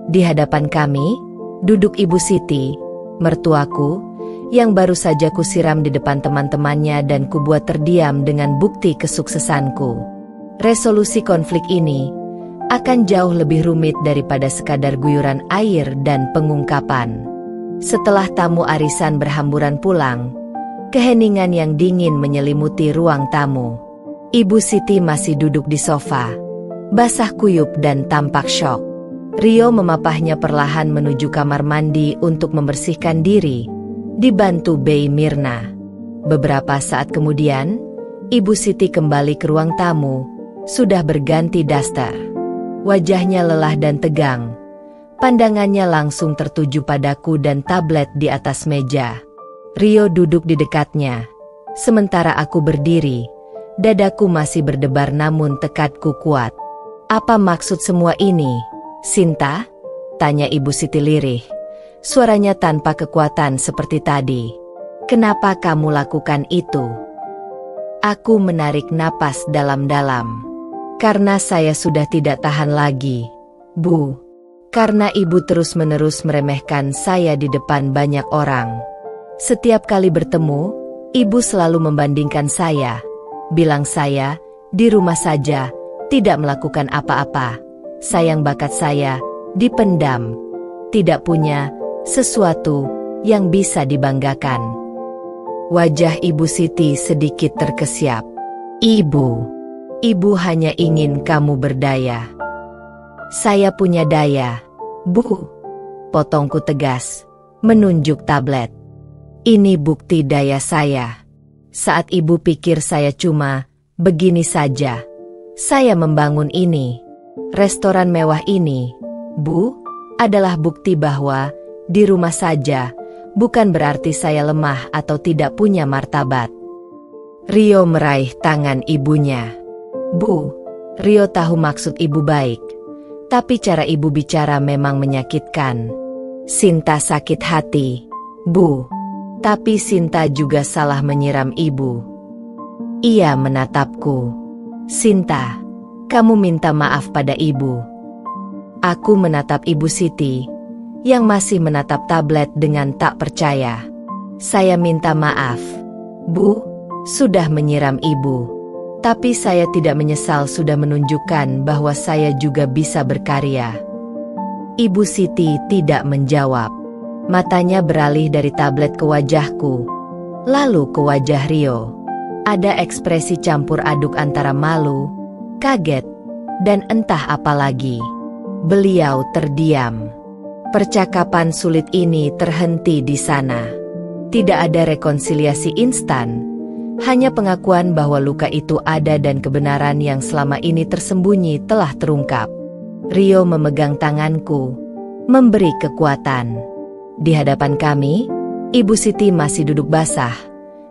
A: Di hadapan kami, duduk Ibu Siti, mertuaku, yang baru saja kusiram di depan teman-temannya dan kubuat terdiam dengan bukti kesuksesanku. Resolusi konflik ini akan jauh lebih rumit daripada sekadar guyuran air dan pengungkapan. Setelah tamu arisan berhamburan pulang, keheningan yang dingin menyelimuti ruang tamu. Ibu Siti masih duduk di sofa, basah kuyup dan tampak syok. Rio memapahnya perlahan menuju kamar mandi untuk membersihkan diri, dibantu Bei Mirna. Beberapa saat kemudian, Ibu Siti kembali ke ruang tamu, sudah berganti daster. Wajahnya lelah dan tegang. Pandangannya langsung tertuju padaku dan tablet di atas meja. Rio duduk di dekatnya, sementara aku berdiri. Dadaku masih berdebar namun tekadku kuat. "Apa maksud semua ini, Sinta?" tanya Ibu Siti lirih. Suaranya tanpa kekuatan seperti tadi. "Kenapa kamu lakukan itu?" Aku menarik napas dalam-dalam. "Karena saya sudah tidak tahan lagi, Bu. Karena ibu terus-menerus meremehkan saya di depan banyak orang. Setiap kali bertemu, ibu selalu membandingkan saya. Bilang saya, di rumah saja, tidak melakukan apa-apa. Sayang bakat saya, dipendam. Tidak punya sesuatu yang bisa dibanggakan." Wajah Ibu Siti sedikit terkesiap. Ibu hanya ingin kamu berdaya." "Saya punya daya, Bu," potongku tegas, menunjuk tablet. "Ini bukti daya saya. Saat ibu pikir saya cuma begini saja, saya membangun ini. Restoran mewah ini, Bu, adalah bukti bahwa di rumah saja bukan berarti saya lemah atau tidak punya martabat." Rio meraih tangan ibunya. "Bu, Rio tahu maksud ibu baik, tapi cara ibu bicara memang menyakitkan. Sinta sakit hati, Bu, tapi Sinta juga salah menyiram ibu." Ia menatapku. "Sinta, kamu minta maaf pada ibu." Aku menatap Ibu Siti, yang masih menatap tablet dengan tak percaya. "Saya minta maaf, Bu, sudah menyiram ibu. Tapi saya tidak menyesal sudah menunjukkan bahwa saya juga bisa berkarya." Ibu Siti tidak menjawab. Matanya beralih dari tablet ke wajahku, lalu ke wajah Rio. Ada ekspresi campur aduk antara malu, kaget, dan entah apa lagi. Beliau terdiam. Percakapan sulit ini terhenti di sana. Tidak ada rekonsiliasi instan, hanya pengakuan bahwa luka itu ada dan kebenaran yang selama ini tersembunyi telah terungkap. Rio memegang tanganku, memberi kekuatan. Di hadapan kami, Ibu Siti masih duduk basah,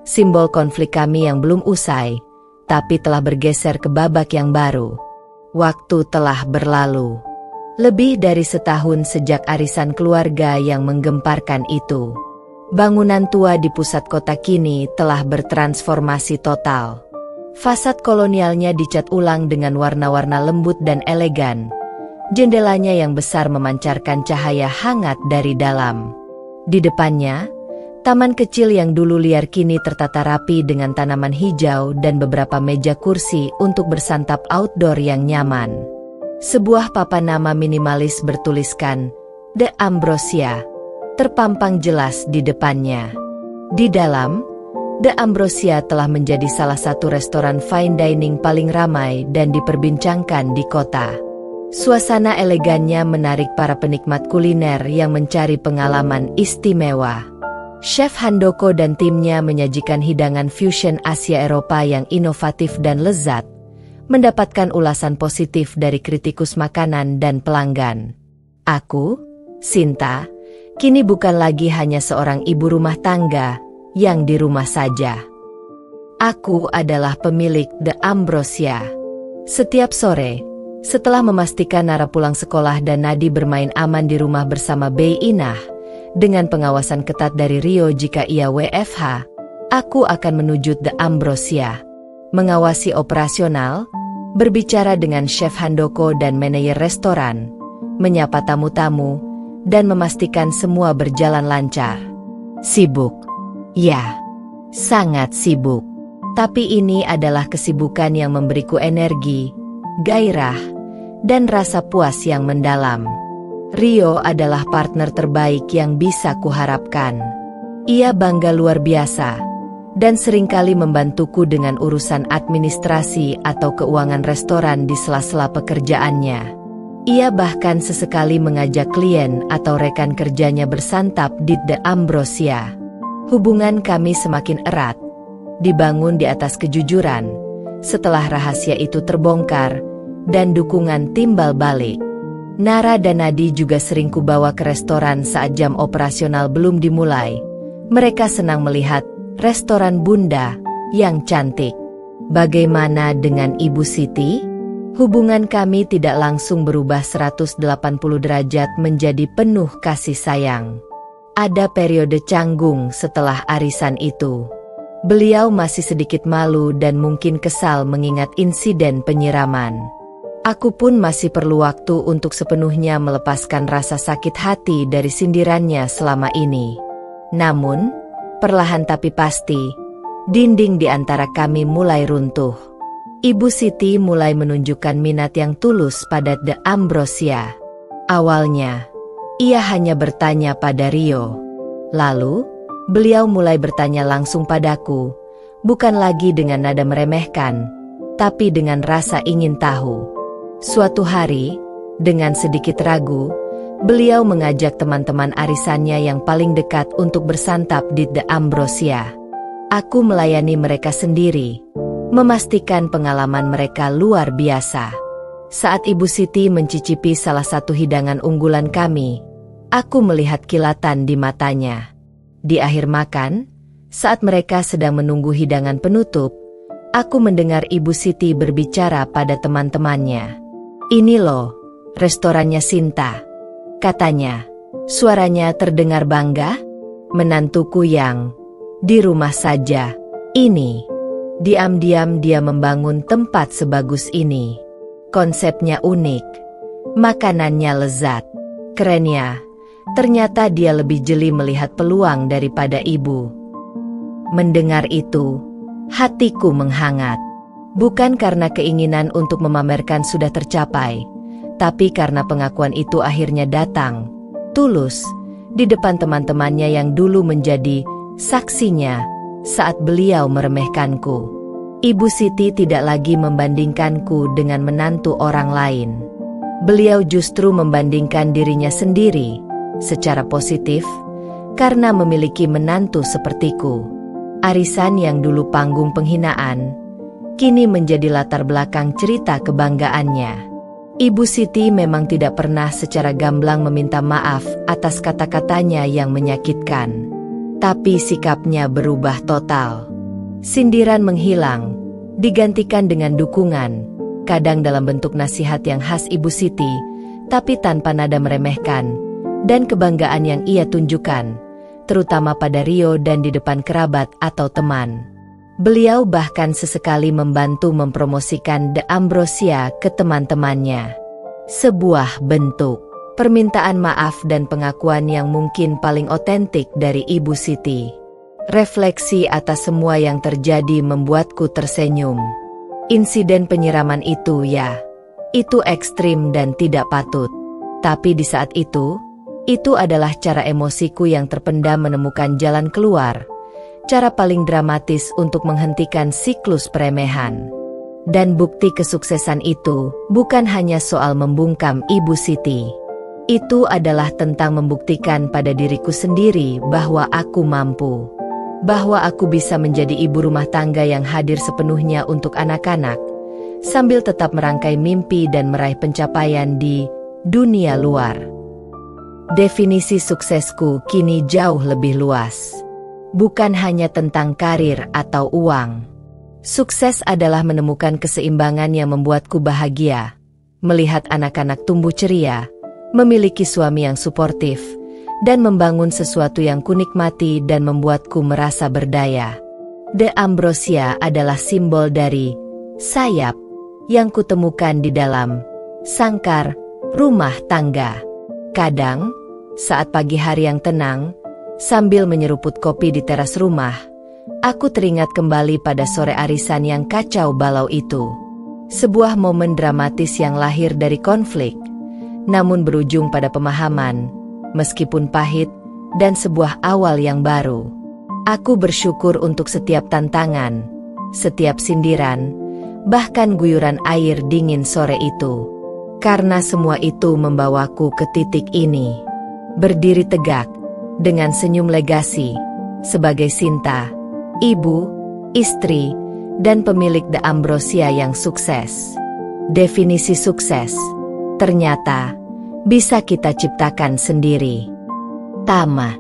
A: simbol konflik kami yang belum usai, tapi telah bergeser ke babak yang baru. Waktu telah berlalu. Lebih dari setahun sejak arisan keluarga yang menggemparkan itu. Bangunan tua di pusat kota kini telah bertransformasi total. Fasad kolonialnya dicat ulang dengan warna-warna lembut dan elegan. Jendelanya yang besar memancarkan cahaya hangat dari dalam. Di depannya, Taman kecil yang dulu liar kini tertata rapi dengan tanaman hijau dan beberapa meja kursi untuk bersantap outdoor yang nyaman. Sebuah papan nama minimalis bertuliskan The Ambrosia terpampang jelas di depannya. Di dalam, The Ambrosia telah menjadi salah satu restoran fine dining paling ramai dan diperbincangkan di kota. Suasana elegannya menarik para penikmat kuliner yang mencari pengalaman istimewa. Chef Handoko dan timnya menyajikan hidangan fusion Asia Eropa yang inovatif dan lezat, mendapatkan ulasan positif dari kritikus makanan dan pelanggan. Aku, Sinta, kini bukan lagi hanya seorang ibu rumah tangga yang di rumah saja. Aku adalah pemilik The Ambrosia. Setiap sore, setelah memastikan Nara pulang sekolah dan Nadi bermain aman di rumah bersama Bei Inah, dengan pengawasan ketat dari Rio jika ia WFH, aku akan menuju The Ambrosia, mengawasi operasional, berbicara dengan Chef Handoko dan manajer restoran, menyapa tamu-tamu, dan memastikan semua berjalan lancar. Sibuk. Ya, sangat sibuk. Tapi ini adalah kesibukan yang memberiku energi, gairah, dan rasa puas yang mendalam. Rio adalah partner terbaik yang bisa kuharapkan. Ia bangga luar biasa, dan seringkali membantuku dengan urusan administrasi atau keuangan restoran di sela-sela pekerjaannya. Ia bahkan sesekali mengajak klien atau rekan kerjanya bersantap di The Ambrosia. Hubungan kami semakin erat, dibangun di atas kejujuran, setelah rahasia itu terbongkar, dan dukungan timbal balik. Nara dan Nadi juga sering kubawa ke restoran saat jam operasional belum dimulai. Mereka senang melihat restoran Bunda yang cantik. Bagaimana dengan Ibu Siti? Hubungan kami tidak langsung berubah 180 derajat menjadi penuh kasih sayang. Ada periode canggung setelah arisan itu. Beliau masih sedikit malu dan mungkin kesal mengingat insiden penyiraman. Aku pun masih perlu waktu untuk sepenuhnya melepaskan rasa sakit hati dari sindirannya selama ini. Namun, perlahan tapi pasti, dinding di antara kami mulai runtuh. Ibu Siti mulai menunjukkan minat yang tulus pada The Ambrosia. Awalnya, ia hanya bertanya pada Rio. Lalu, beliau mulai bertanya langsung padaku, bukan lagi dengan nada meremehkan, tapi dengan rasa ingin tahu. Suatu hari, dengan sedikit ragu, beliau mengajak teman-teman arisannya yang paling dekat untuk bersantap di The Ambrosia. Aku melayani mereka sendiri, memastikan pengalaman mereka luar biasa. Saat Ibu Siti mencicipi salah satu hidangan unggulan kami, aku melihat kilatan di matanya. Di akhir makan, saat mereka sedang menunggu hidangan penutup, aku mendengar Ibu Siti berbicara pada teman-temannya. "Ini loh, restorannya Sinta," katanya. Suaranya terdengar bangga. "Menantuku yang di rumah saja ini. Diam-diam dia membangun tempat sebagus ini. Konsepnya unik, makanannya lezat. Keren ya, ternyata dia lebih jeli melihat peluang daripada ibu." Mendengar itu, hatiku menghangat. Bukan karena keinginan untuk memamerkan sudah tercapai, tapi karena pengakuan itu akhirnya datang, tulus, di depan teman-temannya yang dulu menjadi saksinya saat beliau meremehkanku. Ibu Siti tidak lagi membandingkanku dengan menantu orang lain. Beliau justru membandingkan dirinya sendiri, secara positif, karena memiliki menantu sepertiku. Arisan yang dulu panggung penghinaan, kini menjadi latar belakang cerita kebanggaannya. Ibu Siti memang tidak pernah secara gamblang meminta maaf atas kata-katanya yang menyakitkan. Tapi sikapnya berubah total. Sindiran menghilang, digantikan dengan dukungan, kadang dalam bentuk nasihat yang khas Ibu Siti, tapi tanpa nada meremehkan, dan kebanggaan yang ia tunjukkan, terutama pada Rio dan di depan kerabat atau teman. Beliau bahkan sesekali membantu mempromosikan The Ambrosia ke teman-temannya. Sebuah bentuk Permintaan maaf dan pengakuan yang mungkin paling otentik dari Ibu Siti. Refleksi atas semua yang terjadi membuatku tersenyum. Insiden penyiraman itu itu ekstrim dan tidak patut. Tapi di saat itu adalah cara emosiku yang terpendam menemukan jalan keluar. Cara paling dramatis untuk menghentikan siklus peremehan. Dan bukti kesuksesan itu bukan hanya soal membungkam Ibu Siti. Itu adalah tentang membuktikan pada diriku sendiri bahwa aku mampu. Bahwa aku bisa menjadi ibu rumah tangga yang hadir sepenuhnya untuk anak-anak, sambil tetap merangkai mimpi dan meraih pencapaian di dunia luar. Definisi suksesku kini jauh lebih luas. Bukan hanya tentang karir atau uang. Sukses adalah menemukan keseimbangan yang membuatku bahagia, melihat anak-anak tumbuh ceria, memiliki suami yang suportif, dan membangun sesuatu yang kunikmati dan membuatku merasa berdaya. De Ambrosia adalah simbol dari sayap yang kutemukan di dalam sangkar rumah tangga. Kadang, saat pagi hari yang tenang, sambil menyeruput kopi di teras rumah, aku teringat kembali pada sore arisan yang kacau balau itu. Sebuah momen dramatis yang lahir dari konflik, namun berujung pada pemahaman, meskipun pahit, dan sebuah awal yang baru. Aku bersyukur untuk setiap tantangan, setiap sindiran, bahkan guyuran air dingin sore itu. Karena semua itu membawaku ke titik ini. Berdiri tegak, dengan senyum legasi, sebagai Sinta, ibu, istri, dan pemilik De Ambrosia yang sukses. Definisi sukses, ternyata, bisa kita ciptakan sendiri. Tamat.